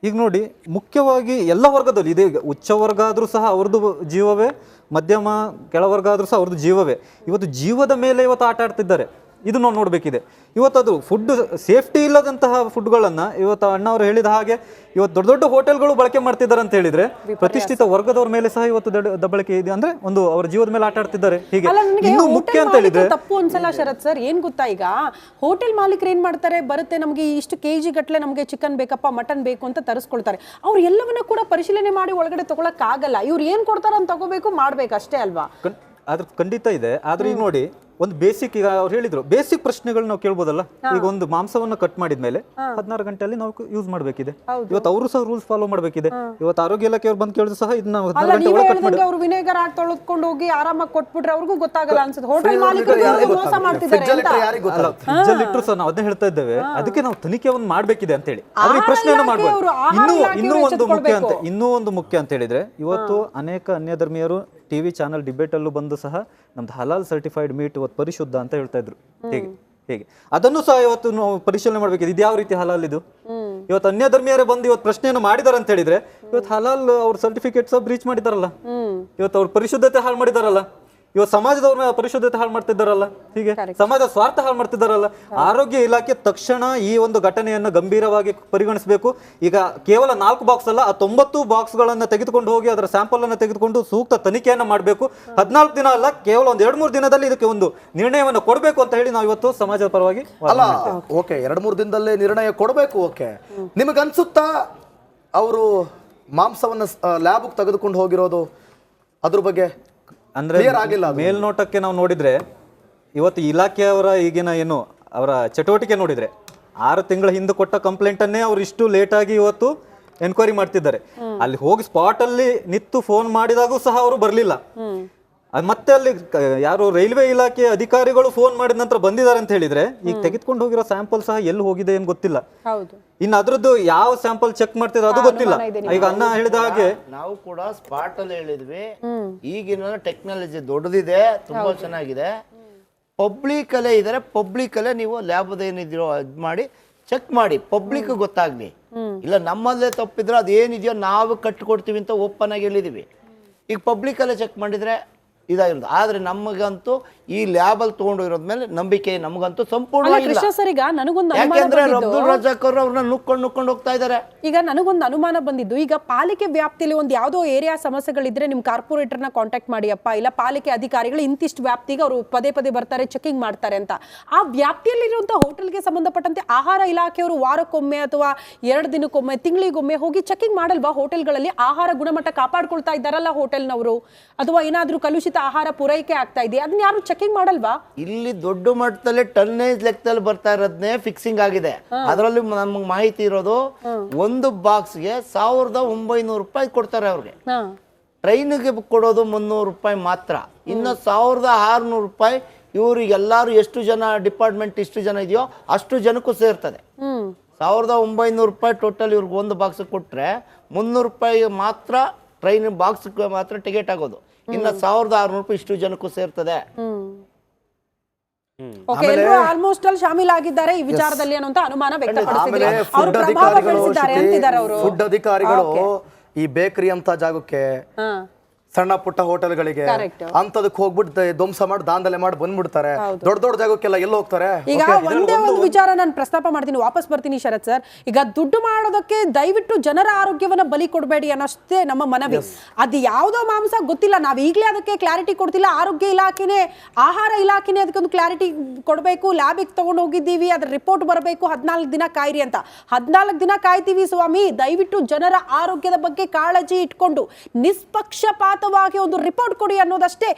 ಈಗ ನೋಡಿ, ಮುಖ್ಯವಾಗಿ ಎಲ್ಲ ವರ್ಗದಲ್ಲಿ ಇದೆ. ಉಚ್ಚ ವರ್ಗ ಆದರೂ ಸಹ ಅವ್ರದ್ದು ಜೀವವೇ, ಮಧ್ಯಮ ಕೆಳವರ್ಗ ಆದರೂ ಸಹ ಅವ್ರದ್ದು ಜೀವವೇ. ಇವತ್ತು ಜೀವದ ಮೇಲೆ ಇವತ್ತು ಆಟ ಆಡ್ತಿದ್ದಾರೆ. ಇದು ನಾವು ನೋಡಬೇಕಿದೆ. ಇವತ್ತು ಅದು ಫುಡ್ ಸೇಫ್ಟಿ ಇಲ್ಲದಂತಹ ಫುಡ್ಗಳನ್ನು ಇವತ್ತು ಅಣ್ಣವರು ಹೇಳಿದ ಹಾಗೆ ಇವತ್ತು ದೊಡ್ಡ ದೊಡ್ಡ ಹೋಟೆಲ್ಗಳು ಬಳಕೆ ಮಾಡ್ತಿದ್ದಾರೆ ಅಂತ ಹೇಳಿದ್ರೆ ಪ್ರತಿಷ್ಠಿತ ವರ್ಗದವ್ರ ಮೇಲೆ ಸಹ ಇವತ್ತು ದಬ್ಬಳಿಕೆ ಇದೆ. ಅಂದ್ರೆ ಒಂದು ಅವರ ಜೀವದ ಮೇಲೆ ಆಟ ಆಡ್ತಿದ್ದಾರೆ. ಹೀಗೆ ಇನ್ನು ಮುಖ್ಯ ಅಂತ ಹೇಳಿದ್ರೆ
ತಪ್ಪು ಅನ್ಸಲ್ಲ ಶರತ್ ಸರ್, ಏನ್ ಗೊತ್ತಾ, ಈಗ ಹೋಟೆಲ್ ಮಾಲೀಕರು ಏನ್ ಮಾಡ್ತಾರೆ, ಬರುತ್ತೆ ನಮಗೆ ಇಷ್ಟು ಕೆಜಿ ಗಟ್ಲೆ ನಮಗೆ ಚಿಕನ್ ಬೇಕಪ್ಪ, ಮಟನ್ ಬೇಕು ಅಂತ ತರಿಸ್ಕೊಳ್ತಾರೆ. ಅವ್ರು ಎಲ್ಲವನ್ನ ಕೂಡ ಪರಿಶೀಲನೆ ಮಾಡಿ ಒಳಗಡೆ ತಗೊಳಕ್ ಆಗಲ್ಲ. ಇವ್ರು ಏನ್ ಕೊಡ್ತಾರ ಅಂತ ತಗೋಬೇಕು, ಮಾಡ್ಬೇಕು ಅಷ್ಟೇ ಅಲ್ವಾ?
ಅದ್ರ ಖಂಡಿತ ಇದೆ. ಆದ್ರೆ ಈಗ ನೋಡಿ, ಒಂದು ಬೇಸಿಕ್, ಈಗ ಅವ್ರು ಹೇಳಿದ್ರು ಬೇಸಿಕ್ ಪ್ರಶ್ನೆಗಳು ನಾವು ಕೇಳ್ಬೋದಲ್ಲ. ಈಗ ಒಂದು ಮಾಂಸವನ್ನು ಕಟ್ ಮಾಡಿದ್ಮೇಲೆ 16 ಗಂಟೆಯಲ್ಲಿ ನಾವು ಯೂಸ್ ಮಾಡಬೇಕಿದೆ. ಇವತ್ತು ಅವರು ಸಹ ರೂಲ್ಸ್ ಫಾಲೋ ಮಾಡಬೇಕಿದೆ. ಇವತ್ತು ಆರೋಗ್ಯ ಇಲಾಖೆಯವರು ಬಂದು ಕೇಳಿದ್ರು ಸಹ ಇದನ್ನ 16 ಗಂಟೆ ಒಳಗೆ ಕಟ್ ಮಾಡಿ
ಅವರು ವಿನೆಗರ್ ಹಾಕಿ ತೊಳೆದುಕೊಂಡು ಹೋಗಿ ಆರಾಮಾಗಿ ಕೊಟ್ಬಿಟ್ರೆ ಅವ್ರಿಗೂ ಗೊತ್ತಾಗಲ್ಲ ಅನ್ಸುತ್ತೆ. ಹೋಟೆಲ್ ಮಾಲೀಕರು ಮೋಸ ಮಾಡ್ತಿದ್ದಾರೆ ಅಂತ.
ಅಲ್ಲ, ಫ್ರಿಡ್ಜ್ ಅಲ್ಲಿ ಇಟ್ಟರು ಸಹ ನಾವು ಅದನ್ನ ಹೇಳ್ತಾ ಇದ್ದೇವೆ. ಅದಕ್ಕೆ ನಾವು ತನಿಖೆ ಒಂದು ಮಾಡಬೇಕಿದೆ ಅಂತ ಹೇಳಿ ಅವ್ರಿಗೆ ಪ್ರಶ್ನೆಯನ್ನು ಮಾಡ್ಬೋದು. ಇನ್ನೂ ಒಂದು ಮುಖ್ಯ ಅಂತ ಹೇಳಿದ್ರೆ, ಇವತ್ತು ಅನೇಕ ಅನ್ಯ ಧರ್ಮೀಯರು ಟಿವಿ ಚಾನಲ್ ಡಿಬೇಟ್ ಅಲ್ಲೂ ಬಂದು ಸಹ ನಮ್ದು ಹಲಾಲ್ ಸರ್ಟಿಫೈಡ್ ಮೀಟ್ ಇವತ್ತು ಪರಿಶುದ್ಧ ಅಂತ ಹೇಳ್ತಾ ಇದ್ರು. ಹೇಗೆ ಅದನ್ನು ಸಹ ಇವತ್ತು ನಾವು ಪರಿಶೀಲನೆ ಮಾಡ್ಬೇಕಿದೆ. ಇದು ಯಾವ ರೀತಿ ಹಲಾಲ್ ಇದು? ಇವತ್ತು ಅನ್ಯ ಧರ್ಮೀಯರೇ ಬಂದು ಇವತ್ತು ಪ್ರಶ್ನೆಯನ್ನು ಮಾಡಿದಾರೆ ಅಂತ ಹೇಳಿದ್ರೆ, ಇವತ್ತು ಹಲಾಲ್ ಅವ್ರ ಸರ್ಟಿಫಿಕೇಟ್ ಸಹ ಬ್ರೀಚ್ ಮಾಡಿದಾರಲ್ಲ, ಇವತ್ತು ಅವ್ರ ಪರಿಶುದ್ಧತೆ ಹಾಳು ಮಾಡಿದಾರಲ್ಲ, ಇವತ್ತು ಸಮಾಜದವ್ರ ಪರಿಶುದ್ಧತೆ ಹಾಳು ಮಾಡ್ತಿದ್ದಾರಲ್ಲ, ಹೀಗೆ ಸಮಾಜದ ಸ್ವಾರ್ಥ ಹಾಳು ಮಾಡ್ತಿದ್ದಾರಲ್ಲ. ಆರೋಗ್ಯ ಇಲಾಖೆ ತಕ್ಷಣ ಈ ಒಂದು ಘಟನೆಯನ್ನು ಗಂಭೀರವಾಗಿ ಪರಿಗಣಿಸಬೇಕು. ಈಗ ಕೇವಲ 4 ಬಾಕ್ಸ್ ಅಲ್ಲ, 90 ಬಾಕ್ಸ್ಗಳನ್ನು ತೆಗೆದುಕೊಂಡು ಹೋಗಿ ಅದರ ಸ್ಯಾಂಪಲ್ ಅನ್ನು ತೆಗೆದುಕೊಂಡು ಸೂಕ್ತ ತನಿಖೆಯನ್ನು ಮಾಡಬೇಕು. 14 ದಿನ ಅಲ್ಲ, ಕೇವಲ ಒಂದು 2-3 ದಿನದಲ್ಲಿ ಇದಕ್ಕೆ ಒಂದು ನಿರ್ಣಯವನ್ನು ಕೊಡಬೇಕು ಅಂತ ಹೇಳಿ ನಾವು ಇವತ್ತು ಸಮಾಜದ ಪರವಾಗಿ
ಅಲ್ಲ. ಓಕೆ, 2-3 ದಿನದಲ್ಲೇ ನಿರ್ಣಯ ಕೊಡಬೇಕು. ಓಕೆ, ನಿಮಗನ್ಸುತ್ತಾ ಅವರು ಮಾಂಸವನ್ನು ಲ್ಯಾಬ್ಗೆ ತೆಗೆದುಕೊಂಡು ಹೋಗಿರೋದು ಅದ್ರ ಬಗ್ಗೆ?
ಅಂದ್ರೆ ಮೇಲ್ನೋಟಕ್ಕೆ ನಾವು ನೋಡಿದ್ರೆ ಇವತ್ತು ಇಲಾಖೆಯವರ ಈಗಿನ ಏನು ಅವರ ಚಟುವಟಿಕೆ ನೋಡಿದ್ರೆ 6 ತಿಂಗಳ ಹಿಂದೆ ಕೊಟ್ಟ ಕಂಪ್ಲೇಂಟ್ ಅನ್ನೇ ಅವ್ರು ಇಷ್ಟು ಲೇಟ್ ಆಗಿ ಇವತ್ತು ಎನ್ಕ್ವೈರಿ ಮಾಡ್ತಿದ್ದಾರೆ. ಅಲ್ಲಿ ಹೋಗಿ ಸ್ಪಾಟ್ ಅಲ್ಲಿ ನಿಂತು ಫೋನ್ ಮಾಡಿದಾಗೂ ಸಹ ಅವರು ಬರ್ಲಿಲ್ಲ. ಮತ್ತೆ ಅಲ್ಲಿ ಯಾರು ರೈಲ್ವೆ ಇಲಾಖೆ ಅಧಿಕಾರಿಗಳು ಫೋನ್ ಮಾಡಿದ ನಂತರ ಬಂದಿದ್ದಾರೆ ಅಂತ ಹೇಳಿದ್ರೆ ಈಗ ತೆಗೆದುಕೊಂಡು ಹೋಗಿರೋ ಸ್ಯಾಂಪಲ್ ಸಹ ಎಲ್ಲಿ ಹೋಗಿದೆ ಏನು ಗೊತ್ತಿಲ್ಲ. ಇನ್ನು ಅದ್ರದ್ದು ಯಾವ ಸ್ಯಾಂಪಲ್ ಚೆಕ್ ಮಾಡ್ತಿದ್ರು ಅದು ಗೊತ್ತಿಲ್ಲ. ಈಗ ಅಣ್ಣ ಹೇಳಿದ ಹಾಗೆ
ನಾವು ಕೂಡ ಸ್ಪಾಟ್ ಅಲ್ಲಿ ಹೇಳಿದ್ವಿ, ಈಗಿನ ಟೆಕ್ನಾಲಜಿ ದೊಡ್ಡದಿದೆ, ತುಂಬಾ ಚೆನ್ನಾಗಿದೆ. ಪಬ್ಲಿಕ್ ಅಲ್ಲೇ ಇದಾರೆ, ಪಬ್ಲಿಕ್ ಅಲ್ಲೇ ನೀವು ಲ್ಯಾಬ್ ಏನಿದೆಯೋ ಅದ್ ಮಾಡಿ ಚೆಕ್ ಮಾಡಿ, ಪಬ್ಲಿಕ್ ಗೊತ್ತಾಗ್ಲಿ. ಇಲ್ಲ ನಮ್ಮಲ್ಲೇ ತಪ್ಪಿದ್ರೆ ಅದೇನಿದೆಯೋ ನಾವು ಕಟ್ಕೊಡ್ತೀವಿ ಅಂತ ಓಪನ್ ಆಗಿ ಹೇಳಿದೀವಿ. ಈಗ ಪಬ್ಲಿಕ್ ಅಲ್ಲೇ ಚೆಕ್ ಮಾಡಿದ್ರೆ ಇದಾಗಿರೋದು. ಆದ್ರೆ ನಮಗಂತೂ ಈ ಲ್ಯಾಬಲ್ ತಗೊಂಡೋಗಿರೋದ್ಮೇಲೆ ನಂಬಿಕೆ ನಮಗಂತೂ ಸಂಪೂರ್ಣವಾಗಿ ಯಾಕೆಂದ್ರೆ ಅಬ್ದುಲ್ ರಜಾಕ್ ಅವರು ಅವ್ರನ್ನ ನುಕ್ಕೊಂಡು ಹೋಗ್ತಾ ಇದ್ದಾರೆ.
ಈಗ ನನಗೊಂದು ಅನುಮಾನ ಬಂದಿದ್ದು, ಈಗ ಪಾಲಿಕೆ ವ್ಯಾಪ್ತಿಯಲ್ಲಿ ಒಂದು ಯಾವುದೋ ಏರಿಯಾ ಸಮಸ್ಯೆಗಳಿದ್ರೆ ನಿಮ್ ಕಾರ್ಪೊರೇಟರ್ನ ಕಾಂಟ್ಯಾಕ್ಟ್ ಮಾಡಿ ಅಪ್ಪ, ಇಲ್ಲ ಪಾಲಿಕೆ ಅಧಿಕಾರಿಗಳು ಇಂತಿಷ್ಟು ವ್ಯಾಪ್ತಿಗೆ ಅವರು ಪದೇ ಬರ್ತಾರೆ, ಚೆಕಿಂಗ್ ಮಾಡ್ತಾರೆ ಅಂತ. ಆ ವ್ಯಾಪ್ತಿಯಲ್ಲಿರುವಂತಹ ಹೋಟೆಲ್ಗೆ ಸಂಬಂಧಪಟ್ಟಂತೆ ಆಹಾರ ಇಲಾಖೆಯವರು ವಾರಕ್ಕೊಮ್ಮೆ ಅಥವಾ 2 ದಿನಕ್ಕೊಮ್ಮೆ, ತಿಂಗಳಿಗೊಮ್ಮೆ ಹೋಗಿ ಚೆಕಿಂಗ್ ಮಾಡಲ್ವಾ? ಹೋಟೆಲ್ಗಳಲ್ಲಿ ಆಹಾರ ಗುಣಮಟ್ಟ ಕಾಪಾಡ್ಕೊಳ್ತಾ ಇದ್ದಾರಲ್ಲ ಹೋಟೆಲ್ನವರು, ಅಥವಾ ಏನಾದ್ರೂ ಕಲುಷಿತ ಆಹಾರ ಪೂರೈಕೆ ಆಗ್ತಾ ಇದೆ, ಅದನ್ನ ಯಾರು ಚೆಕಿಂಗ್ ಮಾಡಲ್ವಾ?
ಇಲ್ಲಿ ದೊಡ್ಡ ಮಟ್ಟದಲ್ಲಿ ಟನ್ನೇಜ್ ಲೆಕ್ಕದಲ್ಲಿ ಬರ್ತಾ ಇರೋದನ್ನೇ ಫಿಕ್ಸಿಂಗ್ ಆಗಿದೆ. ಅದರಲ್ಲಿ ನಮ್ಗೆ ಮಾಹಿತಿ ಇರೋದು, ಒಂದು ಬಾಕ್ಸ್ಗೆ 1900 ರೂಪಾಯಿ ಕೊಡ್ತಾರೆ ಅವ್ರಿಗೆ. ಟ್ರೈನ್ಗೆ ಕೊಡೋದು 300 ರೂಪಾಯಿ ಮಾತ್ರ. ಇನ್ನು 1600 ರೂಪಾಯಿ ಇವ್ರಿಗೆಲ್ಲಾರು ಎಷ್ಟು ಜನ ಡಿಪಾರ್ಟ್ಮೆಂಟ್ ಇಷ್ಟು ಜನ ಇದೆಯೋ ಅಷ್ಟು ಜನಕ್ಕೂ ಸೇರ್ತದೆ. 1900 ರೂಪಾಯಿ ಟೋಟಲ್ ಇವ್ರಿಗೆ ಒಂದು ಬಾಕ್ಸ್ ಕೊಟ್ರೆ 300 ರೂಪಾಯಿ ಮಾತ್ರ ಟ್ರೈನ್ ಬಾಕ್ಸ್ ಮಾತ್ರ ಟಿಕೆಟ್ ಆಗೋದು. ಇನ್ನು 1600 ರೂಪಾಯಿ ಇಷ್ಟು ಜನಕ್ಕೂ ಸೇರ್ತದೆ.
ಆಲ್ಮೋಸ್ಟ್ ಅಲ್ಲಿ ಶಾಮೀಲಾಗಿದ್ದಾರೆ ಈ ವಿಚಾರದಲ್ಲಿ ಅನ್ನುವಂತ ಅನುಮಾನ ವ್ಯಕ್ತಪಡಿಸಿದ್ದಾರೆ.
ಫುಡ್ ಅಧಿಕಾರಿಗಳು ಈ ಬೇಕರಿ ಅಂತ ಜಾಗಕ್ಕೆ, ಸಣ್ಣ ಪುಟ್ಟ ಹೋಟೆಲ್ಗಳಿಗೆ ಅಂತದಕ್ಕೆ ಹೋಗ್ಬಿಟ್ಟು ಧ್ವಂಸ ಮಾಡಿ ದಾಂಧಲೆ ಮಾಡಿ ಬಂದ್ಬಿಡ್ತಾರೆ. ದೊಡ್ಡ ಜಾಗಕ್ಕೆಲ್ಲ ಎಲ್ಲ ಹೋಗ್ತಾರೆ.
ಈಗ ಒಂದೇ ಒಂದು ವಿಚಾರ ನಾನು ಪ್ರಸ್ತಾಪ ಮಾಡ್ತೀನಿ, ವಾಪಸ್ ಬರ್ತೀನಿ ಶರತ್ ಸರ್. ಈಗ ದುಡ್ಡು ಮಾಡೋದಕ್ಕೆ ದಯವಿಟ್ಟು ಜನರ ಆರೋಗ್ಯವನ್ನ ಬಲಿ ಕೊಡಬೇಡಿ ಅನ್ನೋಷ್ಟೇ ನಮ್ಮ ಮನವಿ. ಅದು ಯಾವುದೋ ಮಾಂಸ ಗೊತ್ತಿಲ್ಲ, ನಾವು ಈಗಲೇ ಅದಕ್ಕೆ ಕ್ಲಾರಿಟಿ ಕೊಡ್ತಿಲ್ಲ. ಆರೋಗ್ಯ ಇಲಾಖೆನೇ, ಆಹಾರ ಇಲಾಖೆನೇ ಅದಕ್ಕೊಂದು ಕ್ಲಾರಿಟಿ ಕೊಡಬೇಕು. ಲ್ಯಾಬಿಗೆ ತಗೊಂಡು ಹೋಗಿದ್ದೀವಿ, ಅದ್ರ ರಿಪೋರ್ಟ್ ಬರಬೇಕು, 14 ದಿನ ಕಾಯಿರಿ ಅಂತ. 14 ದಿನ ಕಾಯ್ತೀವಿ ಸ್ವಾಮಿ. ದಯವಿಟ್ಟು ಜನರ ಆರೋಗ್ಯದ ಬಗ್ಗೆ ಕಾಳಜಿ ಇಟ್ಕೊಂಡು ನಿಷ್ಪಕ್ಷಪಾತ ಒಂದು ರಿಪೋರ್ಟ್ ಕೊಡಿ ಅನ್ನೋದಷ್ಟೇ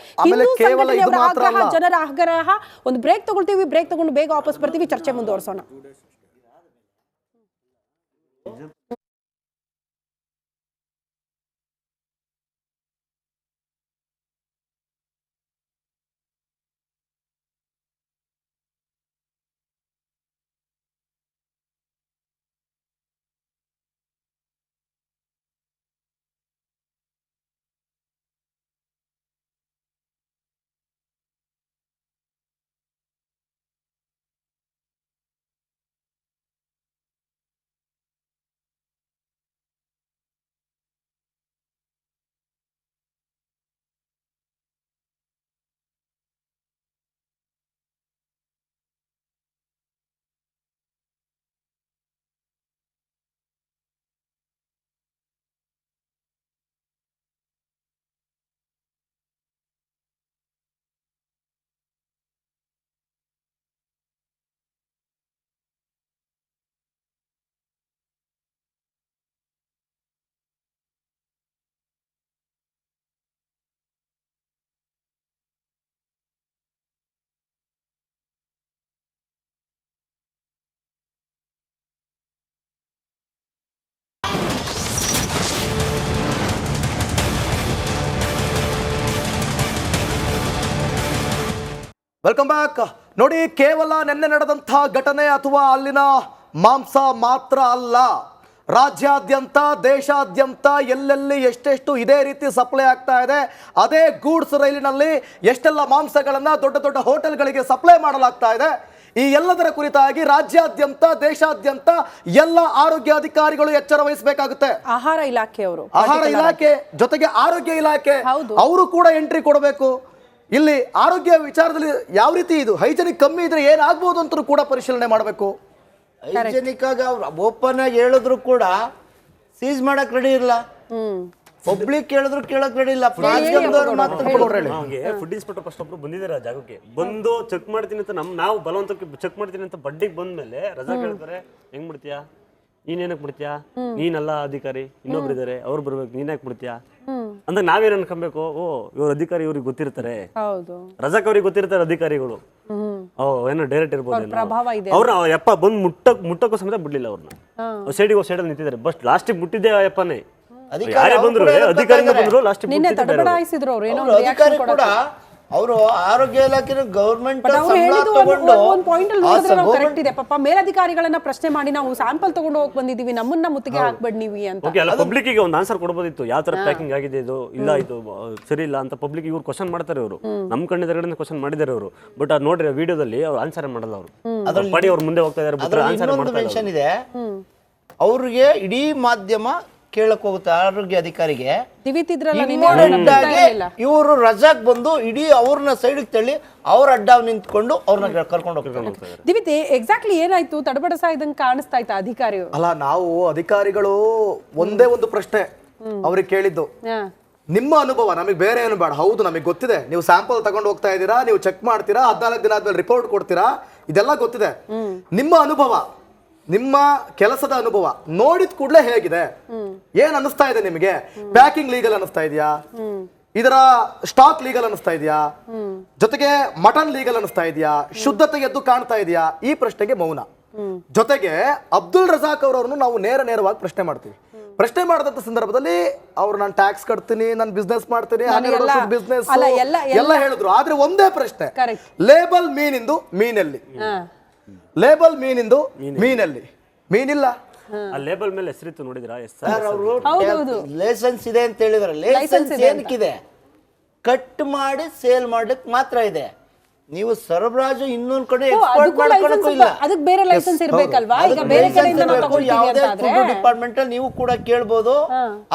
ಆಗ್ರಹ, ಜನರ ಆಗ್ರಹ. ಒಂದು ಬ್ರೇಕ್ ತಗೊಳ್ತೀವಿ, ಬ್ರೇಕ್ ತಗೊಂಡು ಬೇಗ ವಾಪಸ್ ಬರ್ತೀವಿ, ಚರ್ಚೆ ಮುಂದುವರಿಸೋಣ.
Welcome back. ನೋಡಿ, ಕೇವಲ ನಿನ್ನೆ ನಡೆದಂತಹ ಘಟನೆ ಅಥವಾ ಅಲ್ಲಿನ ಮಾಂಸ ಮಾತ್ರ ಅಲ್ಲ, ರಾಜ್ಯಾದ್ಯಂತ ದೇಶಾದ್ಯಂತ ಎಲ್ಲೆಲ್ಲಿ ಎಷ್ಟೆಷ್ಟು ಇದೇ ರೀತಿ ಸಪ್ಲೈ ಆಗ್ತಾ ಇದೆ. ಅದೇ ಗೂಡ್ಸ್ ರೈಲಿನಲ್ಲಿ ಎಷ್ಟೆಲ್ಲ ಮಾಂಸಗಳನ್ನ ದೊಡ್ಡ ದೊಡ್ಡ ಹೋಟೆಲ್ಗಳಿಗೆ ಸಪ್ಲೈ ಮಾಡಲಾಗ್ತಾ ಇದೆ. ಈ ಎಲ್ಲದರ ಕುರಿತಾಗಿ ರಾಜ್ಯಾದ್ಯಂತ ದೇಶಾದ್ಯಂತ ಎಲ್ಲ ಆರೋಗ್ಯ ಅಧಿಕಾರಿಗಳು ಎಚ್ಚರ ವಹಿಸಬೇಕಾಗುತ್ತೆ.
ಆಹಾರ ಇಲಾಖೆಯವರು,
ಆಹಾರ ಇಲಾಖೆ ಜೊತೆಗೆ ಆರೋಗ್ಯ ಇಲಾಖೆ ಅವರು ಕೂಡ ಎಂಟ್ರಿ ಕೊಡಬೇಕು. ಇಲ್ಲಿ ಆರೋಗ್ಯ ವಿಚಾರದಲ್ಲಿ ಯಾವ ರೀತಿ ಇದು ಹೈಜೆನಿಕ್ ಕಮ್ಮಿ ಇದ್ರೆ ಏನಾಗಬಹುದು ಅಂತ ಕೂಡ ಪರಿಶೀಲನೆ ಮಾಡಬೇಕು.
ಹೈಜೆನಿಕ್ ಆಗಿ ಅವ್ರು ಓಪನ್ ಆಗಿ ಹೇಳಿದ್ರು ಕೂಡ ಸೀಸ್ ಮಾಡಕ್ ರೆಡಿ ಇಲ್ಲ. ಪಬ್ಲಿಕ್ ಹೇಳಿದ್ರು ಕೇಳಕ್ ರೆಡಿ ಇಲ್ಲ.
ಫುಡ್ ಇನ್ಸ್ಪೆಕ್ಟರ್ ಫಸ್ಟ್ ಒಬ್ರು ಬಂದಿದ್ದಾರೆ ಆ ಜಾಗಕ್ಕೆ, ಬಂದು ಚೆಕ್ ಮಾಡ್ತೀನಿ ಅಂತ ನಾವು ಬಲವಂತಕ್ಕೆ ಚೆಕ್ ಮಾಡ್ತೀನಿ ಅಂತ ಬಡ್ಡಿಗೆ ಬಂದ್ಮೇಲೆ ರಜಾ ಕೇಳ್ತಾರೆ. ಹೆಂಗ್ ಬಿಡ್ತೀಯಾ, ನೀನ್ ಏನಕ್ ಬಿಡ್ತೀಯಾ, ನೀನಲ್ಲ ಅಧಿಕಾರಿ, ಇನ್ನೊಬ್ರು ಇದಾರೆ ಅವ್ರು ಬರ್ಬೇಕು, ನೀನ್ ಯಾಕೆ ಬಿಡ್ತೀಯಾ ಅಂತ ನಾವೇನ್ ಅನ್ಕೊಬೇಕು. ಓ ಇವ್ರ ಅಧಿಕಾರಿ ಇವ್ರಿಗೆ ಗೊತ್ತಿರ್ತಾರೆ, ರಜಾಕ್ ಅವ್ರಿಗೆ ಗೊತ್ತಿರ್ತಾರೆ ಅಧಿಕಾರಿಗಳು. ಏನೋ ಡೈರೆಕ್ಟ್ ಇರ್ಬೋದು
ಪ್ರಭಾವ ಇದೆ.
ಅವ್ರನ್ನ ಯಪ್ಪ ಬಂದು ಮುಟ್ಟಕ್ಕೂ ಸಮೇತ ಬಿಡ್ಲಿಲ್ಲ ಅವ್ರನ್ನ. ಸೈಡಲ್ಲಿ ನಿಂತಿದ್ದಾರೆ, ಬಸ್ ಲಾಸ್ಟಿಗೆ ಮುಟ್ಟಿದ್ದೆ ಆ ಯಪ್ಪನೇ. ಯಾರೇ ಬಂದ್ರು ಅಧಿಕಾರಿಗಳು ಬಂದ್ರು ಲಾಸ್ಟಿಗೆ
ನಿನ್ನೆ ತಡಬಡಾಯಿಸಿದ್ರು ಅವ್ರು ಏನೋ
ಅಧಿಕಾರಿ ಕೂಡ ಅವರು ಆರೋಗ್ಯ ಇಲಾಖೆ ಗವರ್ಮೆಂಟ್
ಅವ್ರು ಹೇಳಿದ್ದು ಒಂದು ಪಾಯಿಂಟ್ ಅಲ್ಲಿ ನೋಡಿದ್ರೆ ನಾವು ಕರೆಕ್ಟ್ ಇದೆ ಪಾಪ. ಮೇಲಧಿಕಾರಿಗಳನ್ನ ಪ್ರಶ್ನೆ ಮಾಡಿ ನಾವು ಸ್ಯಾಂಪಲ್ ತಗೊಂಡು ಹೋಗಿ ಬಂದಿದೀವಿ, ನಮ್ಮನ್ನ ಮುತ್ತಿಗೆ ಹಾಕ್ಬೇಡಿ ನೀವು ಅಂತ.
ಓಕೆ, ಅಲ್ಲ ಪಬ್ಲಿಕ್ ಗೆ ಒಂದು ಆನ್ಸರ್ ಕೊಡಬಹುದಿತ್ತು, ಯಾವ ತರ ಪ್ಯಾಕಿಂಗ್ ಆಗಿದೆ ಇದು, ಇಲ್ಲ ಇದು ಸರಿ ಇಲ್ಲ ಅಂತ ಪಬ್ಲಿಕ್ ಇವ್ರು ಕ್ವಶನ್ ಮಾಡ್ತಾರೆ. ಇವರು ನಮ್ಮ ಕಣ್ಣಿನ ಕ್ವಶನ್ ಮಾಡಿದ್ದಾರೆ ಅವರು, ಬಟ್ ಅದು ನೋಡ್ರಿ ವಿಡಿಯೋದಲ್ಲಿ ಅವ್ರು ಆನ್ಸರ್ ಮಾಡಲ್ಲ. ಅವರು ಪಡಿ ಅವ್ರು ಮುಂದೆ ಹೋಗ್ತಾ ಇದ್ದಾರೆ, ಆನ್ಸರ್
ಮೆನ್ಷನ್ ಇದೆ. ಅವ್ರಿಗೆ ಇಡೀ ಮಾಧ್ಯಮ ಕೇಳಕ್ ಹೋಗುತ್ತೆ ಆರೋಗ್ಯ ಅಧಿಕಾರಿಗೆ. ಇವರು ರಜಾಕ್ ಬಂದು ಇಡೀ ಅವ್ರನ್ನ ಸೈಡ್ ತಳ್ಳಿ ಅವ್ರ ಅಡ್ಡ ನಿಂತ್ಕೊಂಡು ಅವ್ರನ್ನ ಕರ್ಕೊಂಡು ಹೋಗ್ತಾರೆ.
ದಿವಿತ್ ಎಕ್ಸಾಕ್ಟ್ಲಿ ಏನಾಯ್ತು? ತಡಬಡಸ ಇದಂಗ್ ಕಾಣಿಸ್ತಾ ಇತ್ತ ಅಧಿಕಾರಿ?
ಅಲ್ಲ, ನಾವು ಅಧಿಕಾರಿಗಳು ಒಂದೇ ಒಂದು ಪ್ರಶ್ನೆ ಅವ್ರಿಗೆ ಕೇಳಿದ್ದು, ನಿಮ್ಮ ಅನುಭವ, ನಮಗೆ ಬೇರೆ ಏನು ಬೇಡ. ಹೌದು, ನಮಗೆ ಗೊತ್ತಿದೆ ನೀವು ಸ್ಯಾಂಪಲ್ ತಗೊಂಡು ಹೋಗ್ತಾ ಇದ್ದೀರಾ, ನೀವು ಚೆಕ್ ಮಾಡ್ತೀರಾ, 14 ದಿನ ಆದ್ಮೇಲೆ ರಿಪೋರ್ಟ್ ಕೊಡ್ತೀರಾ, ಇದೆಲ್ಲ ಗೊತ್ತಿದೆ. ನಿಮ್ಮ ಅನುಭವ, ನಿಮ್ಮ ಕೆಲಸದ ಅನುಭವ ನೋಡಿದ ಕೂಡಲೇ ಹೇಗಿದೆ, ಏನ್ ಅನಿಸ್ತಾ ಇದೆ ನಿಮಗೆ? ಪ್ಯಾಕಿಂಗ್ ಲೀಗಲ್ ಅನಿಸ್ತಾ ಇದೆಯಾ? ಇದರ ಸ್ಟಾಕ್ ಲೀಗಲ್ ಅನಿಸ್ತಾ ಇದೆಯಾ? ಜೊತೆಗೆ ಮಟನ್ ಲೀಗಲ್ ಅನಿಸ್ತಾ ಇದೆಯಾ? ಶುದ್ಧತೆ ಎದ್ದು ಕಾಣ್ತಾ ಇದೆಯಾ? ಈ ಪ್ರಶ್ನೆಗೆ ಮೌನ. ಜೊತೆಗೆ ಅಬ್ದುಲ್ ರಜಾಕ್ ಅವರನ್ನು ನಾವು ನೇರವಾಗಿ ಪ್ರಶ್ನೆ ಮಾಡ್ತೀವಿ. ಪ್ರಶ್ನೆ ಮಾಡಿದಂತ ಸಂದರ್ಭದಲ್ಲಿ ಅವ್ರು ನಾನು ಟ್ಯಾಕ್ಸ್ ಕಟ್ತೀನಿ, ನಾನು ಬಿಸ್ನೆಸ್ ಮಾಡ್ತೀನಿ, ಬಿಸ್ನೆಸ್ ಎಲ್ಲ ಹೇಳಿದ್ರು. ಆದ್ರೆ ಒಂದೇ ಪ್ರಶ್ನೆ, ಲೇಬಲ್ ಮೀನಿಂದು ಮೀನಲ್ಲಿ, ಲೇಬಲ್ ಮೀನಿಂದು ಮೀನಲ್ಲಿ, ಮೀನಿಲ್ಲ.
ಲೇಬಲ್ ಮೇಲೆ ಹೆಸರಿತ್ತು ನೋಡಿದ್ರಾ?
ಲೈಸೆನ್ಸ್ ಇದೆ ಅಂತ ಹೇಳಿದ್ರೆ ಲೈಸೆನ್ಸ್ ಏನಕ್ಕಿದೆ? ಕಟ್ ಮಾಡಿ ಸೇಲ್ ಮಾಡ್ಲಿಕ್ಕೆ ಮಾತ್ರ ಇದೆ. ನೀವು ಸರಬರಾಜು ಇನ್ನೊಂದ್ ಕಡೆ ಎಕ್ಸ್ಪೋರ್ಟ್ ಮಾಡ್ಕೊಳ್ಳೋಕ್ಕೂ ಇಲ್ಲ.
ಅದಕ್ಕೆ ಬೇರೆ ಲೈಸೆನ್ಸ್ ಇರಬೇಕಲ್ವಾ? ಈಗ ಬೇರೆ ಕಡೆಯಿಂದ ನಾವು ತಗೊಳ್ತೀವಿ
ಯಾವುದೇ ಫುಡ್ ಡಿಪಾರ್ಟ್ಮೆಂಟ್ ಅಲ್ಲಿ ನೀವು ಕೂಡ ಕೇಳಬಹುದು,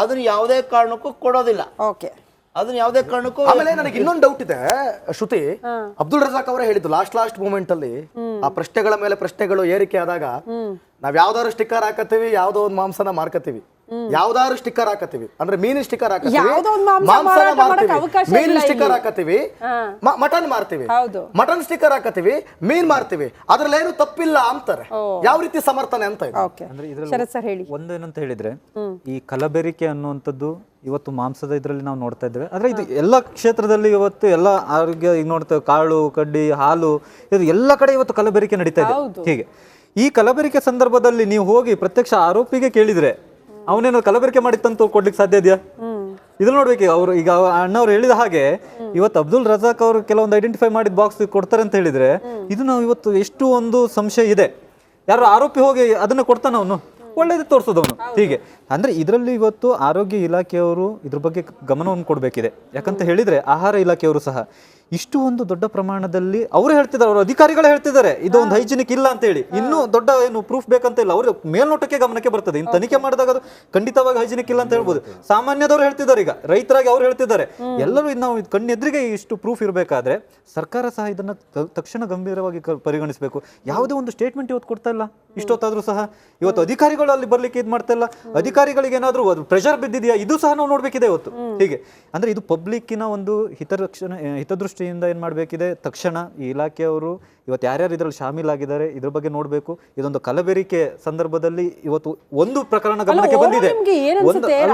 ಅದನ್ನ ಯಾವುದೇ ಕಾರಣಕ್ಕೂ ಕೊಡೋದಿಲ್ಲ.
ಓಕೆ,
ಅದನ್ನ ಯಾವುದೇ ಕಾರಣಕ್ಕೂ.
ಆಮೇಲೆ ನನಗೆ ಇನ್ನೊಂದು ಡೌಟ್ ಇದೆ ಶ್ರುತಿ. ಅಬ್ದುಲ್ ರಜಾಕ್ ಅವರೇ ಹೇಳಿದ್ದು ಲಾಸ್ಟ್ ಮೂಮೆಂಟ್ ಅಲ್ಲಿ, ಆ ಪ್ರಶ್ನೆಗಳ ಮೇಲೆ ಪ್ರಶ್ನೆಗಳು ಏರಿಕೆ ಆದಾಗ, ನಾವ್ ಯಾವ್ದಾದ್ರು ಸ್ಟಿಕ್ಕರ್ ಹಾಕತ್ತೀವಿ, ಯಾವ್ದೋ ಒಂದು ಮಾಂಸನ ಮಾರ್ಕತ್ತೀವಿ, ಯಾವ್ದಾದ್ರು ಸ್ಟಿಕ್ಕರ್ ಹಾಕತ್ತೀವಿ, ಅಂದ್ರೆ ಮೀನಿನ ಸ್ಟಿಕ್ಕರ್ ಹಾಕತ್ತೀವಿ, ಮಾಂಸನ ಮಾರ್ತೀವಿ, ಮೀನಿನ ಸ್ಟಿಕ್ಕರ್ ಹಾಕತ್ತೀವಿ, ಮಟನ್ ಮಾರ್ತೀವಿ, ಮಟನ್ ಸ್ಟಿಕ್ಕರ್ ಹಾಕತ್ತೀವಿ, ಮೀನ್ ಮಾರ್ತೀವಿ, ಅದ್ರಲ್ಲಿ ಏನು ತಪ್ಪಿಲ್ಲ ಅಂತಾರೆ. ಯಾವ ರೀತಿ ಸಮರ್ಥನೆ ಅಂತ ಇದೆ?
ಒಂದೇನಂತ ಹೇಳಿದ್ರೆ, ಈ ಕಲಬೆರಿಕೆ ಅನ್ನುವಂಥದ್ದು ಇವತ್ತು ಮಾಂಸದ ಇದರಲ್ಲಿ ನಾವು ನೋಡ್ತಾ ಇದ್ದೇವೆ. ಆದ್ರೆ ಇದು ಎಲ್ಲ ಕ್ಷೇತ್ರದಲ್ಲಿ ಇವತ್ತು ಎಲ್ಲ ಆರೋಗ್ಯ ಈಗ ನೋಡ್ತೇವೆ, ಕಾಳು ಕಡ್ಡಿ ಹಾಲು ಇದು ಎಲ್ಲ ಕಡೆ ಇವತ್ತು ಕಲಬೆರಿಕೆ ನಡೀತಾ ಇದೆ. ಹೀಗೆ ಈ ಕಲಬೆರಿಕೆ ಸಂದರ್ಭದಲ್ಲಿ ನೀವು ಹೋಗಿ ಪ್ರತ್ಯಕ್ಷ ಆರೋಪಿಗೆ ಕೇಳಿದ್ರೆ ಅವನೇನೋ ಕಲಬೆರಿಕೆ ಮಾಡಿತ್ತಂತ ಕೊಡ್ಲಿಕ್ಕೆ ಸಾಧ್ಯ ಇದೆಯಾ? ಇದು ನೋಡ್ಬೇಕು. ಅವರು ಈಗ ಅಣ್ಣವ್ರು ಹೇಳಿದ ಹಾಗೆ ಇವತ್ತು ಅಬ್ದುಲ್ ರಜಾಕ್ ಅವರು ಕೆಲವೊಂದು ಐಡೆಂಟಿಫೈ ಮಾಡಿದ ಬಾಕ್ಸ್ ಕೊಡ್ತಾರೆ ಅಂತ ಹೇಳಿದ್ರೆ, ಇದು ನಾವು ಇವತ್ತು ಎಷ್ಟು ಒಂದು ಸಂಶಯ ಇದೆ. ಯಾರು ಆರೋಪಿ ಹೋಗಿ ಅದನ್ನ ಕೊಡ್ತಾನ, ಅವನು ಒಳ್ಳೇದು ತೋರಿಸೋದವನು. ಹೀಗೆ ಅಂದ್ರೆ ಇದರಲ್ಲಿ ಇವತ್ತು ಆರೋಗ್ಯ ಇಲಾಖೆಯವರು ಇದ್ರ ಬಗ್ಗೆ ಗಮನವನ್ನು ಕೊಡಬೇಕಿದೆ. ಯಾಕಂತ ಹೇಳಿದ್ರೆ ಆಹಾರ ಇಲಾಖೆಯವರು ಸಹ ಇಷ್ಟು ಒಂದು ದೊಡ್ಡ ಪ್ರಮಾಣದಲ್ಲಿ ಅವರು ಹೇಳ್ತಿದ್ದಾರೆ, ಅವರು ಅಧಿಕಾರಿಗಳೇ ಹೇಳ್ತಿದ್ದಾರೆ ಇದು ಒಂದು ಹೈಜಿನಿಕ್ ಇಲ್ಲ ಅಂತ ಹೇಳಿ. ಇನ್ನೂ ದೊಡ್ಡ ಏನು ಪ್ರೂಫ್ ಬೇಕಂತ ಇಲ್ಲ, ಅವರು ಮೇಲ್ನೋಟಕ್ಕೆ ಗಮನಕ್ಕೆ ಬರ್ತದೆ. ಇನ್ನು ತನಿಖೆ ಮಾಡಿದಾಗ ಅದು ಖಂಡಿತವಾಗಿ ಹೈಜಿನಿಕ್ ಇಲ್ಲ ಅಂತ ಹೇಳ್ಬೋದು. ಸಾಮಾನ್ಯದವ್ರು ಹೇಳ್ತಿದ್ದಾರೆ, ಈಗ ರೈತರಾಗಿ ಅವ್ರು ಹೇಳ್ತಿದ್ದಾರೆ. ಎಲ್ಲರೂ ನಾವು ಕಣ್ಣೆದ್ರಿಗೆ ಇಷ್ಟು ಪ್ರೂಫ್ ಇರಬೇಕಾದ್ರೆ ಸರ್ಕಾರ ಸಹ ಇದನ್ನ ತಕ್ಷಣ ಗಂಭೀರವಾಗಿ ಪರಿಗಣಿಸಬೇಕು. ಯಾವುದೇ ಒಂದು ಸ್ಟೇಟ್ಮೆಂಟ್ ಇವತ್ತು ಕೊಡ್ತಾ ಇಲ್ಲ ಇಷ್ಟೊತ್ತಾದ್ರೂ ಸಹ. ಇವತ್ತು ಅಧಿಕಾರಿಗಳು ಅಲ್ಲಿ ಬರ್ಲಿಕ್ಕೆ ಇದು ಮಾಡ್ತಾ ಇಲ್ಲ. ಅಧಿಕಾರಿಗಳಿಗೆ ಏನಾದ್ರೂ ಪ್ರೆಷರ್ ಬಿದ್ದಿದೆಯಾ, ಇದು ಸಹ ನಾವು ನೋಡ್ಬೇಕಿದೆ ಇವತ್ತು. ಹೀಗೆ ಅಂದ್ರೆ ಇದು ಪಬ್ಲಿಕ್ಕಿನ ಒಂದು ಹಿತದೃಷ್ಟಿಯಿಂದ ಏನ್ ಮಾಡ್ಬೇಕಿದೆ, ತಕ್ಷಣ ಈ ಇಲಾಖೆಯವರು ಇವತ್ತು ಯಾರ್ಯಾರು ಇದರಲ್ಲಿ ಶಾಮೀಲಾಗಿದ್ದಾರೆ ಇದ್ರ ಬಗ್ಗೆ ನೋಡ್ಬೇಕು. ಇದೊಂದು ಕಲಬೆರಿಕೆ ಸಂದರ್ಭದಲ್ಲಿ ಇವತ್ತು ಒಂದು ಪ್ರಕರಣ ಗಮನಕ್ಕೆ ಬಂದಿದೆ.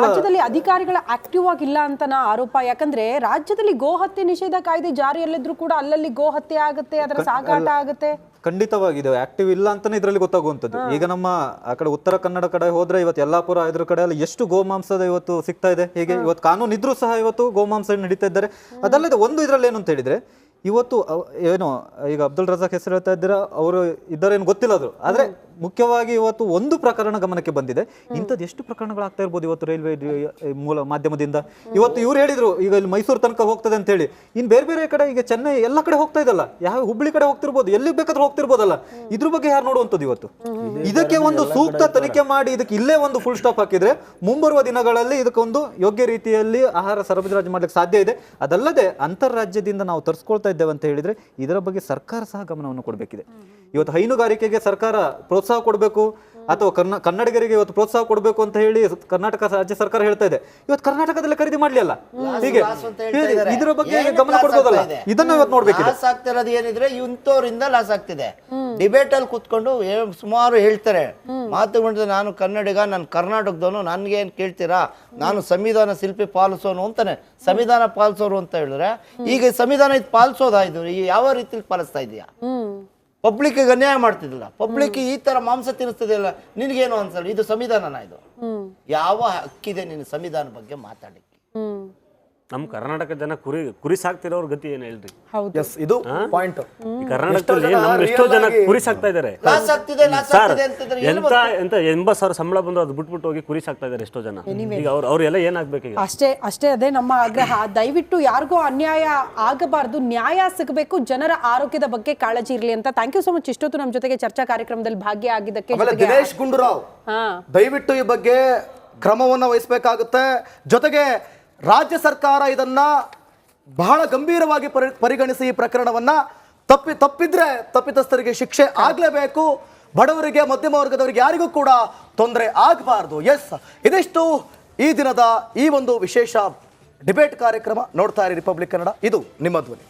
ರಾಜ್ಯದಲ್ಲಿ ಅಧಿಕಾರಿಗಳ ಆಕ್ಟಿವ್ ಆಗಿಲ್ಲ ಅಂತ ಆರೋಪ. ಯಾಕಂದ್ರೆ ರಾಜ್ಯದಲ್ಲಿ ಗೋಹತ್ಯೆ ನಿಷೇಧ ಕಾಯ್ದೆ ಜಾರಿಯಲ್ಲಿದ್ರು ಕೂಡ ಅಲ್ಲಲ್ಲಿ ಗೋಹತ್ಯೆ ಆಗುತ್ತೆ, ಅದರ ಸಾಗಾಟ ಆಗುತ್ತೆ.
ಖಂಡಿತವಾಗಿದೆ, ಆಕ್ಟಿವ್ ಇಲ್ಲ ಅಂತಾನೆ ಇದರಲ್ಲಿ ಗೊತ್ತಾಗುವಂಥದ್ದು. ಈಗ ನಮ್ಮ ಆ ಕಡೆ ಉತ್ತರ ಕನ್ನಡ ಕಡೆ ಹೋದ್ರೆ ಇವತ್ತು ಯಲ್ಲಾಪುರ ಇದ್ರ ಕಡೆ ಅಲ್ಲಿ ಎಷ್ಟು ಗೋಮಾಂಸದ ಇವತ್ತು ಸಿಗ್ತಾ ಇದೆ. ಹೀಗೆ ಇವತ್ತು ಕಾನೂನು ಇದ್ರೂ ಸಹ ಇವತ್ತು ಗೋಮಾಂಸ ನಡೀತಾ ಇದ್ದಾರೆ. ಅದಲ್ಲದೆ ಒಂದು ಇದರಲ್ಲಿ ಏನು ಅಂತ ಹೇಳಿದ್ರೆ, ಇವತ್ತು ಏನೋ ಈಗ ಅಬ್ದುಲ್ ರಜಾಕ್ ಹೆಸರು ಹೇಳ್ತಾ ಇದ್ದೀರಾ, ಅವರು ಇದ್ದಾರೇನು ಗೊತ್ತಿಲ್ಲ ಅದು. ಆದ್ರೆ ಮುಖ್ಯವಾಗಿ ಇವತ್ತು ಒಂದು ಪ್ರಕರಣ ಗಮನಕ್ಕೆ ಬಂದಿದೆ. ಇಂಥದ್ದು ಎಷ್ಟು ಪ್ರಕರಣಗಳಾಗ್ತಾ ಇರ್ಬೋದು ಇವತ್ತು ರೈಲ್ವೆ ಮೂಲ ಮಾಧ್ಯಮದಿಂದ. ಇವತ್ತು ಇವ್ರು ಹೇಳಿದ್ರು ಈಗ ಇಲ್ಲಿ ಮೈಸೂರು ತನಕ ಹೋಗ್ತದೆ ಅಂತ ಹೇಳಿ. ಇನ್ ಬೇರೆ ಬೇರೆ ಕಡೆ ಈಗ ಚೆನ್ನೈ ಎಲ್ಲ ಕಡೆ ಹೋಗ್ತಾ ಇದಲ್ಲ, ಯಾವ ಹುಬ್ಳಿ ಕಡೆ ಹೋಗ್ತಿರ್ಬೋದು, ಎಲ್ಲಿ ಬೇಕಾದ್ರೂ ಹೋಗ್ತಿರ್ಬೋದಲ್ಲ. ಇದ್ರ ಬಗ್ಗೆ ಯಾರು ನೋಡುವಂಥದ್ದು ಇವತ್ತು? ಇದಕ್ಕೆ ಒಂದು ಸೂಕ್ತ ತನಿಖೆ ಮಾಡಿ ಇದಕ್ಕೆ ಇಲ್ಲೇ ಒಂದು ಫುಲ್ ಸ್ಟಾಪ್ ಹಾಕಿದ್ರೆ ಮುಂಬರುವ ದಿನಗಳಲ್ಲಿ ಇದಕ್ಕೊಂದು ಯೋಗ್ಯ ರೀತಿಯಲ್ಲಿ ಆಹಾರ ಸರಬರಾಜು ಮಾಡ್ಲಿಕ್ಕೆ ಸಾಧ್ಯ ಇದೆ. ಅದಲ್ಲದೆ ಅಂತಾರಾಜ್ಯದಿಂದ ನಾವು ತರಿಸ್ಕೊಳ್ತಾ ಇದ್ದೇವೆ ಅಂತ ಹೇಳಿದ್ರೆ ಇದರ ಬಗ್ಗೆ ಸರ್ಕಾರ ಸಹ ಗಮನವನ್ನು ಕೊಡಬೇಕಿದೆ. ಇವತ್ತು ಹೈನುಗಾರಿಕೆಗೆ ಸರ್ಕಾರ ಪ್ರೋತ್ಸಾಹ ಕೊಡಬೇಕು. ಅಥವಾ ಕನ್ನಡಿಗರಿಗೆ ಇವತ್ತು ಪ್ರೋತ್ಸಾಹ ಕೊಡಬೇಕು ಅಂತ ಹೇಳಿ ಕರ್ನಾಟಕ ರಾಜ್ಯ ಸರ್ಕಾರ ಹೇಳ್ತಾ ಇದೆ, ಇವತ್ತು ಕರ್ನಾಟಕದಲ್ಲಿ ಖರೀದಿ ಮಾಡ್ಲಿಲ್ಲ. ಹೀಗೆ ಇದರ ಬಗ್ಗೆ ಗಮನ ಕೊಡ್ಬೋದಲ್ಲ, ಇದನ್ನ ಇವತ್ತು ನೋಡ್ಬೇಕಿದೆ.
ಲಾಸ್ ಆಗ್ತಿರೋದು ಏನಿದ್ರೆ ಇಂಥವ್ರಿಂದ ಲಾಸ್ ಆಗ್ತಿದೆ. ಡಿಬೇಟ್ ಅಲ್ಲಿ ಕುತ್ಕೊಂಡು ಸುಮಾರು ಹೇಳ್ತಾರೆ ಮಾತುಗಳು, ನಾನು ಕನ್ನಡಿಗ, ನಾನು ಕರ್ನಾಟಕದವನು, ನನ್ಗೆ ಏನ್ ಕೇಳ್ತೀರಾ, ನಾನು ಸಂವಿಧಾನ ಶಿಲ್ಪಿ ಪಾಲಿಸೋನು ಅಂತಾನೆ. ಸಂವಿಧಾನ ಪಾಲಿಸೋರು ಅಂತ ಹೇಳಿದ್ರೆ ಈಗ ಸಂವಿಧಾನ ಇದು ಪಾಲಿಸೋದಾ? ಇದು ಯಾವ ರೀತಿಲಿ ಪಾಲಿಸ್ತಾ ಇದೆಯಾ? ಪಬ್ಲಿಕ್ಗೆ ಅನ್ಯಾಯ ಮಾಡ್ತಿದ್ದಿಲ್ಲ, ಪಬ್ಲಿಕ್ ಈ ತರ ಮಾಂಸ ತಿನ್ನಿಸ್ತಿದೆಯಲ್ಲ, ನಿನ್ಗೇನು ಅನ್ಸಲ್ಲ? ಇದು ಸಂವಿಧಾನನ? ಇದು ಯಾವ ಹಕ್ಕಿದೆ ನಿನ್ನ ಸಂವಿಧಾನ ಬಗ್ಗೆ ಮಾತಾಡಿ?
ನಮ್ಮ ಕರ್ನಾಟಕ ಜನ ಕುರಿ ಸಾಕ್ತಿರೋರ್ ಗತಿ ಏನ್ ಹೇಳ್ರಿ?
ಎಸ್, ಇದು ಪಾಯಿಂಟ್.
ಈ ಕರ್ನಾಟಕದಲ್ಲಿ ನಮ್ಮ ಎಷ್ಟೋ ಜನ ಕುರಿ ಸಾಕ್ತಾ ಇದಾರೆ ಸರ್. ಎಂತ 80,000 ಸಂಬಳ ಬಂದ್ರು ಅದು ಬಿಟ್ಬಿಟ್ಟು ಹೋಗಿ ಕುರಿ ಸಾಕ್ತಾ ಇದಾರೆ ಎಷ್ಟೋ ಜನ. ಈಗ ಅವ್ರೆಲ್ಲ ಏನಾಗ್ಬೇಕು ಈಗ?
ಅಷ್ಟೇ ಅದೇ ನಮ್ಮ ಆಗ್ರಹ. ದಯವಿಟ್ಟು ಯಾರಿಗೂ ಅನ್ಯಾಯ ಆಗಬಾರ್ದು, ನ್ಯಾಯ ಸಿಗಬೇಕು, ಜನರ ಆರೋಗ್ಯದ ಬಗ್ಗೆ ಕಾಳಜಿ ಇರಲಿ ಅಂತ. ಥ್ಯಾಂಕ್ ಯು ಸೊ ಮಚ್ ಇಷ್ಟೊತ್ತು ನಮ್ಮ ಜೊತೆಗೆ ಚರ್ಚಾ ಕಾರ್ಯಕ್ರಮದಲ್ಲಿ ಭಾಗಿಯಾಗಿದ್ದಕ್ಕೆ.
ದಿನೇಶ್ ಗುಂಡೂರಾವ್, ದಯವಿಟ್ಟು ಈ ಬಗ್ಗೆ ಕ್ರಮವನ್ನ ವಹಿಸಬೇಕಾಗುತ್ತೆ. ಜೊತೆಗೆ ರಾಜ್ಯ ಸರ್ಕಾರ ಇದನ್ನ ಬಹಳ ಗಂಭೀರವಾಗಿ ಪರಿಗಣಿಸಿ ಈ ಪ್ರಕರಣವನ್ನ ತಪ್ಪಿದ್ರೆ ತಪ್ಪಿತಸ್ಥರಿಗೆ ಶಿಕ್ಷೆ ಆಗ್ಲೇಬೇಕು. ಬಡವರಿಗೆ, ಮಧ್ಯಮ ವರ್ಗದವರಿಗೆ ಯಾರಿಗೂ ಕೂಡ ತೊಂದರೆ ಆಗಬಾರ್ದು. ಎಸ್, ಇದಿಷ್ಟು ಈ ದಿನದ ಈ ಒಂದು ವಿಶೇಷ ಡಿಬೇಟ್ ಕಾರ್ಯಕ್ರಮ. ನೋಡ್ತಾ ಇರಿ ರಿಪಬ್ಲಿಕ್ ಕನ್ನಡ, ಇದು ನಿಮ್ಮ ಧ್ವನಿ.